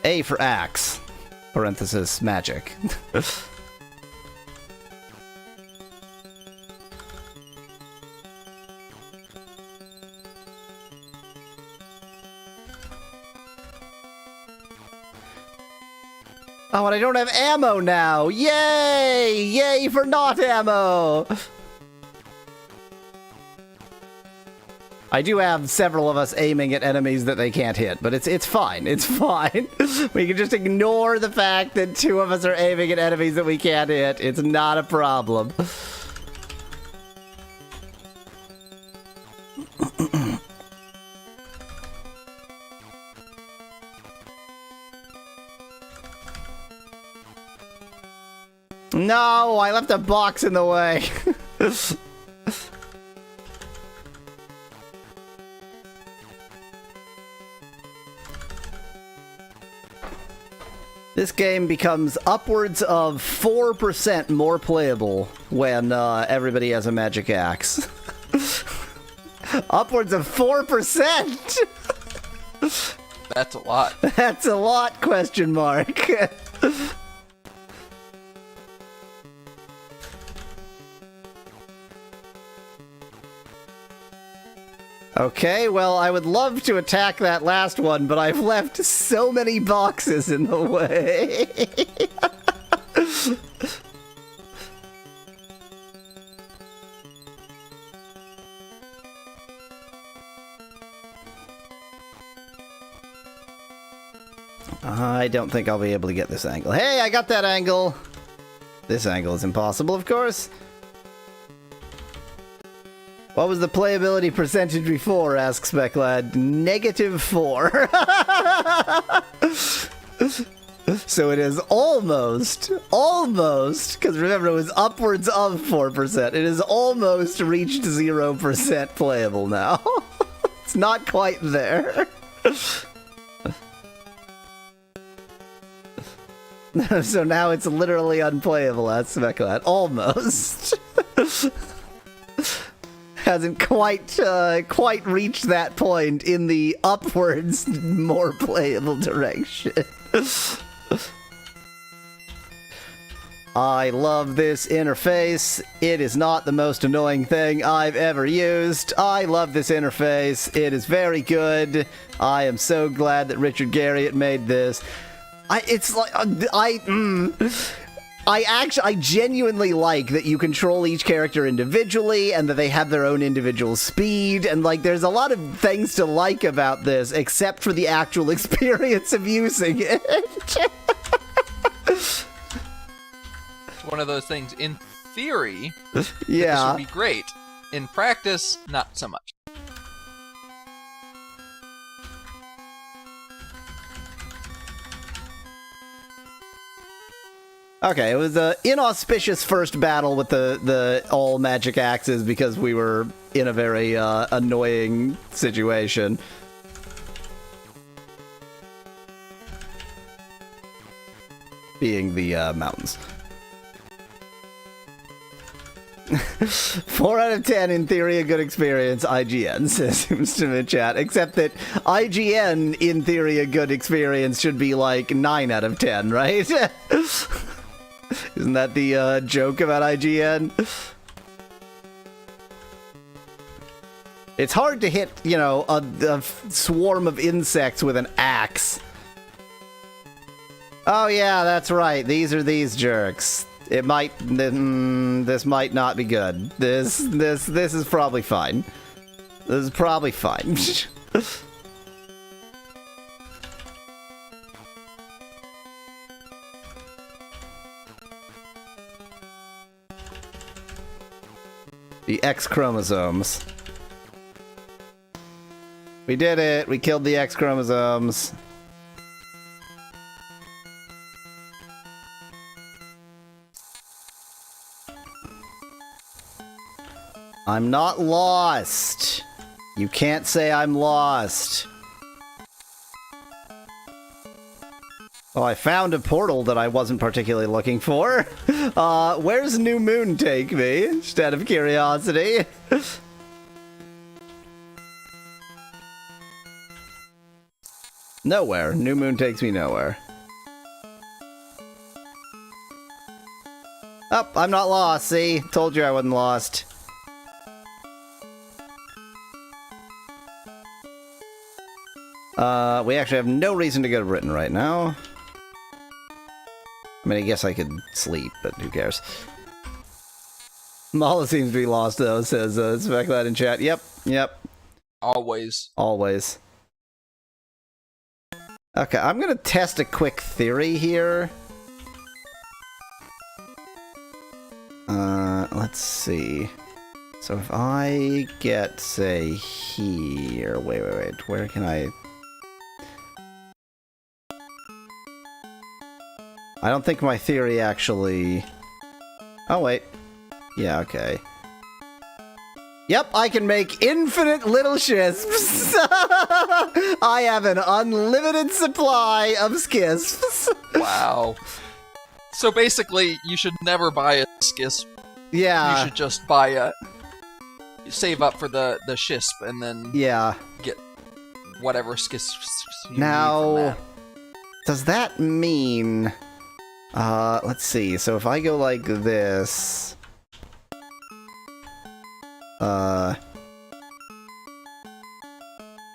A for axe. Parenthesis, magic. Oh, and I don't have ammo now! Yay! Yay for not ammo! I do have several of us aiming at enemies that they can't hit, but it's fine. It's fine. We can just ignore the fact that two of us are aiming at enemies that we can't hit. It's not a problem. No, I left a box in the way. This game becomes upwards of 4% more playable when everybody has a magic axe. Upwards of 4%! That's a lot. That's a lot, question mark. Okay, well, I would love to attack that last one, but I've left so many boxes in the way. I don't think I'll be able to get this angle. Hey, I got that angle! This angle is impossible, of course. What was the playability percentage before, asks Speclad. -4. So it is almost, because remember it was upwards of 4%. It has almost reached 0% playable now. It's not quite there. So now it's literally unplayable, asks Speclad. Almost. Hasn't quite reached that point in the upwards, more playable direction. I love this interface. It is not the most annoying thing I've ever used. I love this interface. It is very good. I am so glad that Richard Garriott made this. I genuinely like that you control each character individually and that they have their own individual speed, and like there's a lot of things to like about this except for the actual experience of using it. One of those things, in theory, yeah, this would be great. In practice, not so much. Okay, it was an inauspicious first battle with the all magic axes because we were in a very annoying situation. Being the mountains. 4 out of 10, in theory, a good experience. IGN says Houston in chat. Except that IGN, in theory, a good experience should be like 9 out of 10, right? Isn't that the joke about IGN? It's hard to hit, you know, a swarm of insects with an axe. Oh yeah, that's right. These are these jerks. It might. This might not be good. This is probably fine. This is probably fine. The X chromosomes. We did it. We killed the X chromosomes. I'm not lost. You can't say I'm lost. Oh, I found a portal that I wasn't particularly looking for. Where's New Moon take me? Just out of curiosity. Nowhere. New Moon takes me nowhere. Oh, I'm not lost, see? Told you I wasn't lost. We actually have no reason to go to Britain right now. I mean, I guess I could sleep, but who cares? Mallow seems to be lost, though, says Speclad in chat. Yep. Always. Always. Okay, I'm gonna test a quick theory here. Let's see. So if I get, say, here... Wait. Where can I... I don't think my theory actually... Oh, wait. Yeah, okay. Yep, I can make infinite little schisps. I have an unlimited supply of schisps. Wow. So basically, you should never buy a skisp. Yeah. You should just buy a... Save up for the shisp and then Yeah. get whatever skisps you need Now, from that. does that mean... let's see. So if I go like this...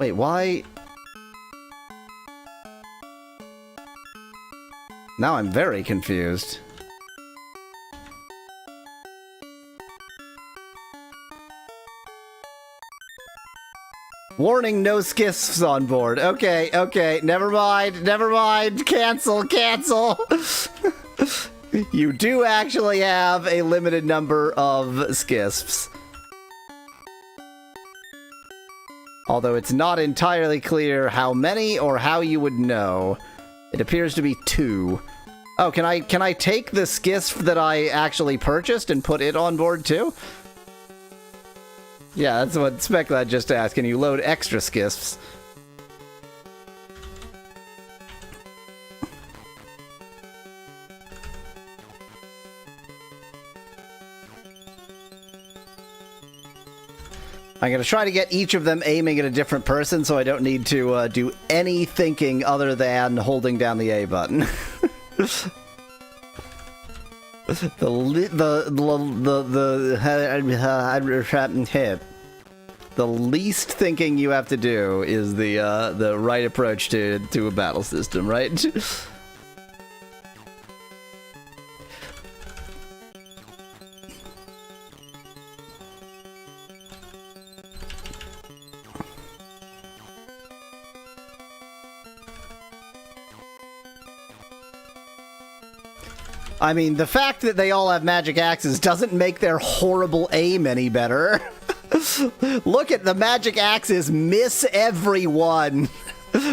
Wait, why... Now I'm very confused. Warning, no skisps on board. Okay, okay, never mind, cancel. You do actually have a limited number of skisps. Although it's not entirely clear how many or how you would know. It appears to be 2. Oh, can I take the skisp that I actually purchased and put it on board too? Yeah, that's what Speculad just asked. Can you load extra skisps? I'm going to try to get each of them aiming at a different person so I don't need to do any thinking other than holding down the A button. The least thinking you have to do is the right approach to a battle system, right? I mean, the fact that they all have magic axes doesn't make their horrible aim any better. Look at the magic axes miss everyone.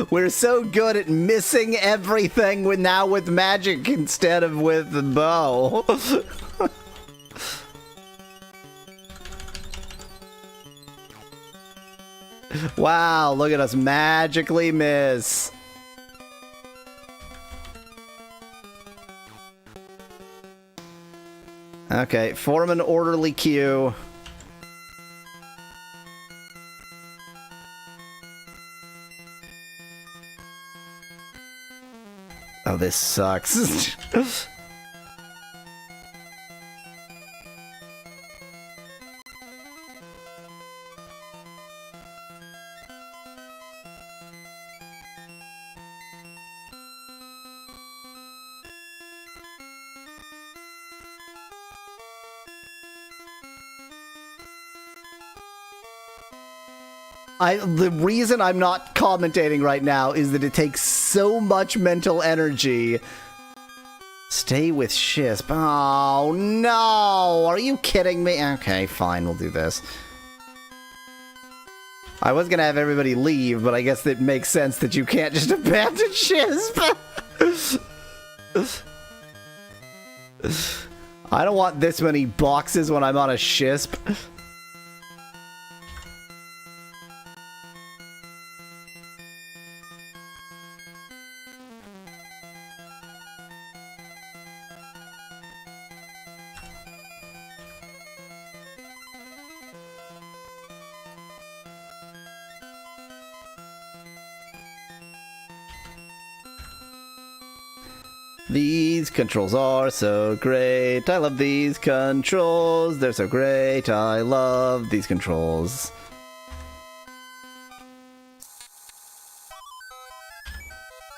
We're so good at missing everything now with magic instead of with the bow. Wow, look at us magically miss. Okay, form an orderly queue. Oh, this sucks. The reason I'm not commentating right now is that it takes so much mental energy. Stay with Shisp. Oh, no! Are you kidding me? Okay, fine, we'll do this. I was gonna have everybody leave, but I guess it makes sense that you can't just abandon Shisp. I don't want this many boxes when I'm on a Shisp. These controls are so great. I love these controls. They're so great. I love these controls.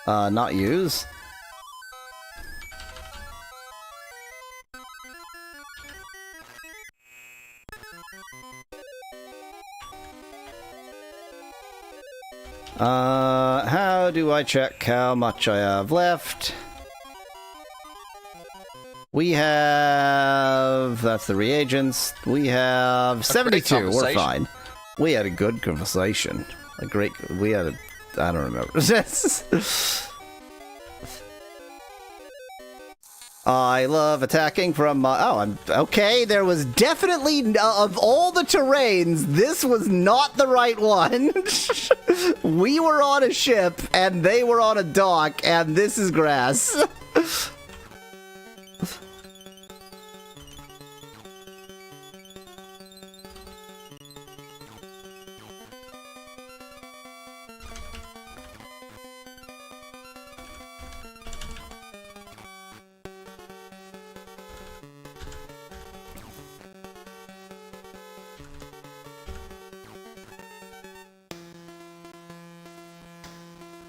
Not use. How do I check how much I have left? We have... That's the reagents. We have 72. We're fine. We had a good conversation. A great... We had a... I don't remember. I love attacking from I'm okay. There was definitely of all the terrains, this was not the right one. We were on a ship and they were on a dock, and this is grass.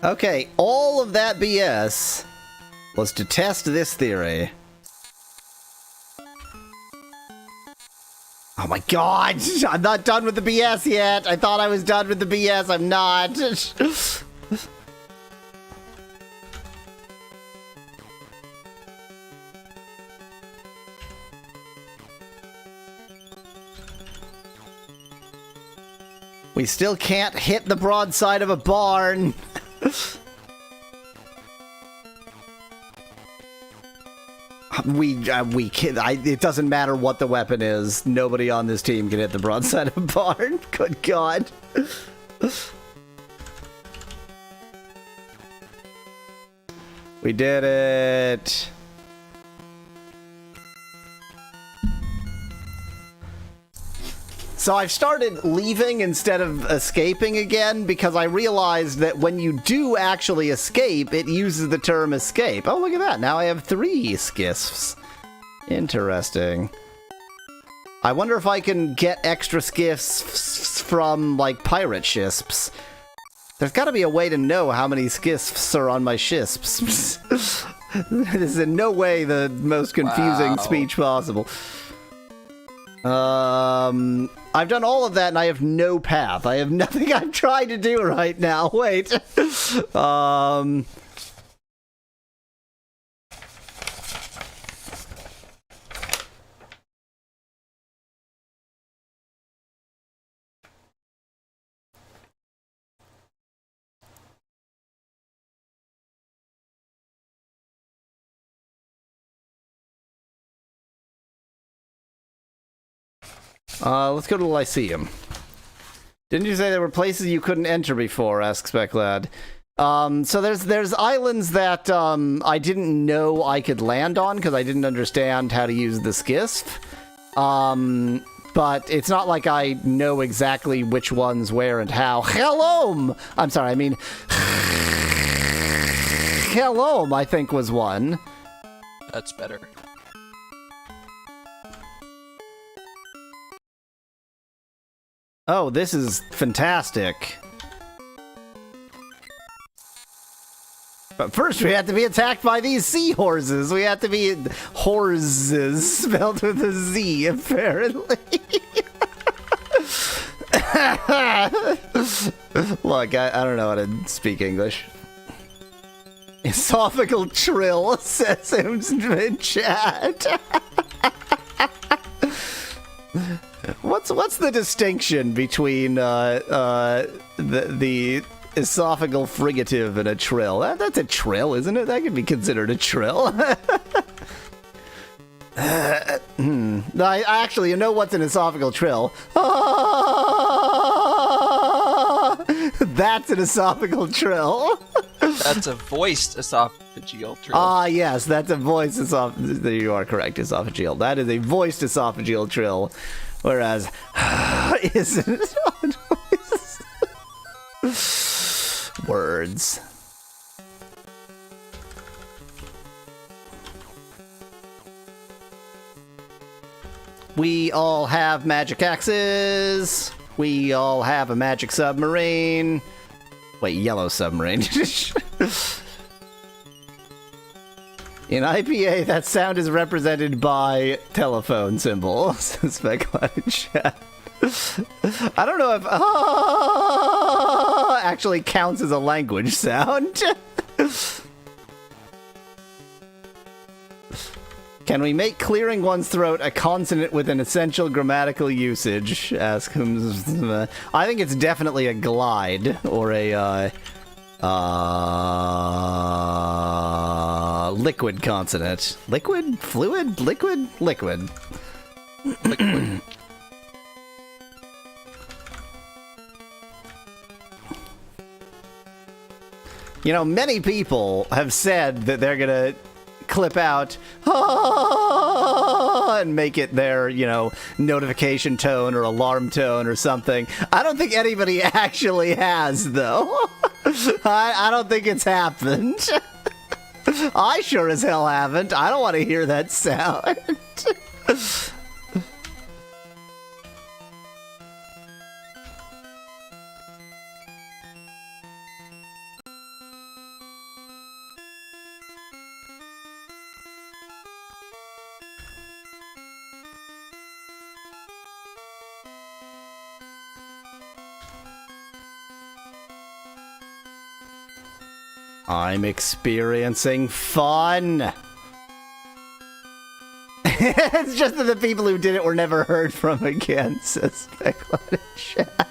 Okay, all of that BS was to test this theory. Oh my god! I'm not done with the BS yet! I thought I was done with the BS, I'm not! We still can't hit the broadside of a barn! It doesn't matter what the weapon is. Nobody on this team can hit the broadside of a barn. Good God. We did it. So I've started leaving instead of escaping again because I realized that when you do actually escape, it uses the term escape. Oh, look at that. Now I have 3 skiffs. Interesting. I wonder if I can get extra skiffs from, like, pirate ships. There's got to be a way to know how many skiffs are on my ships. This is in no way the most confusing speech possible. I've done all of that and I have no path. I have nothing I'm trying to do right now. Wait. Let's go to the Lyceum. Didn't you say there were places you couldn't enter before? Asks Speclad. So there's islands that I didn't know I could land on because I didn't understand how to use the skiff. But it's not like I know exactly which ones, where, and how. Hello! I'm sorry, I mean... Hello, I think was one. That's better. Oh, this is fantastic. But first we have to be attacked by these seahorses. We have to be horses, spelled with a Z, apparently. Look, I don't know how to speak English. Esophageal trill, says him in chat. What's the distinction between the esophageal frigative and a trill? That's a trill, isn't it? That could be considered a trill. I actually, you know what's an esophageal trill? That's an esophageal trill. That's a voiced esophageal trill. Ah, yes, that's a voiced esophageal. You are correct, esophageal. That is a voiced esophageal trill. Whereas, isn't words. We all have magic axes. We all have a magic submarine. Wait, yellow submarine. In IPA, that sound is represented by telephone symbols. Speculate chat. I don't know if actually counts as a language sound. Can we make clearing one's throat a consonant with an essential grammatical usage? Ask him. I think it's definitely a glide or a liquid consonant. Liquid? Fluid? Liquid? Liquid. Liquid. You know, many people have said that they're gonna clip out and make it their, you know, notification tone or alarm tone or something. I don't think anybody actually has, though. I don't think it's happened. I sure as hell haven't. I don't want to hear that sound. I'm experiencing fun. It's just that the people who did it were never heard from again, says Speculated Chat.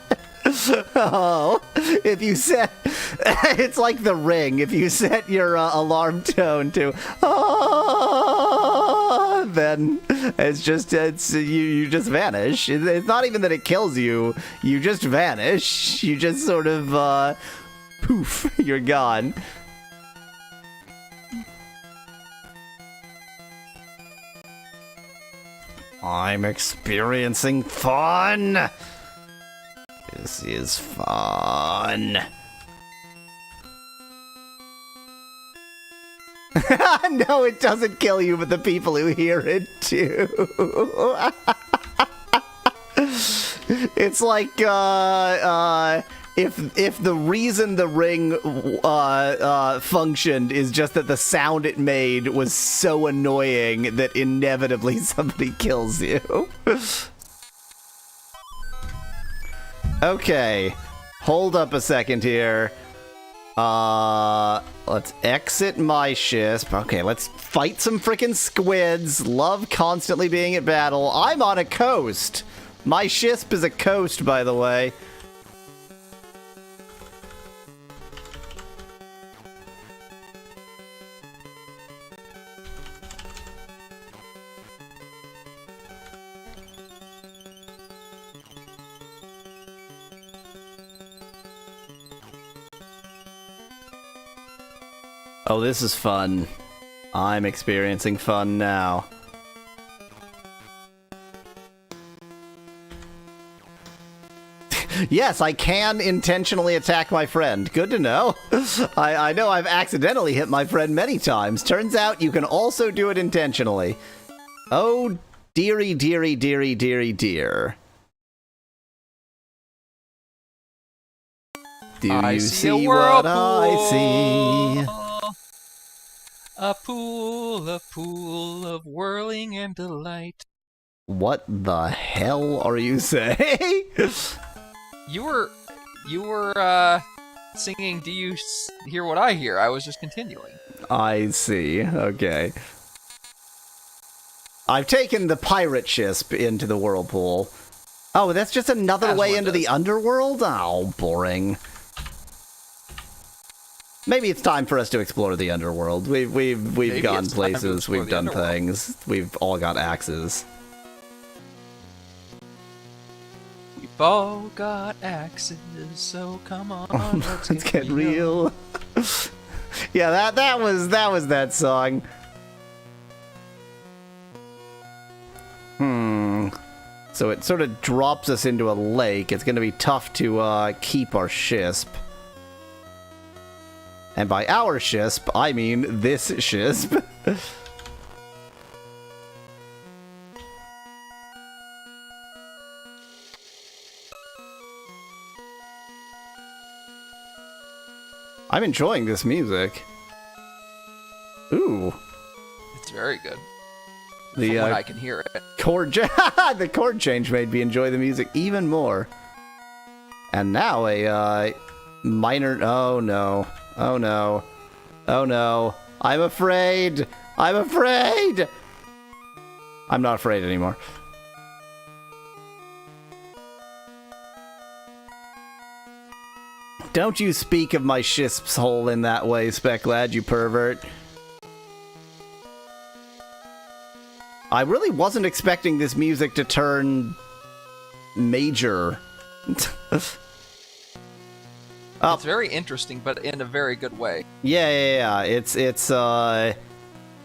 Oh, if you set, it's like the Ring. If you set your alarm tone to, then it's you just vanish. It's not even that it kills you. You just vanish. You just sort of poof. You're gone. I'm experiencing fun! This is fun. No, it doesn't kill you, but the people who hear it do. It's like, if the reason the Ring functioned is just that the sound it made was so annoying that inevitably somebody kills you. Okay, hold up a second here. Let's exit my ship. Okay, let's fight some frickin' squids. Love constantly being at battle. I'm on a coast. My ship is a coast, by the way. Oh, this is fun. I'm experiencing fun now. Yes, I can intentionally attack my friend. Good to know. I know I've accidentally hit my friend many times. Turns out you can also do it intentionally. Oh, dearie, dearie, dearie, dearie, dear. Do you see what I see? A pool of whirling and delight. What the hell are you saying? You were singing Do You Hear What I Hear? I was just continuing. I see. Okay. I've taken the pirate ship into the whirlpool. Oh, that's just another way into the underworld? Oh, boring. Maybe it's time for us to explore the underworld. We've gone places, we've done things, we've all got axes. We've all got axes, so come on, let's get real. Yeah, that was that song. So it sort of drops us into a lake. It's gonna be tough to keep our ship. And by our ship, I mean this ship. I'm enjoying this music. Ooh. It's very good. The From when I can hear it. The chord change made me enjoy the music even more. And now a minor. Oh no. Oh no. Oh no. I'm afraid. I'm afraid. I'm not afraid anymore. Don't you speak of my ship's hole in that way, Speclad, you pervert. I really wasn't expecting this music to turn major. It's very interesting, but in a very good way. Yeah.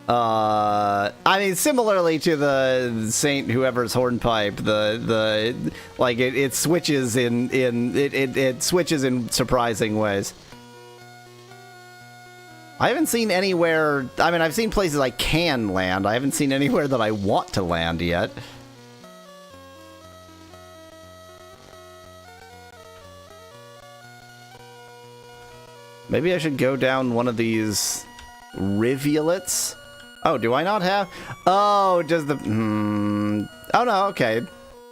I mean, similarly to the Saint Whoever's Hornpipe, it switches it switches in surprising ways. I haven't seen anywhere. I mean, I've seen places I can land. I haven't seen anywhere that I want to land yet. Maybe I should go down one of these rivulets. Oh, do I not have? Oh, does the... Oh, no, okay.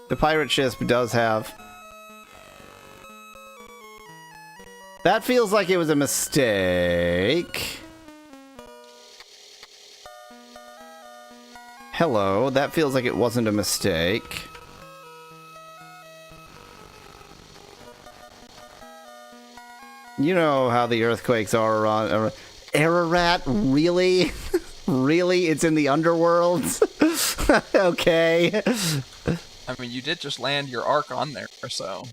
The pirate ship does have... That feels like it was a mistake. Hello, that feels like it wasn't a mistake. You know how the earthquakes are around... Ararat? Really? Really? It's in the underworld? Okay. I mean, you did just land your arc on there, so...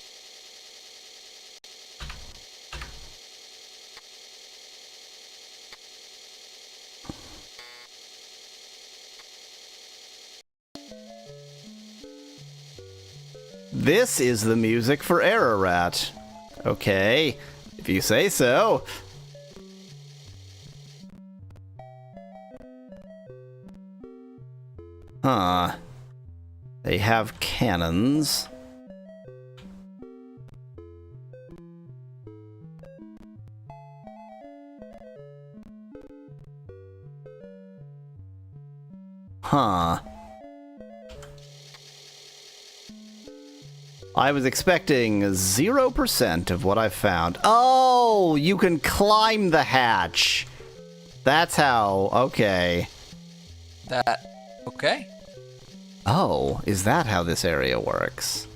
This is the music for Ararat. Okay, if you say so. Huh. They have cannons. Huh. I was expecting 0% of what I found. Oh, you can climb the hatch. That's how. Okay. Okay. Oh, is that how this area works?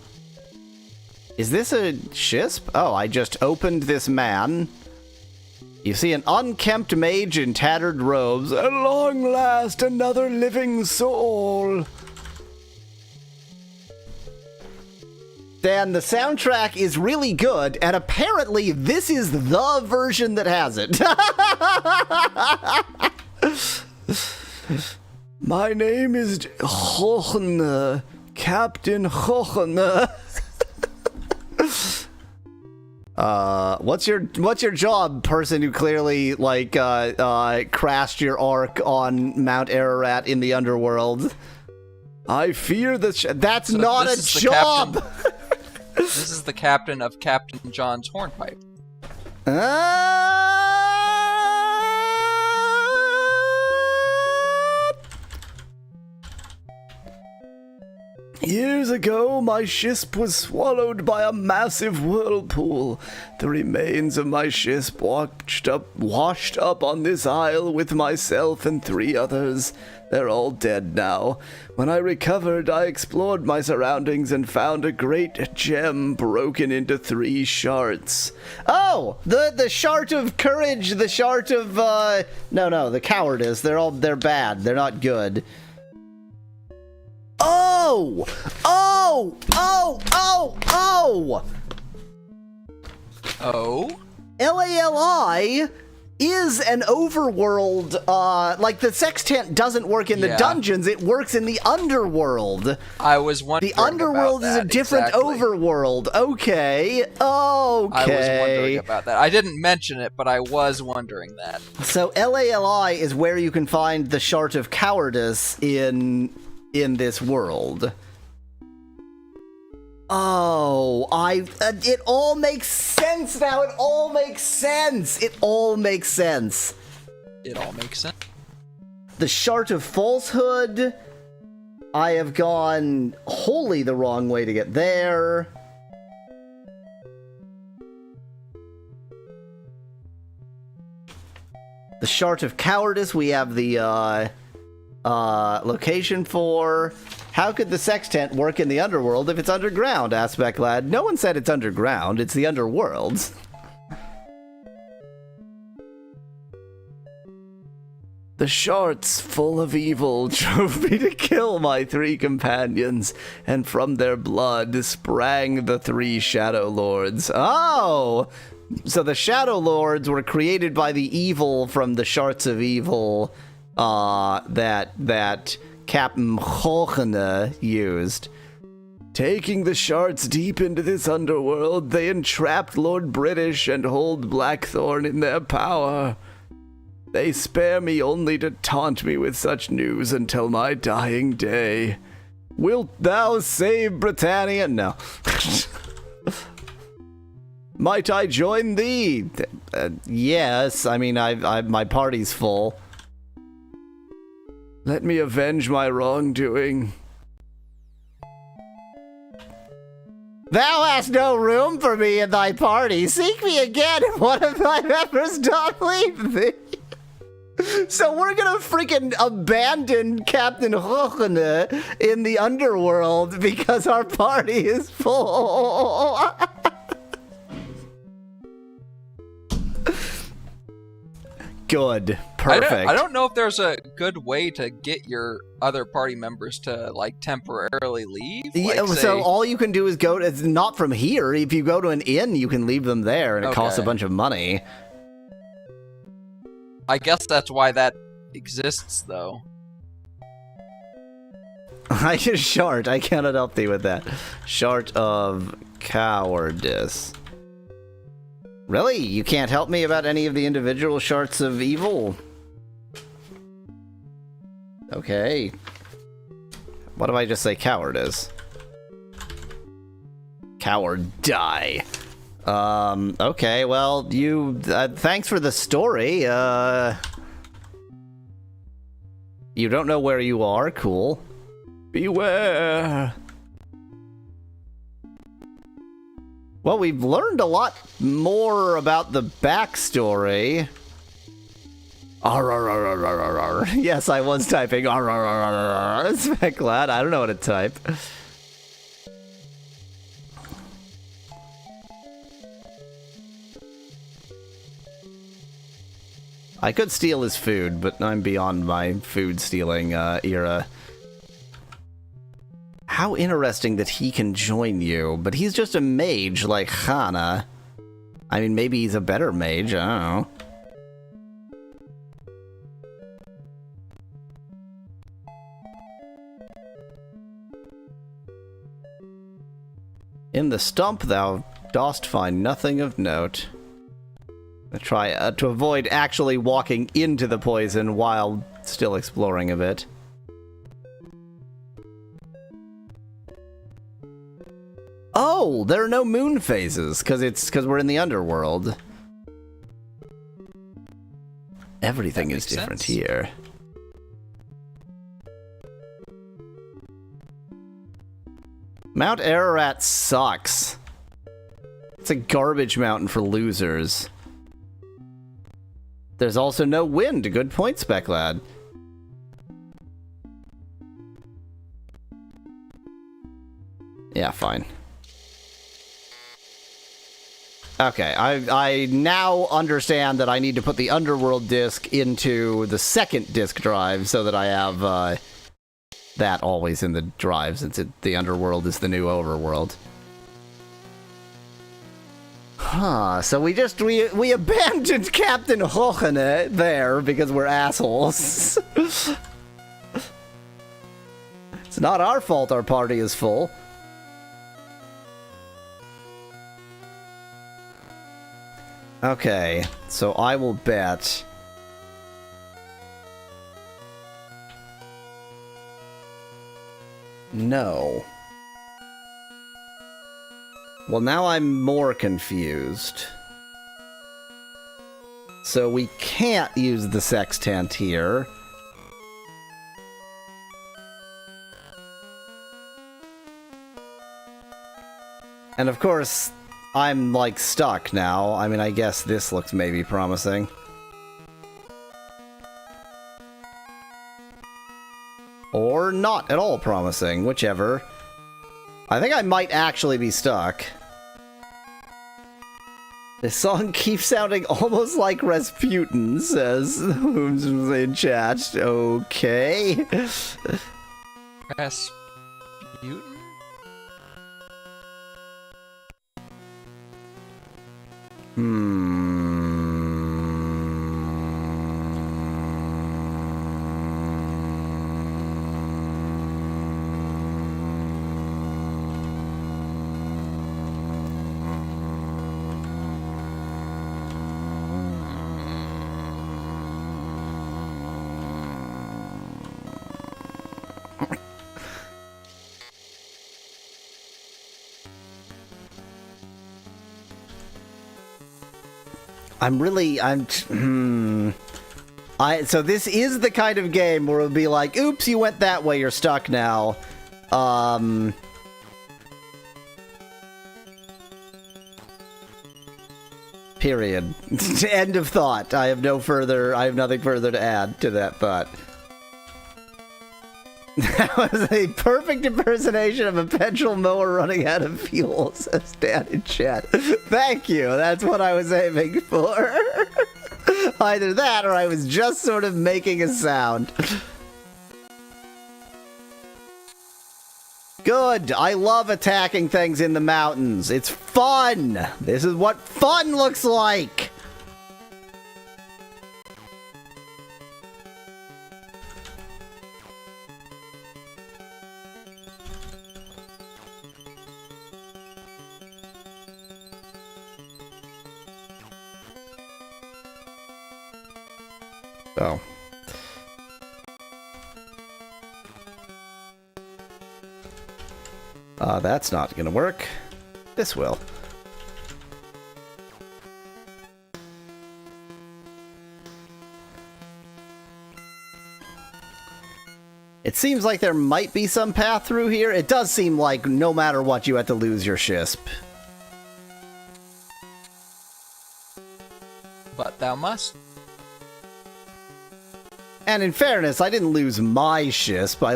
Is this a shisp? Oh, I just opened this man. You see an unkempt mage in tattered robes. At long last, another living soul. Dan, the soundtrack is really good, and apparently this is the version that has it. My name is Hochen, Captain Hochen. What's your job, person who clearly crashed your arc on Mount Ararat in the underworld? I fear that that's so not a job. This is the captain of Captain John's Hornpipe. Years ago, my ship was swallowed by a massive whirlpool. The remains of my ship washed up on this isle with myself and 3 others. They're all dead now. When I recovered, I explored my surroundings and found a great gem broken into 3 shards. Oh, the shard of courage, the shard of no, the cowardice. They're bad. They're not good. Oh! Oh! Oh! Oh! Oh! Oh? LALI is an overworld, like the sextant doesn't work in the dungeons, it works in the underworld. I was wondering The underworld about is a that, different exactly. overworld. Okay. Okay. I was wondering about that. I didn't mention it, but I was wondering that. So LALI is where you can find the Shard of Cowardice in this world. Oh, it all makes sense now. It all makes sense. It all makes sense. It all makes sense. The Shard of Falsehood. I have gone wholly the wrong way to get there. The Shard of Cowardice, we have the location for. How could the sextant work in the underworld if it's underground? Asked Becklad. No one said it's underground. It's the underworld. The shards full of evil drove me to kill my 3 companions, and from their blood sprang the 3 Shadow Lords. Oh! So the Shadow Lords were created by the evil from the Shards of Evil that Captain Hochene used. Taking the shards deep into this underworld, they entrapped Lord British and hold Blackthorn in their power. They spare me only to taunt me with such news until my dying day. Wilt thou save Britannia? No. Might I join thee? Yes, I mean, my party's full. Let me avenge my wrongdoing. Thou hast no room for me in thy party. Seek me again if one of thy members doth leave thee. So we're gonna freaking abandon Captain Hochene in the underworld because our party is full. Good. Perfect. I don't know if there's a good way to get your other party members to, like, temporarily leave. Yeah, like, so all you can do is go, it's not from here. If you go to an inn, you can leave them there, and it costs a bunch of money. I guess that's why that exists, though. I just shart. I cannot help thee with that. Shart of cowardice. Really? You can't help me about any of the individual sharts of evil? Okay. What if I just say cowardice? Coward die. Okay, well, you, thanks for the story, you don't know where you are, cool. Beware. Well, we've learned a lot more about the backstory. Yes, I was typing. Glad I don't know how to type. I could steal his food, but I'm beyond my food stealing era. How interesting that he can join you, but he's just a mage like Hana. I mean, maybe he's a better mage, I don't know. In the stump thou dost find nothing of note. I try to avoid actually walking into the poison while still exploring a bit. Oh, there are no moon phases because we're in the underworld. Everything is different here. Mount Ararat sucks. It's a garbage mountain for losers. There's also no wind. Good point, Spec Lad. Yeah, fine. Okay, I now understand that I need to put the Underworld disc into the second disk drive so that I have that always in the drive, since the Underworld is the new Overworld. Huh, so we abandoned Captain Hochene there because we're assholes. It's not our fault our party is full. Okay, so I will bet. No. Well, now I'm more confused. So we can't use the sextant here. And of course, I'm, like, stuck now. I mean, I guess this looks maybe promising. Or not at all promising, whichever. I think I might actually be stuck. This song keeps sounding almost like Rasputin, says who's in chat. Okay. Rasputin? So this is the kind of game where it'll be like, oops, you went that way, you're stuck now. Period. End of thought. I have nothing further to add to that thought. That was a perfect impersonation of a petrol mower running out of fuel, says Dan in chat. Thank you. That's what I was aiming for. Either that or I was just sort of making a sound. Good. I love attacking things in the mountains. It's fun. This is what fun looks like. Oh. That's not gonna work. This will. It seems like there might be some path through here. It does seem like no matter what, you have to lose your shisp. But thou must. And in fairness, I didn't lose my shisp. I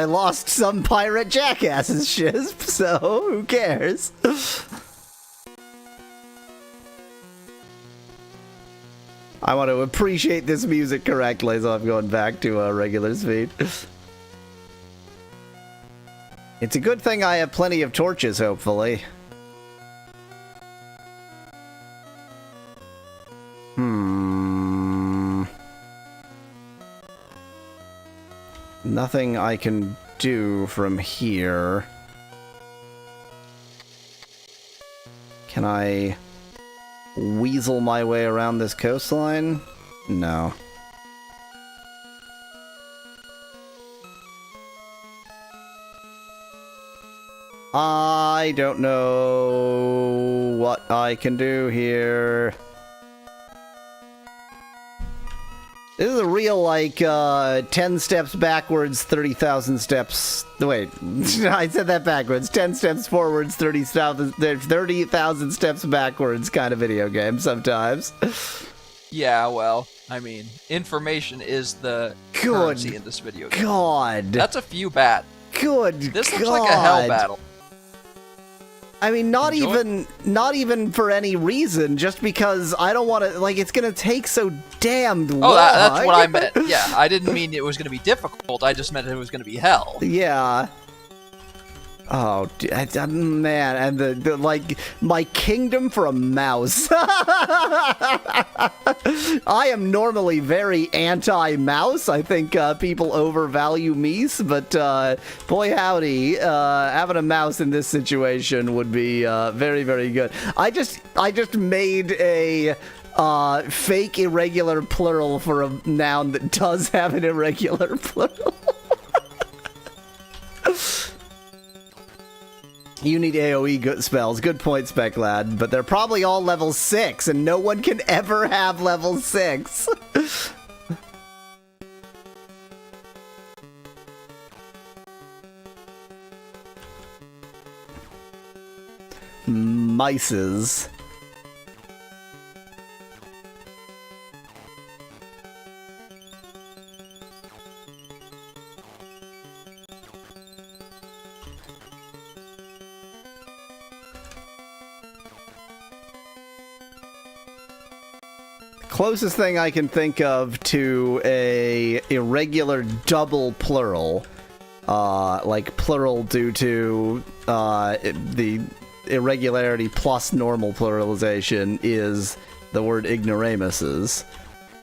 lost some pirate jackass's shisp, so who cares? I want to appreciate this music correctly, so I'm going back to regular speed. It's a good thing I have plenty of torches, hopefully. Nothing I can do from here. Can I weasel my way around this coastline? No. I don't know what I can do here. This is a real, like, 10 steps backwards, 30,000 steps... Wait, I said that backwards. 10 steps forwards, 30,000 steps backwards kind of video game sometimes. Yeah, well, I mean, information is the currency in this video game. God. That's a few bat. Good This God. looks like a hell battle. I mean, not even for any reason, just because I don't want to, like, it's gonna take so damned long. Oh, that's what I meant. Yeah, I didn't mean it was gonna be difficult, I just meant it was gonna be hell. Yeah. Oh, man, and the like, my kingdom for a mouse. I am normally very anti-mouse. I think people overvalue meese, but boy howdy, having a mouse in this situation would be very, very good. I just made a fake irregular plural for a noun that does have an irregular plural. You need AoE good spells. Good point, Spec Lad. But they're probably all level 6, and no one can ever have level 6. Mices. Closest thing I can think of to a irregular double plural, like plural due to the irregularity plus normal pluralization, is the word ignoramuses.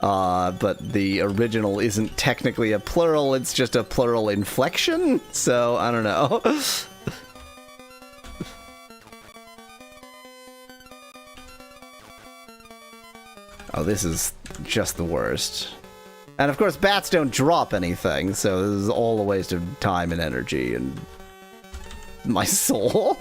But the original isn't technically a plural, it's just a plural inflection, so I don't know. Oh, this is just the worst. And of course, bats don't drop anything, so this is all a waste of time and energy and my soul.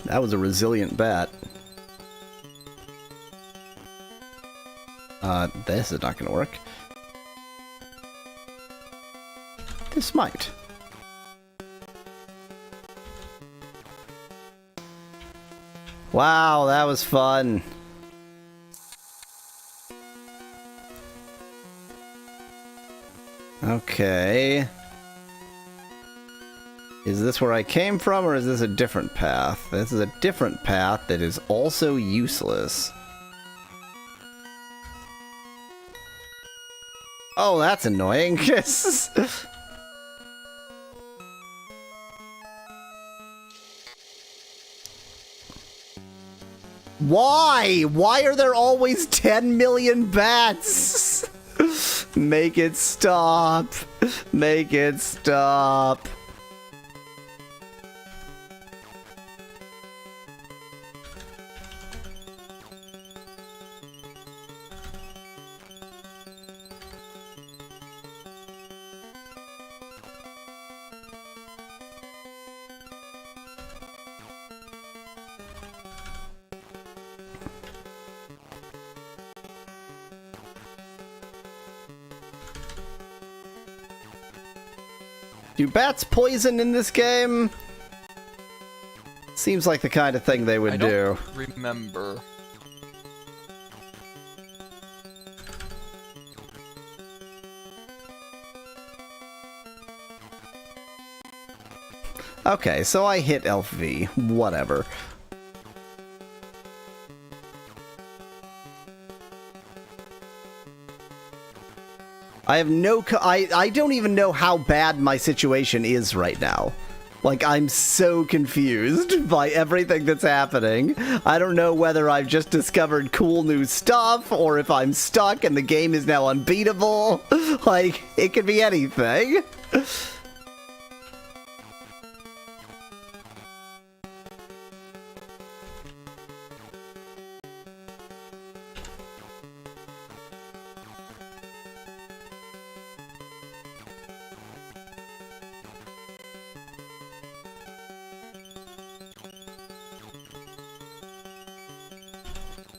That was a resilient bat. This is not gonna work. This might. Wow, that was fun. Okay. Is this where I came from, or is this a different path? This is a different path that is also useless. Oh, that's annoying. Why? Why are there always 10 million bats? Make it stop. Make it stop. Do bats poison in this game? Seems like the kind of thing they would do. I don't remember. Okay, so I hit Elf V. Whatever. I have no I don't even know how bad my situation is right now. Like, I'm so confused by everything that's happening. I don't know whether I've just discovered cool new stuff, or if I'm stuck and the game is now unbeatable. Like, it could be anything.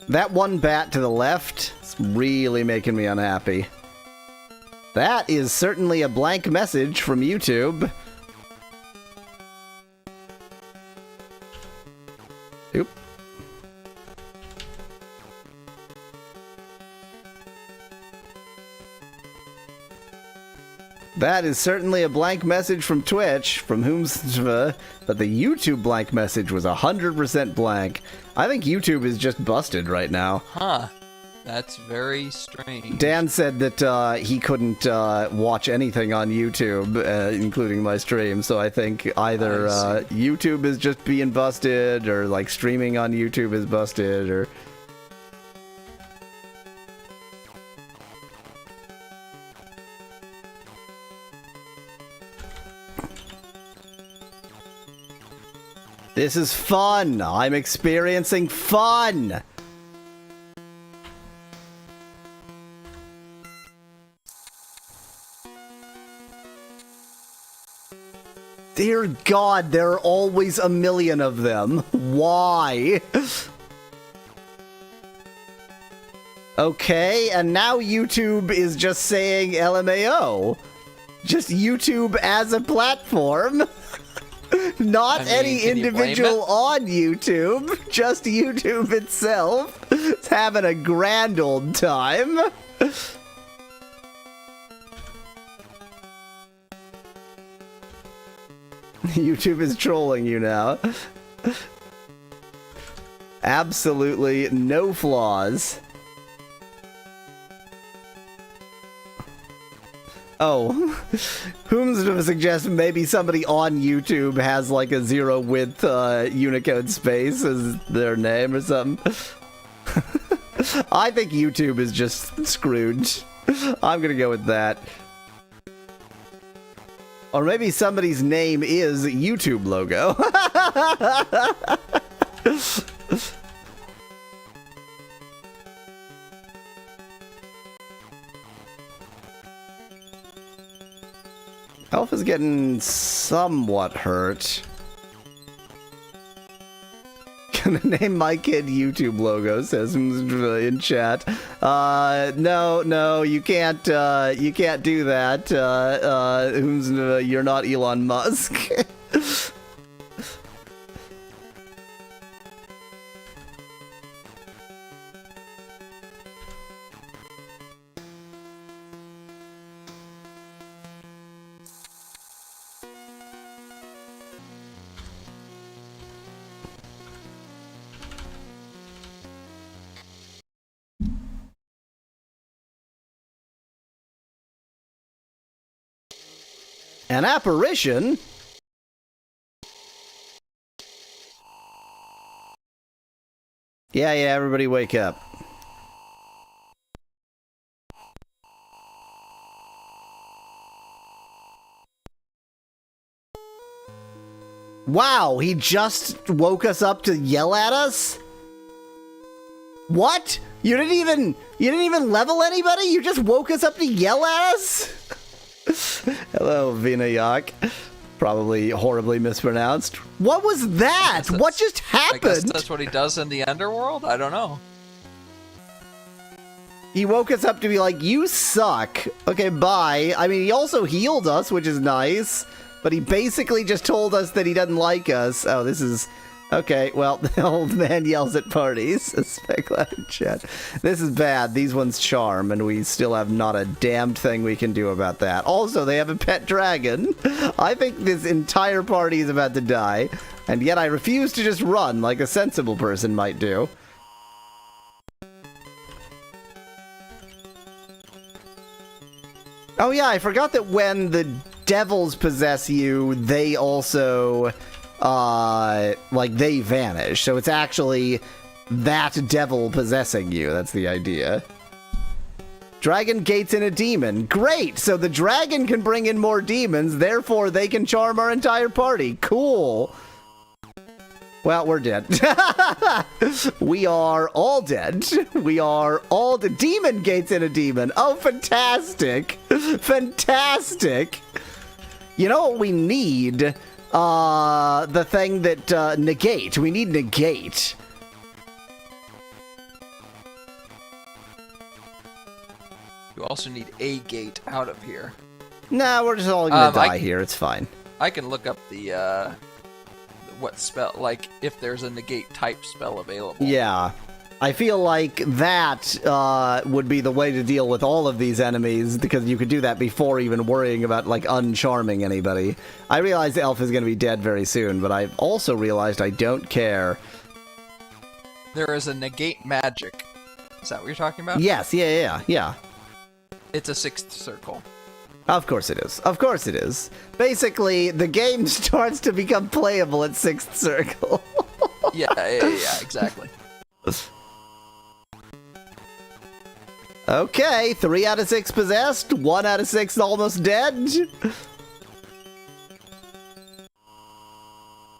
That one bat to the left is really making me unhappy. That is certainly a blank message from YouTube. Oop. That is certainly a blank message from Twitch, from but the YouTube blank message was 100% blank. I think YouTube is just busted right now. Huh. That's very strange. Dan said that he couldn't watch anything on YouTube, including my stream, so I think either YouTube is just being busted, or like streaming on YouTube is busted, or... This is fun! I'm experiencing fun! Dear God, there are always a million of them. Why? Okay, and now YouTube is just saying LMAO. Just YouTube as a platform. Not any individual on YouTube, just YouTube itself. It's having a grand old time. YouTube is trolling you now. Absolutely no flaws. Oh, Whom's suggests maybe somebody on YouTube has like a zero width Unicode space as their name or something. I think YouTube is just screwed. I'm gonna go with that. Or maybe somebody's name is YouTube logo. Elf is getting somewhat hurt. Gonna name my kid YouTube logo, says in chat. No, you can't do that. You're not Elon Musk. An apparition? Yeah, everybody wake up. Wow, he just woke us up to yell at us? What? You didn't even level anybody? You just woke us up to yell at us? Hello, Vinayak. Probably horribly mispronounced. What was that? What just happened? I guess that's what he does in the underworld? I don't know. He woke us up to be like, you suck. Okay, bye. I mean, he also healed us, which is nice. But he basically just told us that he doesn't like us. Oh, this is... Okay, well, the old man yells at parties. Speculated in chat. This is bad. These ones charm, and we still have not a damned thing we can do about that. Also, they have a pet dragon. I think this entire party is about to die, and yet I refuse to just run like a sensible person might do. Oh yeah, I forgot that when the devils possess you, they also... like, they vanish. So it's actually that devil possessing you. That's the idea. Dragon gates in a demon. Great! So the dragon can bring in more demons, therefore they can charm our entire party. Cool. Well, we're dead. We are all dead. We are all dead. Demon gates in a demon. Oh, fantastic. Fantastic. You know what we need? The thing that, negate. We need negate. You also need a gate out of here. Nah, we're just all gonna die here. It's fine. I can look up the, what spell, like, if there's a negate type spell available. Yeah. I feel like that would be the way to deal with all of these enemies, because you could do that before even worrying about, like, uncharming anybody. I realize Elf is going to be dead very soon, but I've also realized I don't care. There is a negate magic. Is that what you're talking about? Yes, yeah. It's a 6th circle. Of course it is. Of course it is. Basically, the game starts to become playable at 6th circle. yeah, exactly. Okay, 3 out of 6 possessed, 1 out of 6 almost dead.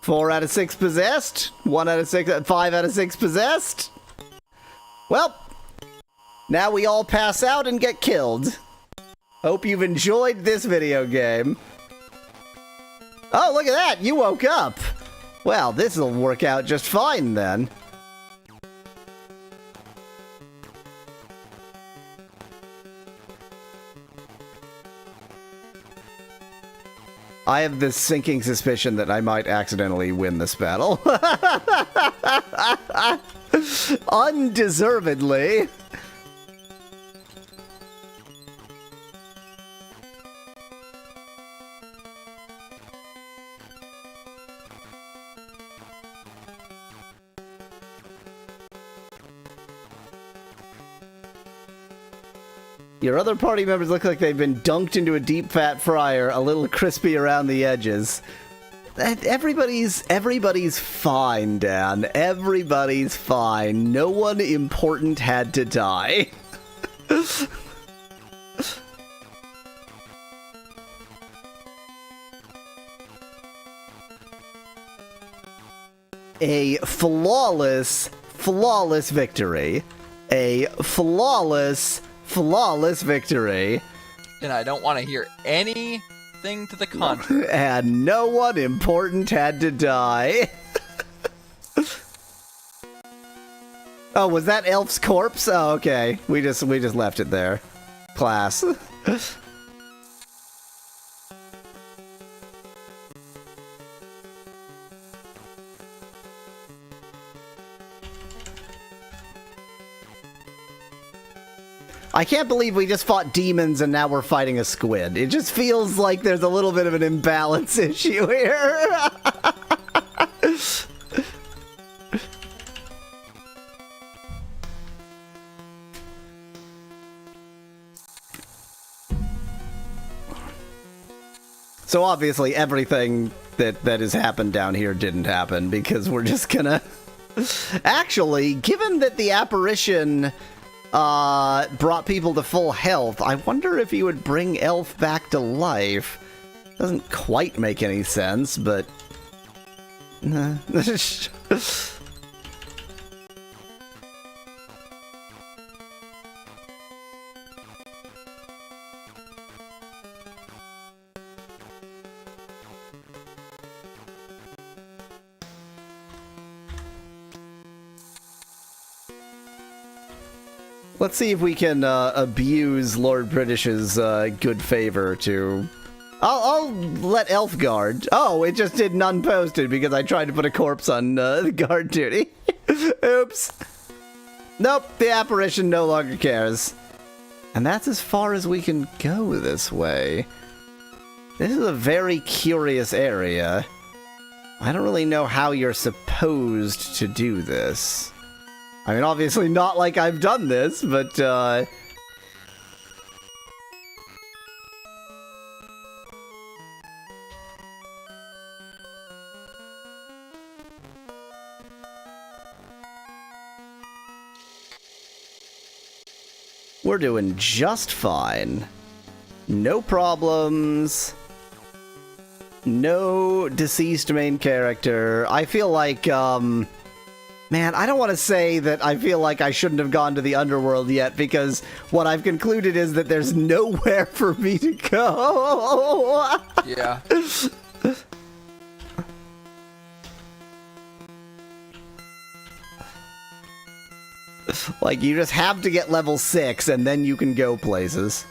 4 out of 6 possessed, 5 out of 6 possessed. Well, now we all pass out and get killed. Hope you've enjoyed this video game. Oh, look at that, you woke up. Well, this'll work out just fine then. I have this sinking suspicion that I might accidentally win this battle. Undeservedly. Your other party members look like they've been dunked into a deep fat fryer, a little crispy around the edges. Everybody's fine, Dan. Everybody's fine. No one important had to die. A flawless victory. A flawless victory. And I don't want to hear anything to the contrary. And no one important had to die. Oh, was that Elf's corpse? Oh, okay. We just left it there. Class. I can't believe we just fought demons and now we're fighting a squid. It just feels like there's a little bit of an imbalance issue here. So obviously everything that has happened down here didn't happen because we're just gonna... Actually, given that the apparition... brought people to full health, I wonder if he would bring Elf back to life. Doesn't quite make any sense, but... Let's see if we can abuse Lord British's good favor to... I'll let Elf guard. Oh, it just did none posted because I tried to put a corpse on guard duty. Oops. Nope, the apparition no longer cares. And that's as far as we can go this way. This is a very curious area. I don't really know how you're supposed to do this. I mean, obviously not like I've done this, but, we're doing just fine. No problems. No deceased main character. I feel like, man, I don't want to say that I feel like I shouldn't have gone to the underworld yet, because what I've concluded is that there's nowhere for me to go. Yeah. Like, you just have to get level 6, and then you can go places.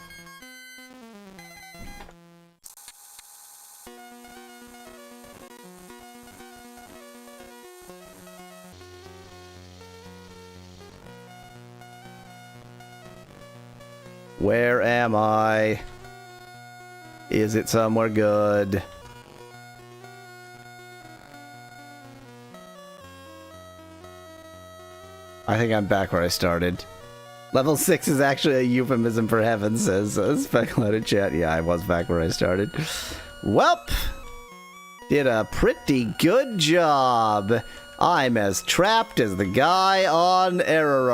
Where am I? Is it somewhere good? I think I'm back where I started. Level 6 is actually a euphemism for heaven, says Speculated Chat. Yeah, I was back where I started. Welp! Did a pretty good job. I'm as trapped as the guy on error.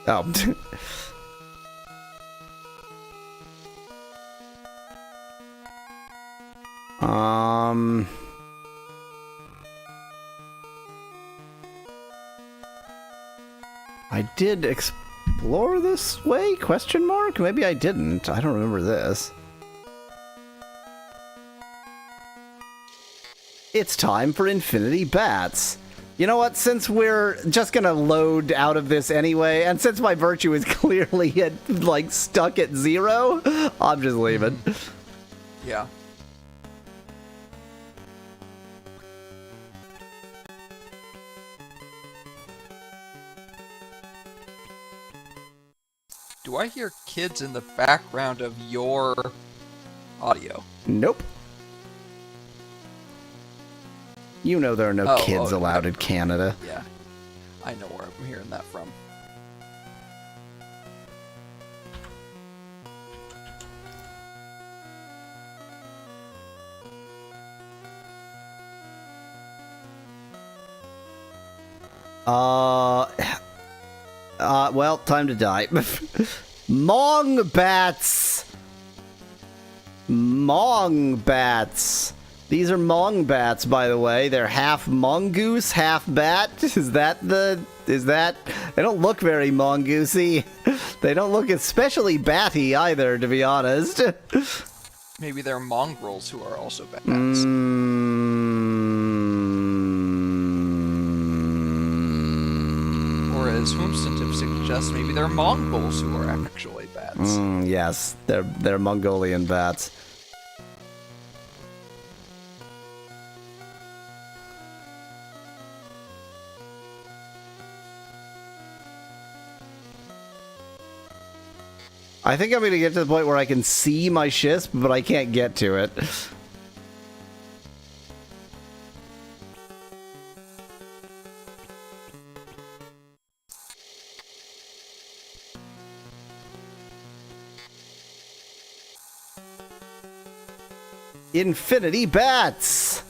Oh. I did explore this way? Question mark? Maybe I didn't. I don't remember this. It's time for Infinity Bats. You know what? Since we're just gonna load out of this anyway, and since my virtue is clearly like stuck at 0, I'm just leaving. Yeah. Do I hear kids in the background of your audio? Nope. You know there are no kids allowed in Canada. Yeah. I know where I'm hearing that from. Well, time to die. Mong bats! Mong bats. These are Mong bats, by the way. They're half mongoose, half bat. Is that... They don't look very mongoosey. They don't look especially batty either, to be honest. Maybe they're mongrels who are also bats. Or as Whomston suggests, maybe they're Mongols who are actually bats. Yes, they're Mongolian bats. I think I'm going to get to the point where I can see my Shisp, but I can't get to it. Infinity Bats!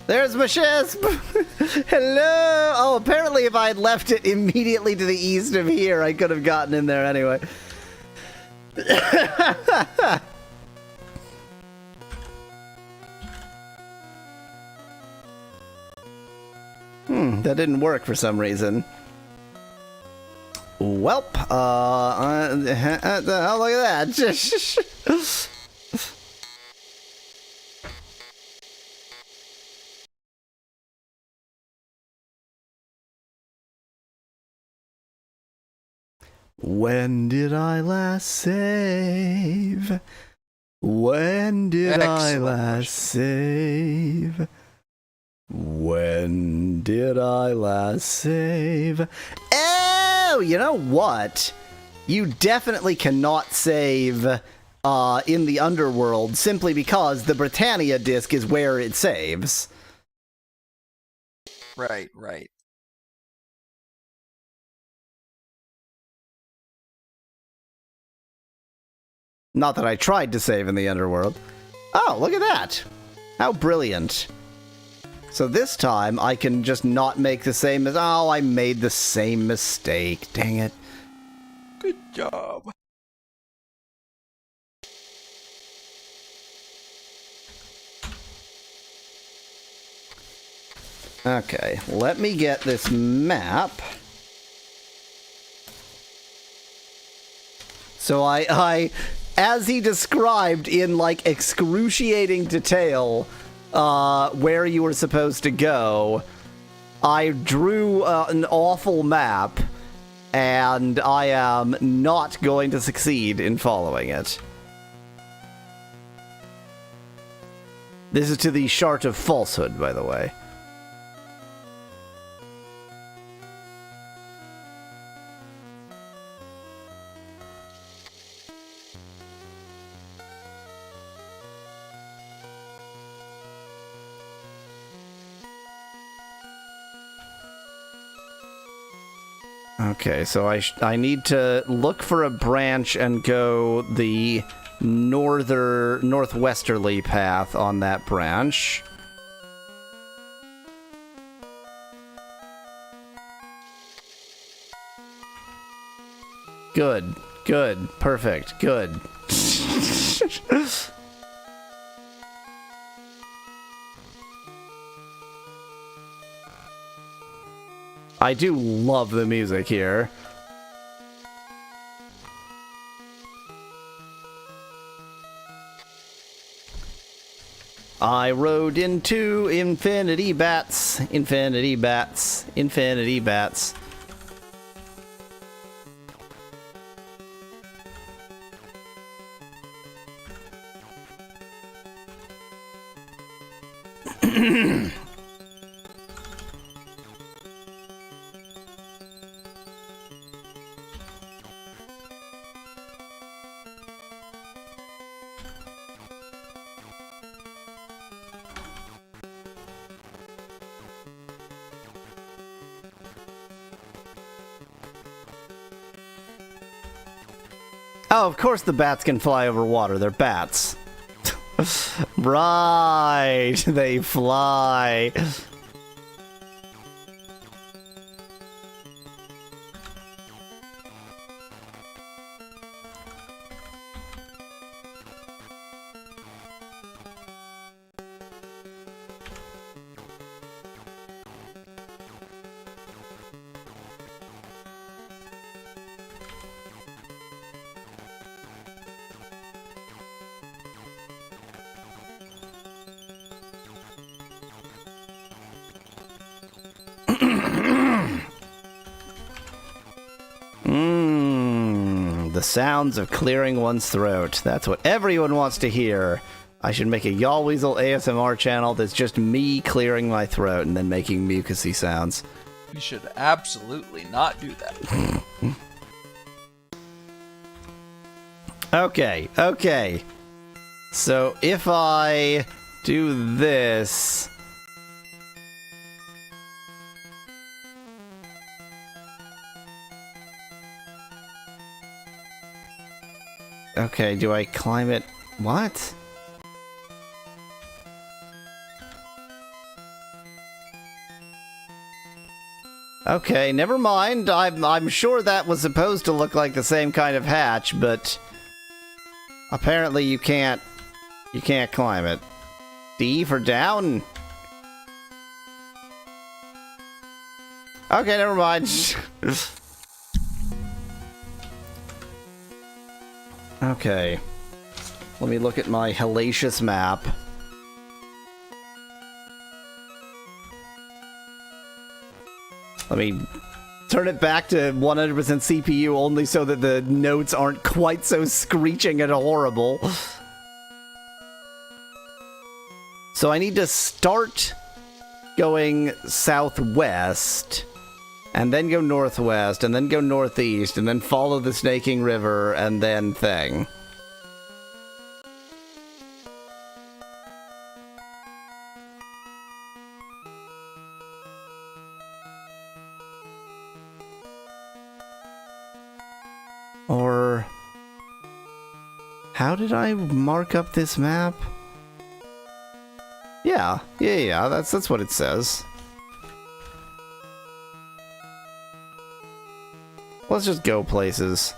There's my Shisp! Hello! Oh, apparently if I had left it immediately to the east of here, I could have gotten in there anyway. That didn't work for some reason. Welp, oh, look at that. When did I last save? When did I last save? When did I last save? Oh, you know what? You definitely cannot save in the underworld simply because the Britannia disc is where it saves. Right, right. Not that I tried to save in the underworld. Oh, look at that! How brilliant. So this time, I can just not make the same as... Oh, I made the same mistake. Dang it. Good job. Okay, let me get this map. So I as he described in, like, excruciating detail, where you were supposed to go, I drew an awful map, and I am not going to succeed in following it. This is to the Shart of Falsehood, by the way. Okay, so I need to look for a branch and go the northwesterly path on that branch. Good, good, perfect, good. I do love the music here. I rode into infinity bats, infinity bats, infinity bats. Oh, of course the bats can fly over water. They're bats. Right, they fly. The sounds of clearing one's throat. That's what everyone wants to hear. I should make a Y'all Weasel ASMR channel that's just me clearing my throat and then making mucusy sounds. You should absolutely not do that. Okay. So if I do this... Okay, do I climb it? What? Okay, never mind. I'm sure that was supposed to look like the same kind of hatch, but apparently you can't climb it. D for down? Okay, never mind. Okay. Let me look at my hellacious map. Let me turn it back to 100% CPU only so that the notes aren't quite so screeching and horrible. So I need to start going southwest, and then go northwest, and then go northeast, and then follow the snaking river, and then thing. Or... how did I mark up this map? Yeah, that's what it says. Let's just go places.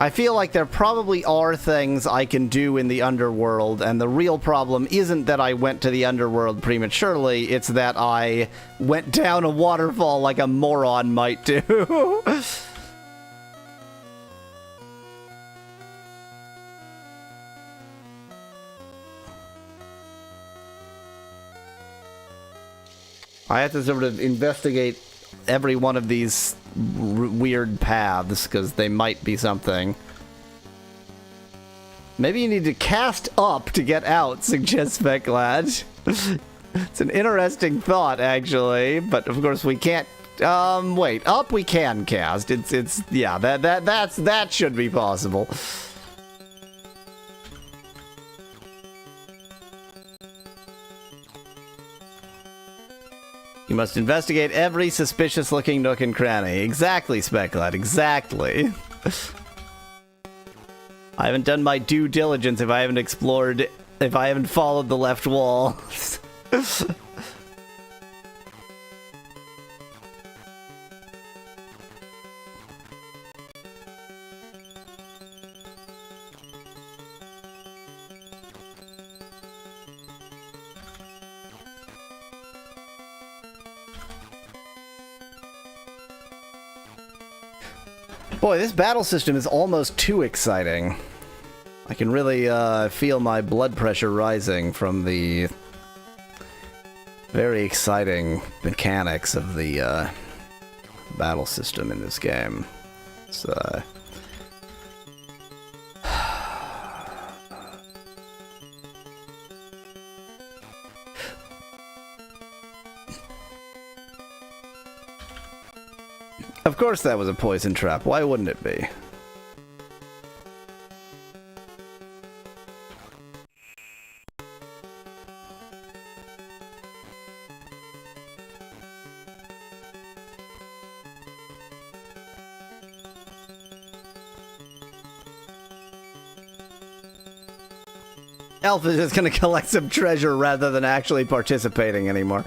I feel like there probably are things I can do in the underworld, and the real problem isn't that I went to the underworld prematurely, it's that I went down a waterfall like a moron might do. I have to sort of investigate every one of these weird paths, because they might be something. Maybe you need to cast up to get out, suggests Specklad. It's an interesting thought, actually, but of course we can't... wait, up we can cast. Yeah, that should be possible. You must investigate every suspicious-looking nook and cranny. Exactly, Specklad, exactly. I haven't done my due diligence if I haven't followed the left wall. Boy, this battle system is almost too exciting. I can really feel my blood pressure rising from the very exciting mechanics of the battle system in this game. So... Of course that was a poison trap. Why wouldn't it be? Elf is just gonna collect some treasure rather than actually participating anymore.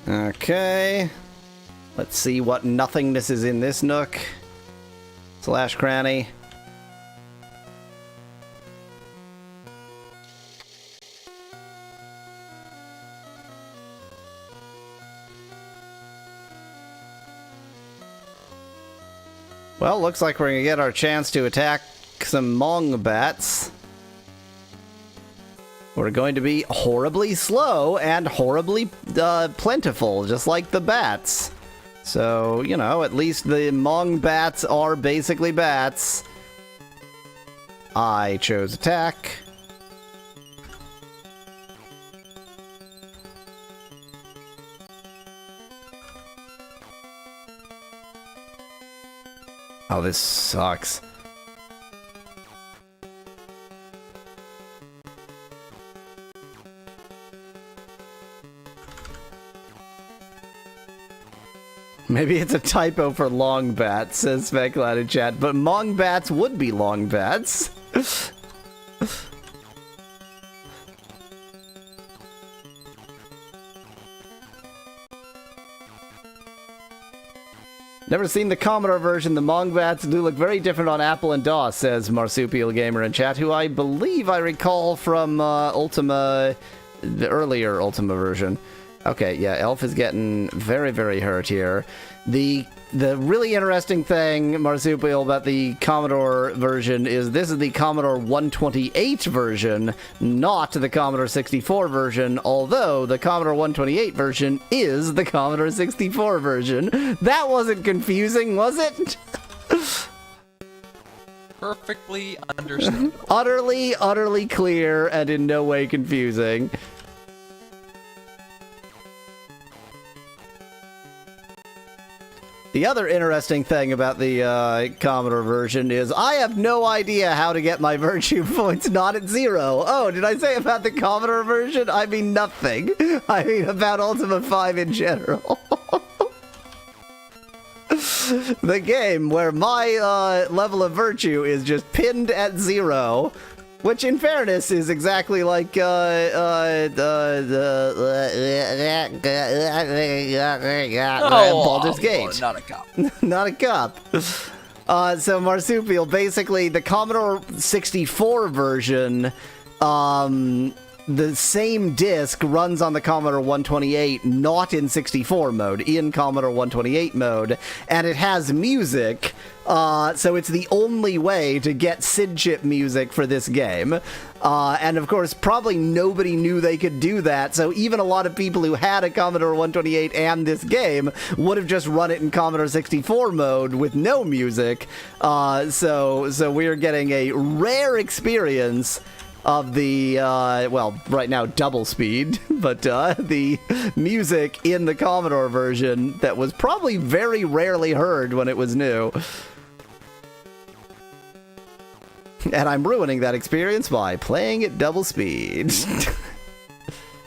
Okay. Let's see what nothingness is in this nook. Slash cranny. Well, looks like we're gonna get our chance to attack some Mong bats. We're going to be horribly slow and horribly plentiful, just like the bats. So, you know, at least the Mong bats are basically bats. I chose attack. Oh, this sucks. Maybe it's a typo for long bats, says Speculad in chat, but Mong bats would be long bats. Never seen the Commodore version. The Mong bats do look very different on Apple and DOS, says Marsupial Gamer in chat, who I believe I recall from Ultima, the earlier Ultima version. Okay, yeah, Elf is getting very, very hurt here. The really interesting thing, Marsupial, about the Commodore version is this is the Commodore 128 version, not the Commodore 64 version, although the Commodore 128 version is the Commodore 64 version. That wasn't confusing, was it? Perfectly understandable. Utterly clear and in no way confusing. The other interesting thing about the Commodore version is I have no idea how to get my virtue points not at 0. Oh, did I say about the Commodore version? I mean nothing. I mean about Ultima V in general. The game where my level of virtue is just pinned at 0. Which, in fairness, is exactly like Baldur's Gate. Not a cop. Not a cop. So Marsupial, basically, the Commodore 64 version, the same disc runs on the Commodore 128, not in 64 mode, in Commodore 128 mode, and it has music. So it's the only way to get SID chip music for this game. And of course, probably nobody knew they could do that, so even a lot of people who had a Commodore 128 and this game would have just run it in Commodore 64 mode with no music. So we're getting a rare experience of the, well, right now double speed, but the music in the Commodore version that was probably very rarely heard when it was new. And I'm ruining that experience by playing at double speed.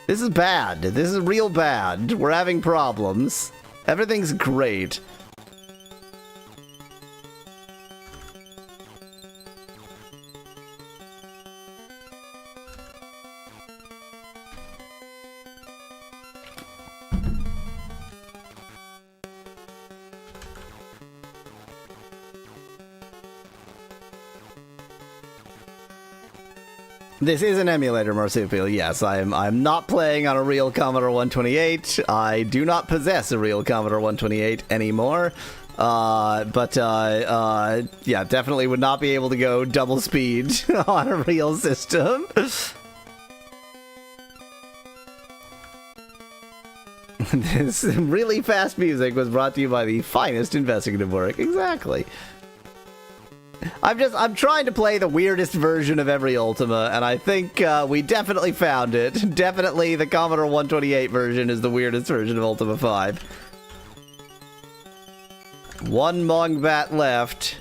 This is bad. This is real bad. We're having problems. Everything's great. This is an emulator, Marsupial. Yes, I'm not playing on a real Commodore 128. I do not possess a real Commodore 128 anymore. Yeah, definitely would not be able to go double speed on a real system. This really fast music was brought to you by the finest investigative work. Exactly. I'm trying to play the weirdest version of every Ultima, and I think we definitely found it. Definitely the Commodore 128 version is the weirdest version of Ultima 5. One Mongbat left.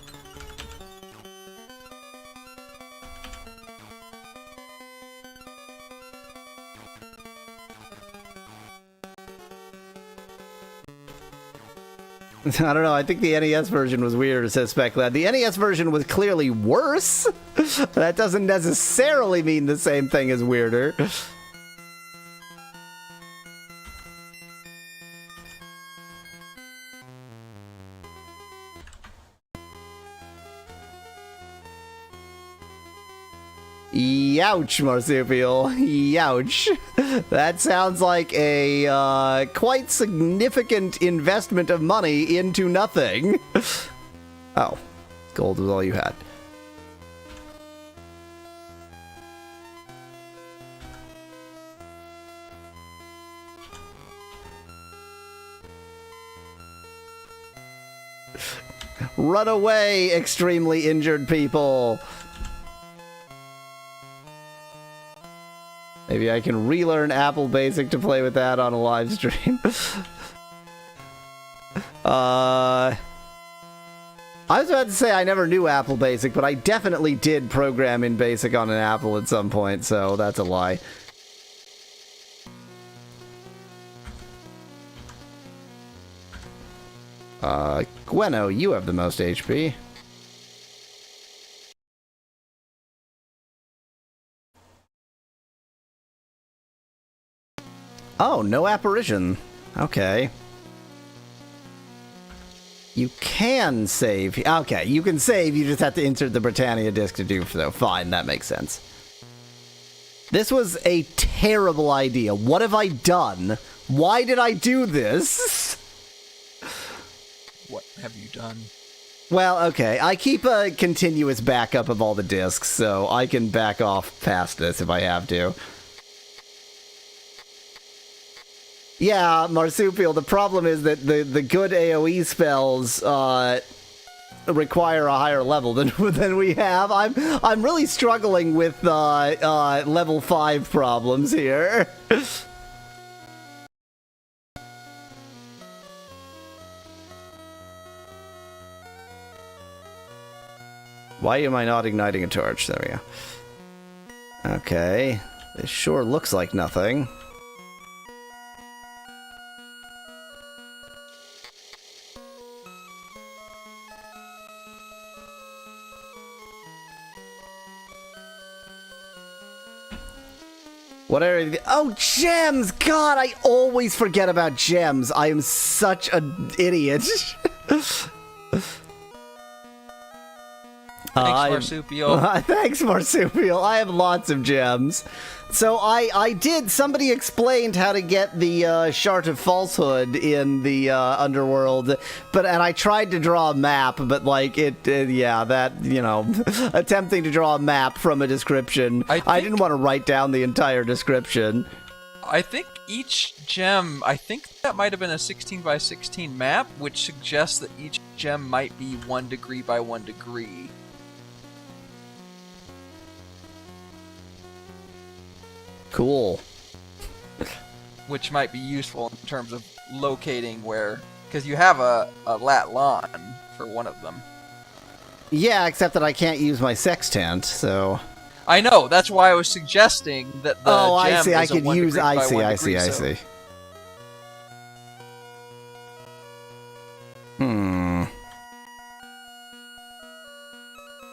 I don't know, I think the NES version was weird, says SpecLad. The NES version was clearly worse. That doesn't necessarily mean the same thing as weirder. Youch, Marsupial. Youch. That sounds like a quite significant investment of money into nothing. Oh, gold was all you had. Run away, extremely injured people. Maybe I can relearn Apple Basic to play with that on a live stream. I was about to say I never knew Apple Basic, but I definitely did program in Basic on an Apple at some point, so that's a lie. Gweno, you have the most HP. Oh, no apparition. Okay. You can save. Okay, you can save, you just have to insert the Britannia disc to do so. Fine, that makes sense. This was a terrible idea. What have I done? Why did I do this? What have you done? Well, okay, I keep a continuous backup of all the discs, so I can back off past this if I have to. Yeah, Marsupial, the problem is that the good AoE spells require a higher level than we have. I'm really struggling with level 5 problems here. Why am I not igniting a torch? There we go. Okay, this sure looks like nothing. What are the— oh, gems! God, I always forget about gems. I am such an idiot. Thanks, Marsupial. Thanks, Marsupial. I have lots of gems. So somebody explained how to get the Shard of Falsehood in the Underworld, and I tried to draw a map, but like attempting to draw a map from a description, I didn't want to write down the entire description. I think each gem, I think that might have been a 16 by 16 map, which suggests that each gem might be 1 degree by 1 degree. Cool. Which might be useful in terms of locating where, because you have a lat lawn for one of them. Yeah, except that I can't use my sextant, so... I know, that's why I was suggesting that the oh, gem I see, I is a could 1 use... degree I by see, 1 I see, degree, I so- see. Hmm...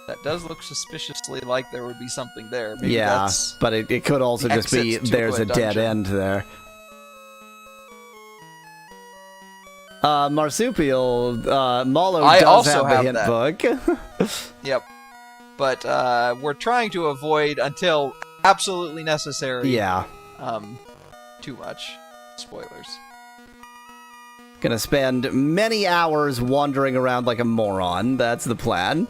That does look suspiciously like there would be something there. Maybe yeah, that's but it could also the just be exit to there's a a dead dungeon. end there. Marsupial, Mallow I does also have the have hint that. book. Yep. But we're trying to avoid until absolutely necessary. Yeah. Too much spoilers. Gonna spend many hours wandering around like a moron. That's the plan.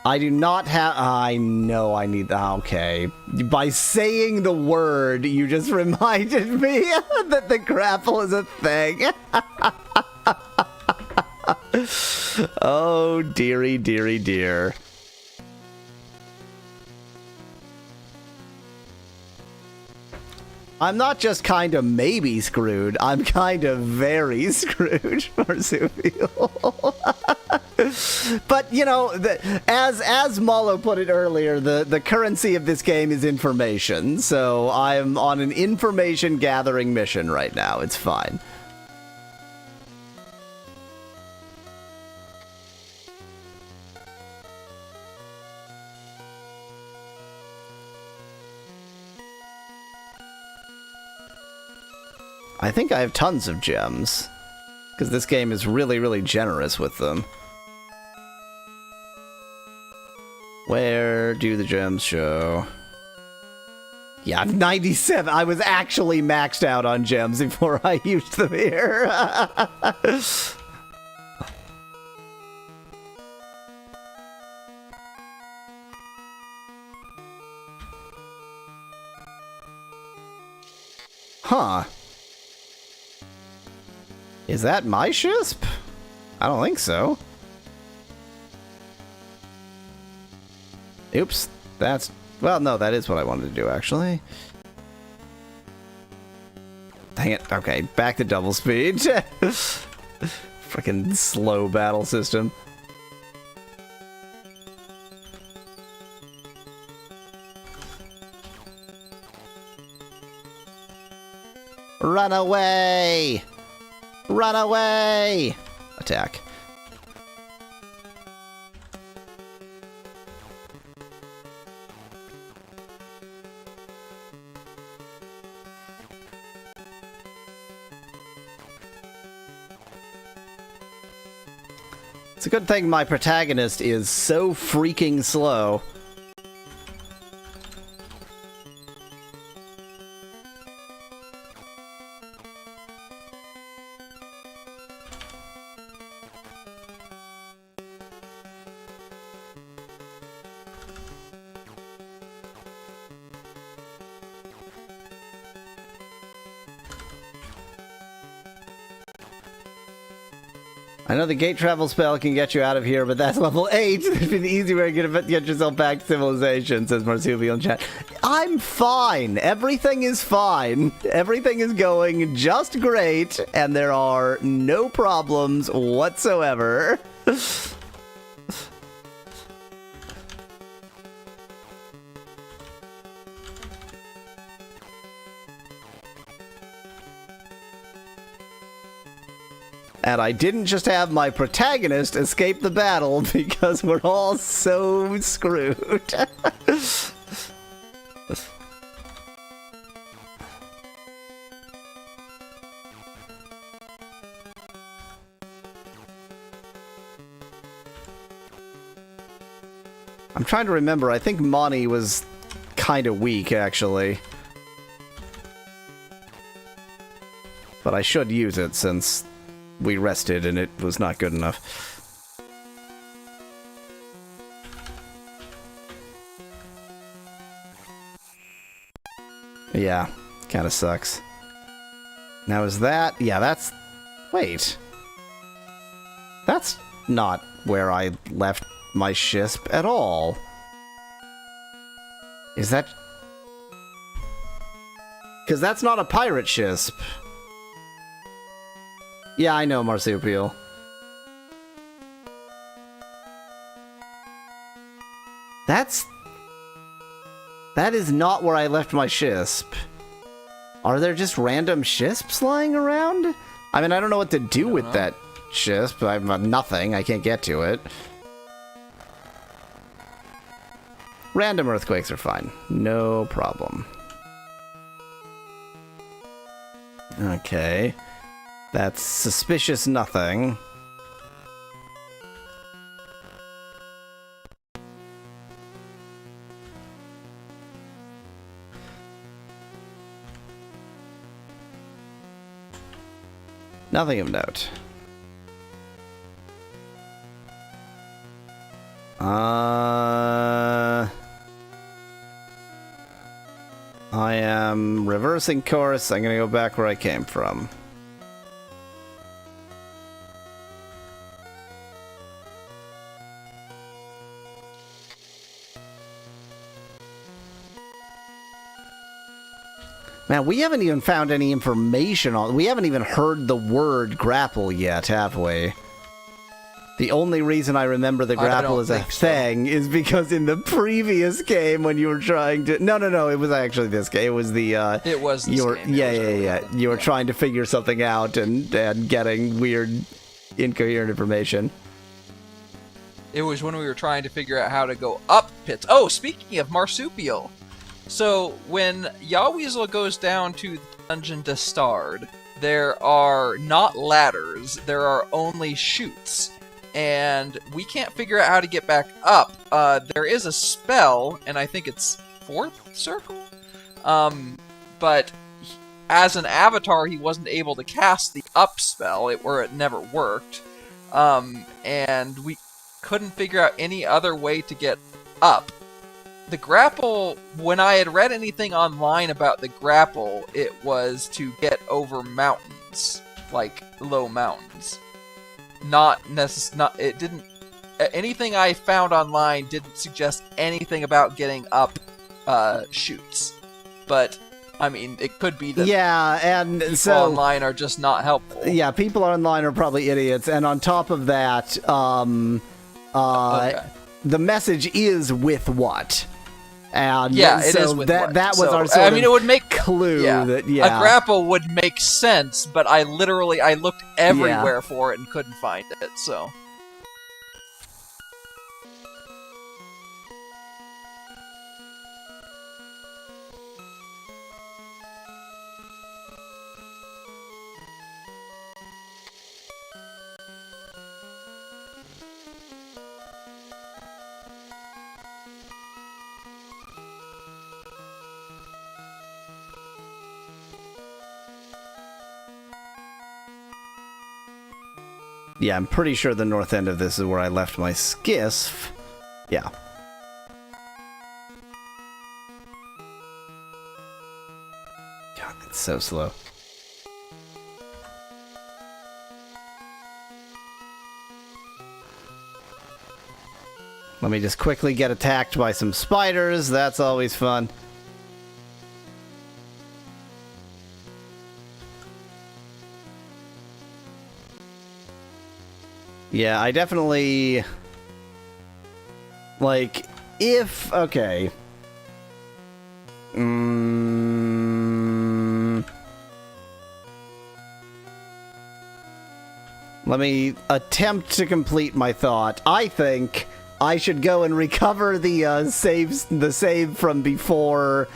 I do not have... I know I need... Okay. By saying the word, you just reminded me that the grapple is a thing. Oh, dearie, dearie, dear. I'm not just kind of maybe screwed. I'm kind of very screwed, Marsupial. But, you know, as Mallow put it earlier, the currency of this game is information. So I'm on an information gathering mission right now. It's fine. I think I have tons of gems, because this game is really, really generous with them. Where do the gems show? Yeah, I have 97. I was actually maxed out on gems before I used them here. Huh. Is that my Shisp? I don't think so. Oops. That's... Well, no, that is what I wanted to do, actually. Dang it. Okay, back to double speed. Freaking slow battle system. Run away! Run away! Attack. It's a good thing my protagonist is so freaking slow. I know the gate travel spell can get you out of here, but that's level 8. It'd be the easy way to get yourself back to civilization, says Marsupial in chat. I'm fine. Everything is fine. Everything is going just great, and there are no problems whatsoever. And I didn't just have my protagonist escape the battle because we're all so screwed. I'm trying to remember. I think Monty was kind of weak, actually. But I should use it since we rested and it was not good enough. Yeah, kind of sucks. Now is that... Yeah, that's... Wait. That's not where I left my Shisp at all. Is that... Because that's not a pirate Shisp. Yeah, I know, Marsupial. That is not where I left my shisp. Are there just random shisps lying around? I mean, I don't know what to do with that shisp. I've nothing. I can't get to it. Random earthquakes are fine. No problem. Okay. That's suspicious nothing. Nothing of note. I am reversing course. I'm gonna go back where I came from. Man, we haven't even found any information on... We haven't even heard the word grapple yet, have we? The only reason I remember the grapple as a thing is because in the previous game when you were trying to... No, it was actually this game. It was the... It was this game. Yeah. You were trying to figure something out and getting weird, incoherent information. It was when we were trying to figure out how to go up pits. Oh, speaking of marsupial. So, when Yaweasel goes down to the dungeon to Stard, there are not ladders, there are only chutes. And we can't figure out how to get back up. There is a spell, and I think it's 4th circle? But as an avatar, he wasn't able to cast the up spell, or it never worked. And we couldn't figure out any other way to get up. The grapple, when I had read anything online about the grapple, it was to get over mountains, like low mountains. It didn't. Anything I found online didn't suggest anything about getting up chutes. But I mean, it could be that people online are just not helpful. Yeah, people online are probably idiots, and on top of that, the message is with what. And it is with that what. That was our sort it would make clue that a grapple would make sense, but I looked everywhere for it and couldn't find it. So yeah, I'm pretty sure the north end of this is where I left my skiff. Yeah. God, it's so slow. Let me just quickly get attacked by some spiders. That's always fun. Yeah, I definitely... Like, if... Okay. Let me attempt to complete my thought. I think I should go and recover the save from before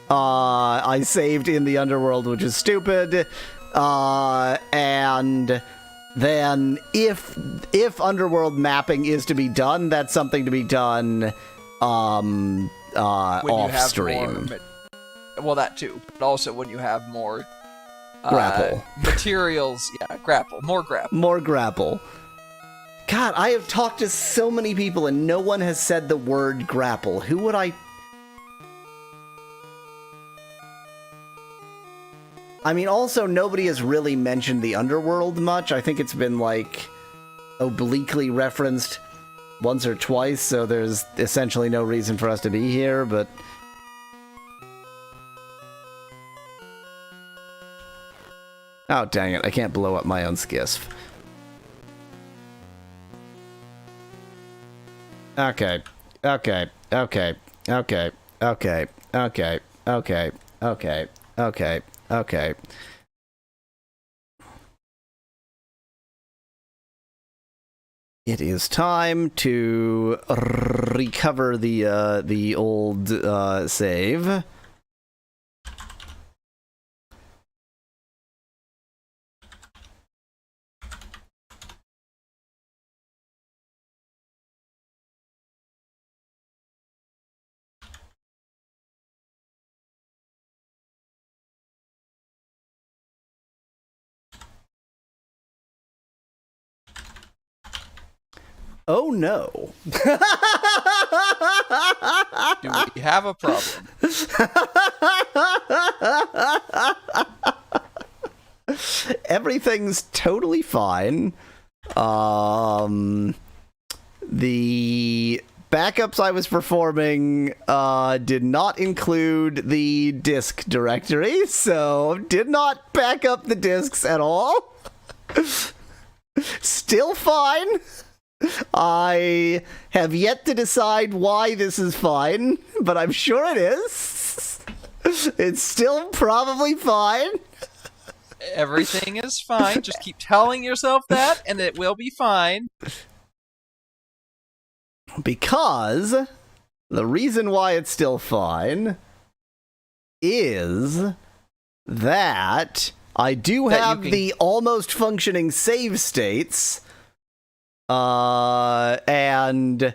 I saved in the underworld, which is stupid. And then if underworld mapping is to be done, that's something to be done off stream. Well, that too, but also when you have more grapple materials. Yeah, grapple. More grapple. More grapple. God, I have talked to so many people and no one has said the word grapple. Who would I... I mean, also, nobody has really mentioned the underworld much. I think it's been, like, obliquely referenced once or twice, so there's essentially no reason for us to be here, but... Oh, dang it, I can't blow up my own skiff. Okay. Okay. Okay. Okay. Okay. Okay. Okay. Okay. Okay. It is time to recover the old save. Oh no. Do we have a problem? Everything's totally fine. The backups I was performing did not include the disk directory, so did not back up the disks at all. Still fine. I have yet to decide why this is fine, but I'm sure it is. It's still probably fine. Everything is fine. Just keep telling yourself that, and it will be fine. Because the reason why it's still fine is that I do have the almost functioning save states, and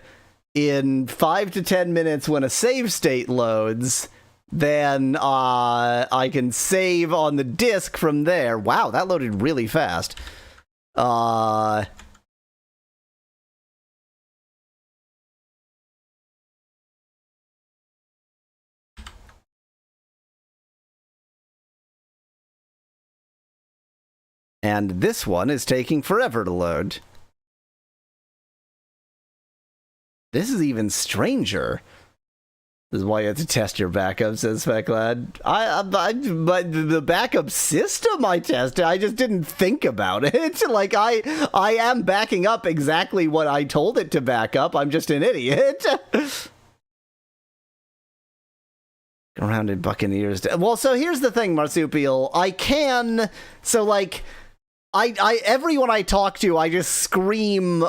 in 5 to 10 minutes when a save state loads, then I can save on the disk from there. Wow, that loaded really fast. And this one is taking forever to load. This is even stranger. This is why you have to test your backup, says Speclad. But the backup system I tested, I just didn't think about it. Like, I am backing up exactly what I told it to back up. I'm just an idiot. Around in Buccaneers. Well, so here's the thing, Marsupial. I can... So, like... everyone I talk to, I just scream,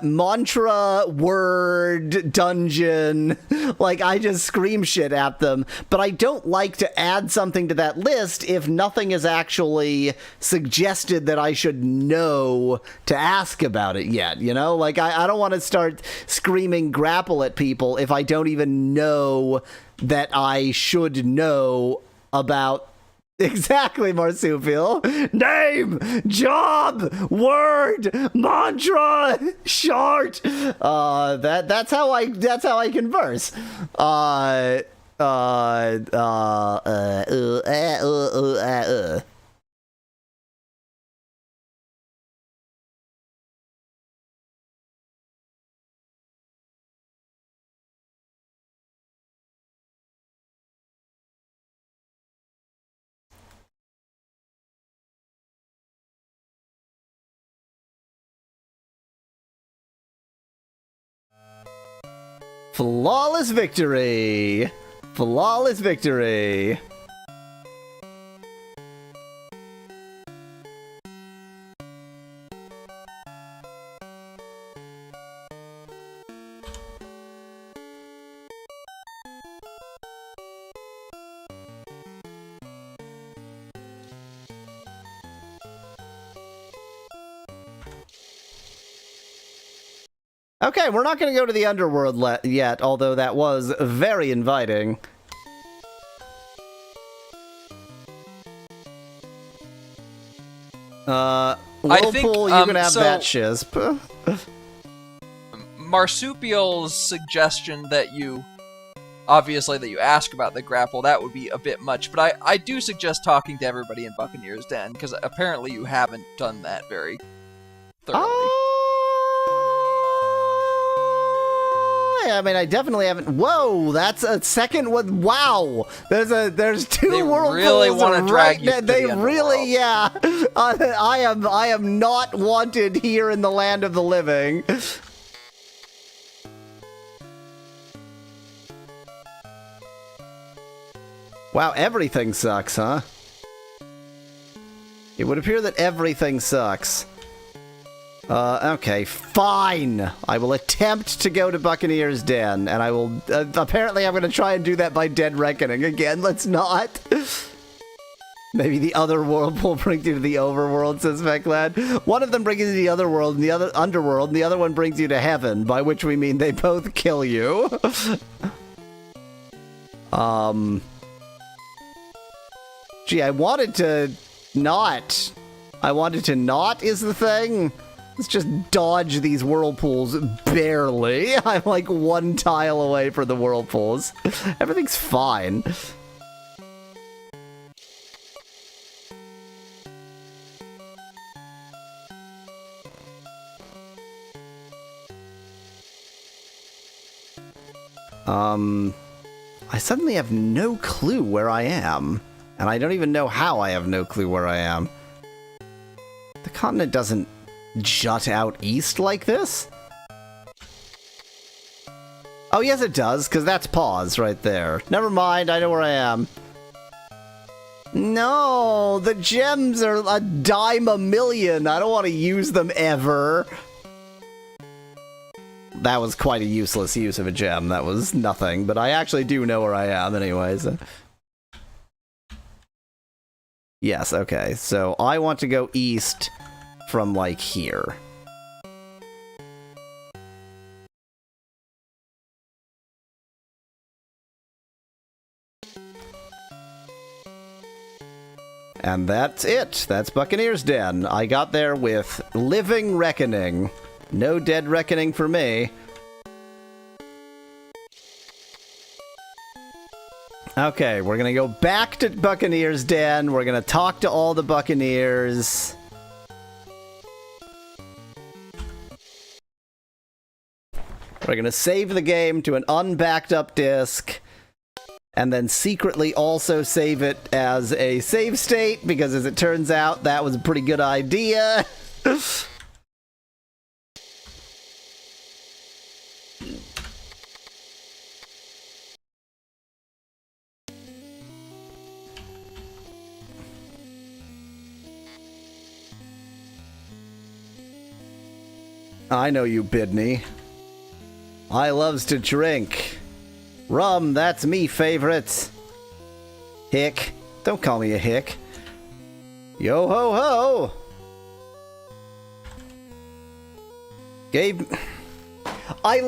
mantra, word, dungeon, like, I just scream shit at them, but I don't like to add something to that list if nothing is actually suggested that I should know to ask about it yet, you know? Like, I don't want to start screaming grapple at people if I don't even know that I should know about. Exactly, Marsupial. Name, job, word, mantra, short. That's how I converse. Flawless victory! Flawless victory! Okay, we're not going to go to the underworld yet, although that was very inviting. Whirlpool, you can have that shisp. Marsupial's suggestion that you ask about the grapple, that would be a bit much, but I do suggest talking to everybody in Buccaneer's Den, because apparently you haven't done that very thoroughly. I mean, I definitely haven't. Whoa, that's a second one. Wow, there's two whirlpools. They really want to drag you. They really, yeah. I am not wanted here in the land of the living. Wow, everything sucks, huh? It would appear that everything sucks. Okay, fine! I will attempt to go to Buccaneer's Den, and I will... apparently I'm gonna try and do that by Dead Reckoning again, let's not! Maybe the other world will bring you to the overworld, says Veclad. One of them brings you to the other world, and the other underworld, and the other one brings you to heaven, by which we mean they both kill you. Gee, I wanted to not is the thing. Let's just dodge these whirlpools barely. I'm like one tile away from the whirlpools. Everything's fine. I suddenly have no clue where I am. And I don't even know how I have no clue where I am. The continent doesn't jut out east like this? Oh, yes it does, because that's pause right there. Never mind, I know where I am. No, the gems are a dime a million. I don't want to use them ever. That was quite a useless use of a gem. That was nothing, but I actually do know where I am anyways. Yes, okay. So I want to go east from, like, here. And that's it. That's Buccaneer's Den. I got there with Living Reckoning. No Dead Reckoning for me. Okay, we're gonna go back to Buccaneer's Den. We're gonna talk to all the Buccaneers. We're gonna save the game to an unbacked up disk. And then secretly also save it as a save state, because as it turns out, that was a pretty good idea. I know you, Bidney. I loves to drink. Rum, that's me favorite. Hick. Don't call me a hick. Yo ho ho! Gabe... I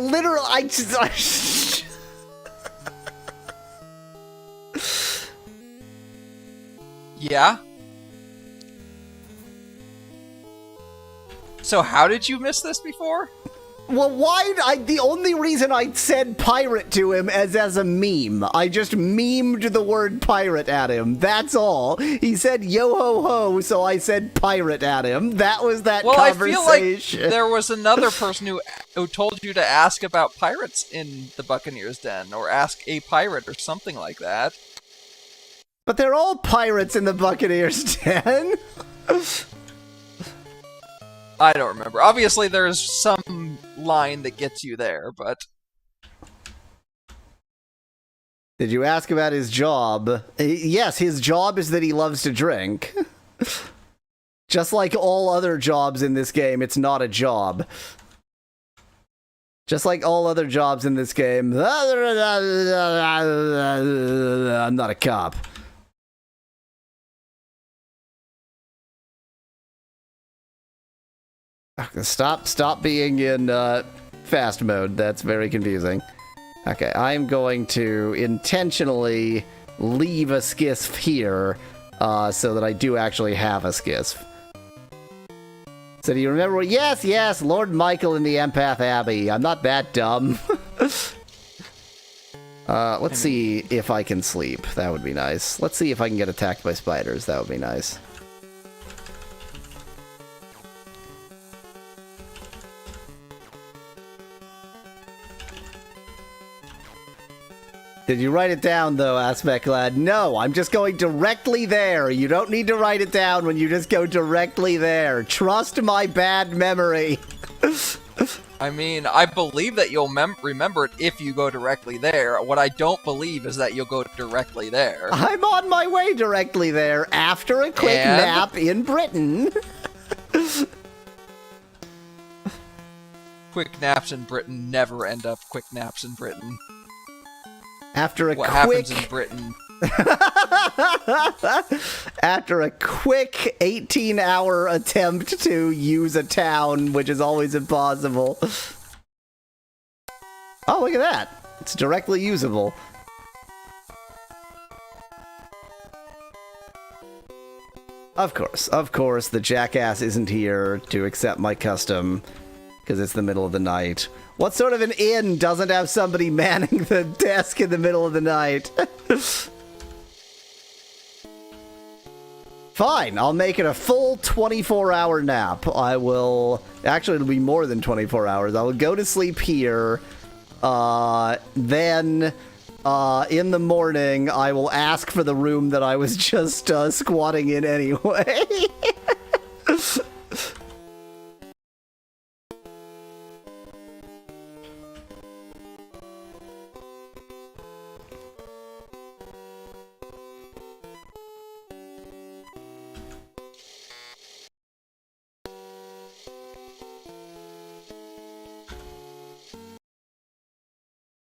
just... Yeah? So how did you miss this before? Well, the only reason I said pirate to him is as a meme. I just memed the word pirate at him. That's all. He said yo ho ho, so I said pirate at him. That was that conversation. Well, I feel like there was another person who told you to ask about pirates in the Buccaneer's Den, or ask a pirate or something like that. But they're all pirates in the Buccaneer's Den. I don't remember. Obviously, there's some line that gets you there, but... Did you ask about his job? Yes, his job is that he loves to drink. Just like all other jobs in this game, it's not a job. Just like all other jobs in this game, I'm not a cop. Stop being in fast mode. That's very confusing. Okay, I'm going to intentionally leave a skiff here so that I do actually have a skiff. So do you remember? Yes, Lord Michael in the Empath Abbey. I'm not that dumb. Let's see if I can sleep. That would be nice. Let's see if I can get attacked by spiders. That would be nice. Did you write it down, though, Aspect Lad? No, I'm just going directly there. You don't need to write it down when you just go directly there. Trust my bad memory. I mean, I believe that you'll remember it if you go directly there. What I don't believe is that you'll go directly there. I'm on my way directly there after a quick And? nap in Britain. Quick naps in Britain never end up quick naps in Britain. After a What quick... happens in Britain... After a quick 18-hour attempt to use a town, which is always impossible. Oh, look at that. It's directly usable. Of course, the jackass isn't here to accept my custom, because it's the middle of the night. What sort of an inn doesn't have somebody manning the desk in the middle of the night? Fine, I'll make it a full 24-hour nap. I will... Actually, it'll be more than 24 hours. I will go to sleep here. Then, in the morning, I will ask for the room that I was just squatting in anyway.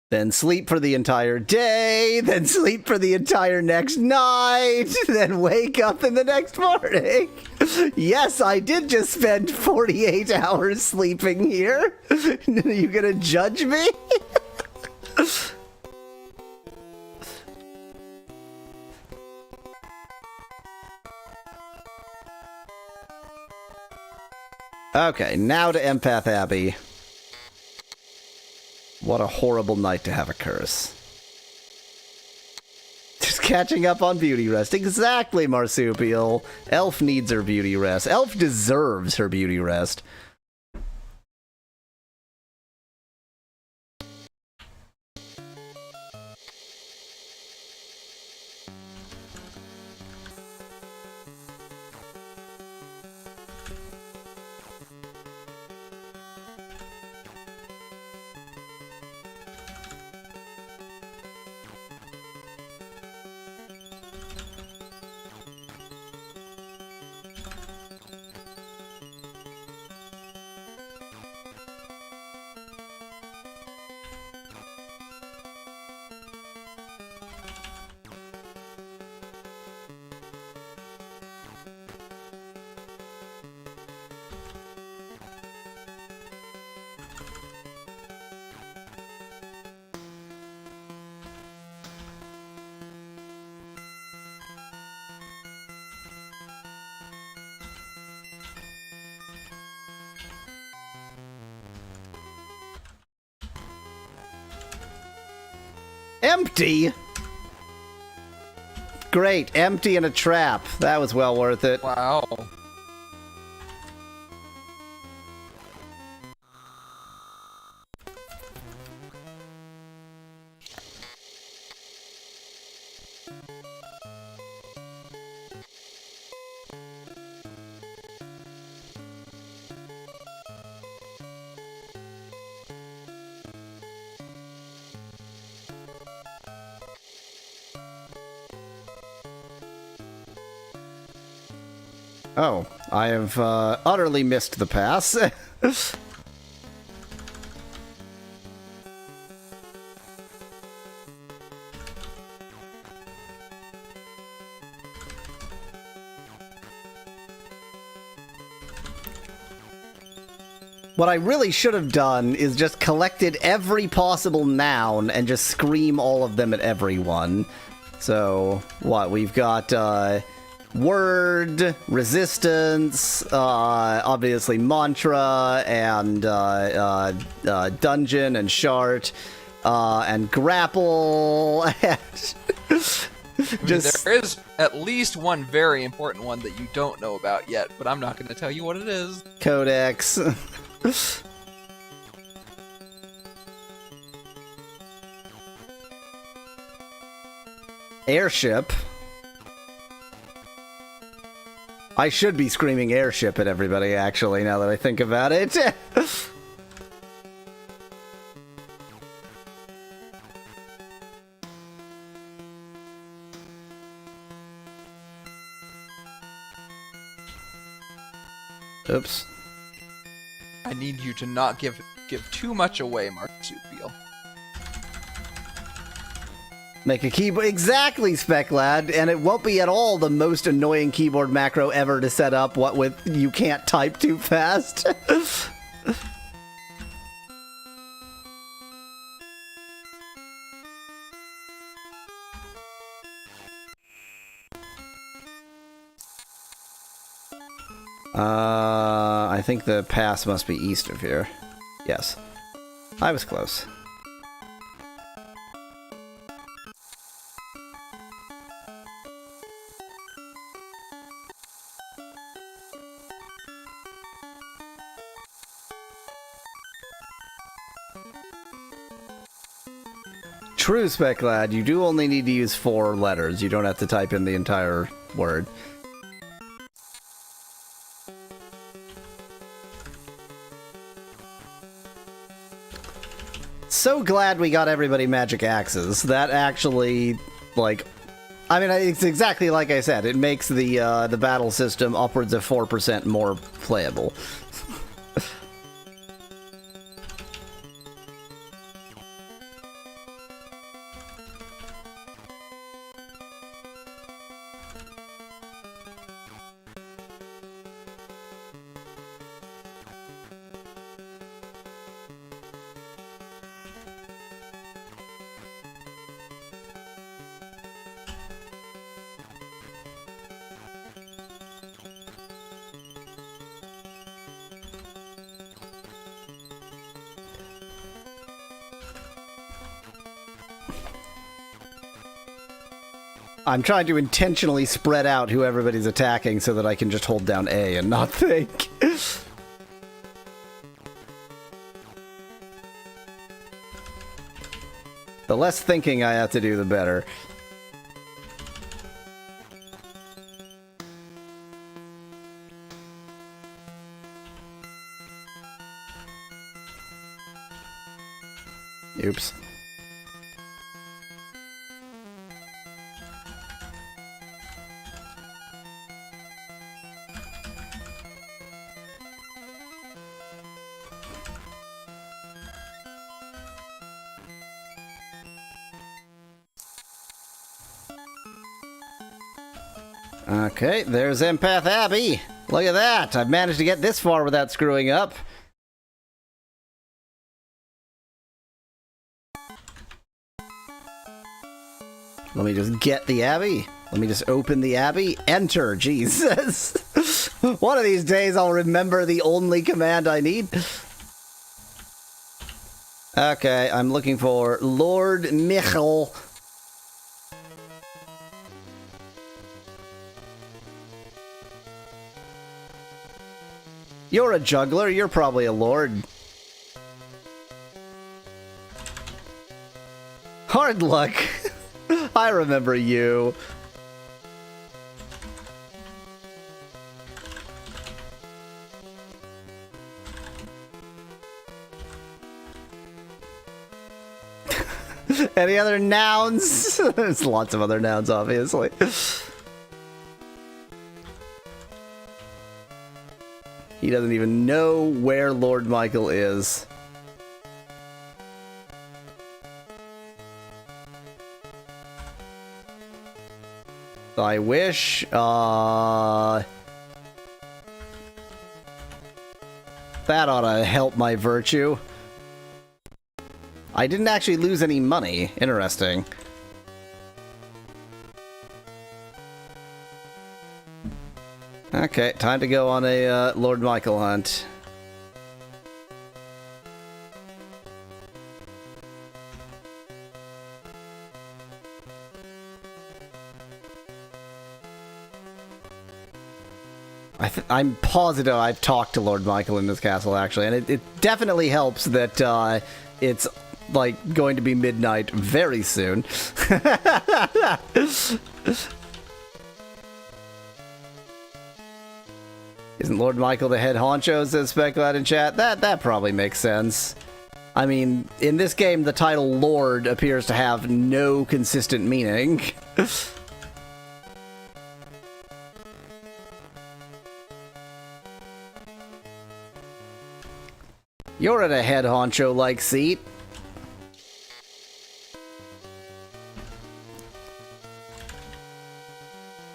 Then sleep for the entire day, then sleep for the entire next night, then wake up in the next morning. Yes, I did just spend 48 hours sleeping here. You gonna judge me? Okay, now to Empath Abbey. What a horrible night to have a curse. Just catching up on beauty rest. Exactly, Marsupial. Elf needs her beauty rest. Elf deserves her beauty rest. Empty? Great, empty and a trap. That was well worth it. Wow. Oh, I have utterly missed the pass. What I really should have done is just collected every possible noun and just scream all of them at everyone. So, what, we've got, word, resistance, obviously mantra, and dungeon, and shart, and grapple, and just... There is at least one very important one that you don't know about yet, but I'm not going to tell you what it is. Codex. Airship. I should be screaming airship at everybody, actually, now that I think about it. Oops. I need you to not give too much away, Marsupial. Make a keyboard exactly, Speclad, and it won't be at all the most annoying keyboard macro ever to set up. What with you can't type too fast. I think the pass must be east of here. Yes, I was close. True, Speclad, you do only need to use 4 letters. You don't have to type in the entire word. So glad we got everybody magic axes. That actually, like, I mean, it's exactly like I said. It makes the battle system upwards of 4% more playable. I'm trying to intentionally spread out who everybody's attacking so that I can just hold down A and not think. The less thinking I have to do, the better. Oops. Okay, there's Empath Abbey. Look at that. I've managed to get this far without screwing up. Let me just get the Abbey. Let me just open the Abbey. Enter, Jesus. One of these days I'll remember the only command I need. Okay, I'm looking for Lord Michel. You're a juggler, you're probably a lord. Hard luck. I remember you. Any other nouns? There's lots of other nouns, obviously. He doesn't even know where Lord Michael is. I wish, that ought to help my virtue. I didn't actually lose any money. Interesting. Okay, time to go on a Lord Michael hunt. I'm positive I've talked to Lord Michael in this castle, actually, and it definitely helps that it's, like, going to be midnight very soon. Isn't Lord Michael the head honcho, says Speculad in chat? That probably makes sense. I mean, in this game, the title Lord appears to have no consistent meaning. You're at a head honcho-like seat.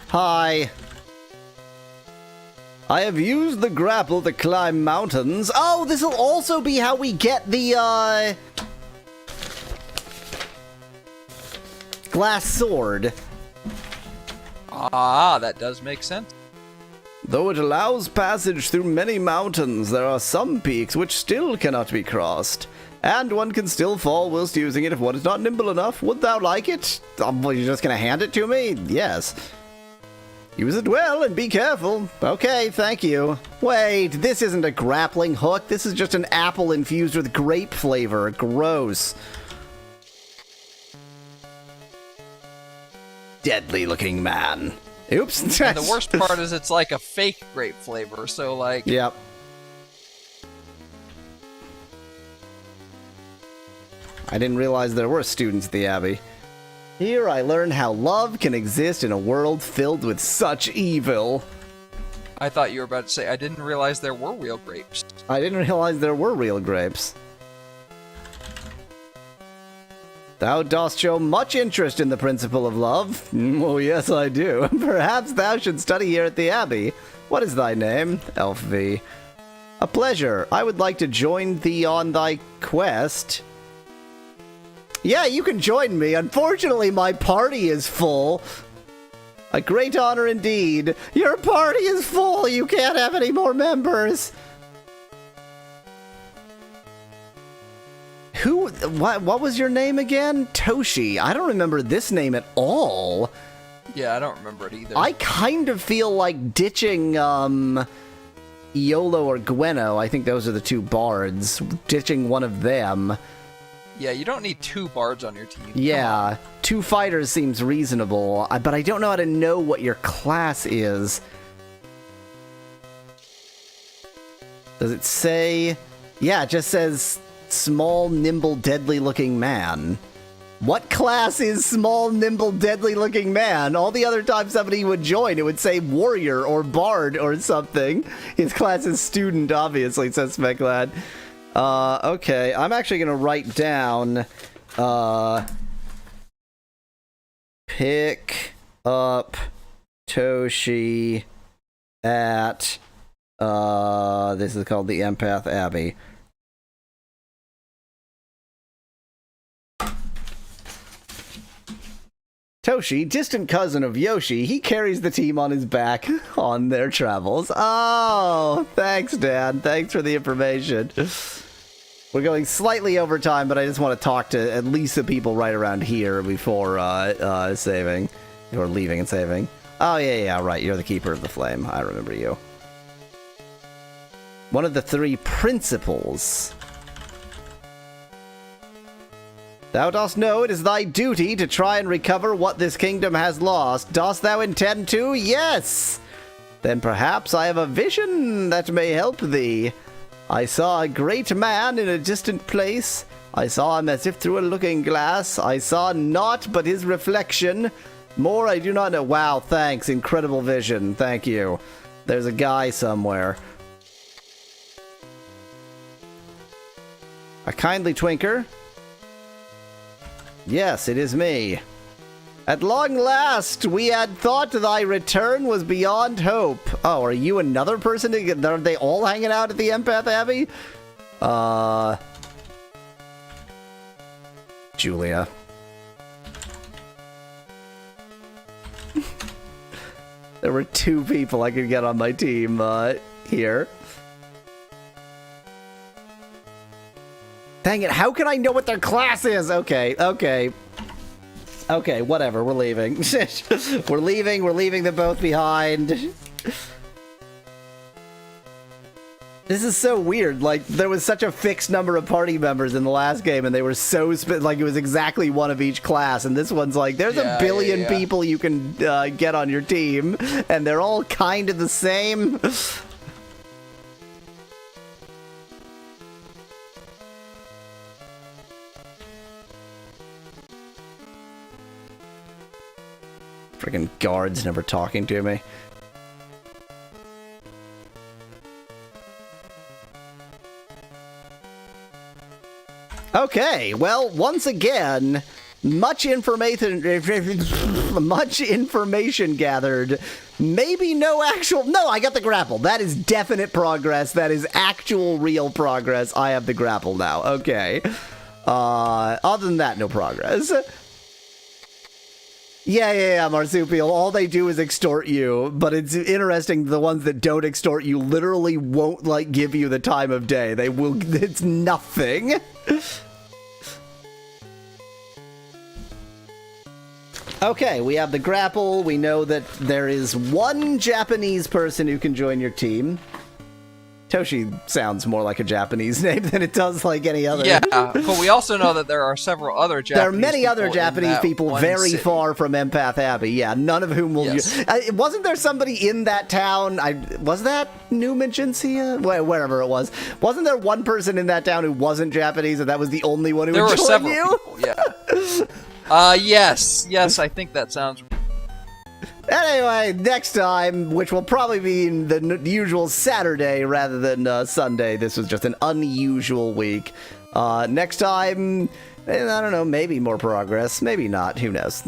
Hi. I have used the grapple to climb mountains. Oh, this will also be how we get the, glass sword. Ah, that does make sense. Though it allows passage through many mountains, there are some peaks which still cannot be crossed. And one can still fall whilst using it if one is not nimble enough. Would thou like it? You're just gonna hand it to me? Yes. Use it well and be careful. Okay, thank you. Wait, this isn't a grappling hook. This is just an apple infused with grape flavor. Gross. Deadly looking man. Oops. And the worst part is it's like a fake grape flavor, so like... Yep. I didn't realize there were students at the Abbey. Here I learn how love can exist in a world filled with such evil. I thought you were about to say, I didn't realize there were real grapes. I didn't realize there were real grapes. Thou dost show much interest in the principle of love. Oh, yes, I do. Perhaps thou should study here at the Abbey. What is thy name? Elf V. A pleasure. I would like to join thee on thy quest. Yeah, you can join me. Unfortunately, my party is full. A great honor indeed. Your party is full. You can't have any more members. Who? What was your name again? Toshi. I don't remember this name at all. Yeah, I don't remember it either. I kind of feel like ditching, Iolo or Gweno. I think those are the two bards. Ditching one of them. Yeah, you don't need two bards on your team. Yeah, two fighters seems reasonable, but I don't know how to know what your class is. Does it say? Yeah, it just says small, nimble, deadly-looking man. What class is small, nimble, deadly-looking man? All the other times somebody would join, it would say warrior or bard or something. His class is student, obviously, says Speklad. Okay, I'm actually gonna write down, pick up Toshi at, this is called the Empath Abbey. Toshi, distant cousin of Yoshi, he carries the team on his back on their travels. Oh, thanks, Dad. Thanks for the information. We're going slightly over time, but I just want to talk to at least the people right around here before saving. Or leaving and saving. Oh, yeah, right. You're the Keeper of the Flame. I remember you. One of the three principles. Thou dost know it is thy duty to try and recover what this kingdom has lost. Dost thou intend to? Yes! Then perhaps I have a vision that may help thee. I saw a great man in a distant place. I saw him as if through a looking glass. I saw naught but his reflection. More I do not know. Wow, thanks. Incredible vision. Thank you. There's a guy somewhere. A kindly twinker. Yes, it is me. At long last, we had thought thy return was beyond hope. Oh, are you another person? Are they all hanging out at the Empath Abbey? Julia. There were two people I could get on my team, here. Dang it, how can I know what their class is? Okay, whatever, we're leaving. we're leaving them both behind. This is so weird, like, there was such a fixed number of party members in the last game, and they were so, like, it was exactly one of each class, and this one's like, there's a billion people you can get on your team, and they're all kind of the same. Freaking guards never talking to me. Okay, well, once again, much information gathered. Maybe no, I got the grapple. That is definite progress. That is actual real progress. I have the grapple now. Okay. Other than that, no progress. Yeah, Marsupial. All they do is extort you, but it's interesting, the ones that don't extort you literally won't, like, give you the time of day. They will, it's nothing. Okay, we have the grapple. We know that there is one Japanese person who can join your team. Toshi sounds more like a Japanese name than it does like any other. Yeah, but we also know that there are several other Japanese There are many other Japanese people very city. far from Empath Abbey, yeah, none of whom will... Yes. Wasn't there somebody in that town? Was that New Magencia? Wherever it was. Wasn't there one person in that town who wasn't Japanese and that was the only one who There would were join several you? people, yeah. Yes, I think that sounds... Anyway, next time, which will probably be in the usual Saturday rather than Sunday. This was just an unusual week. Next time, I don't know, maybe more progress, maybe not, who knows.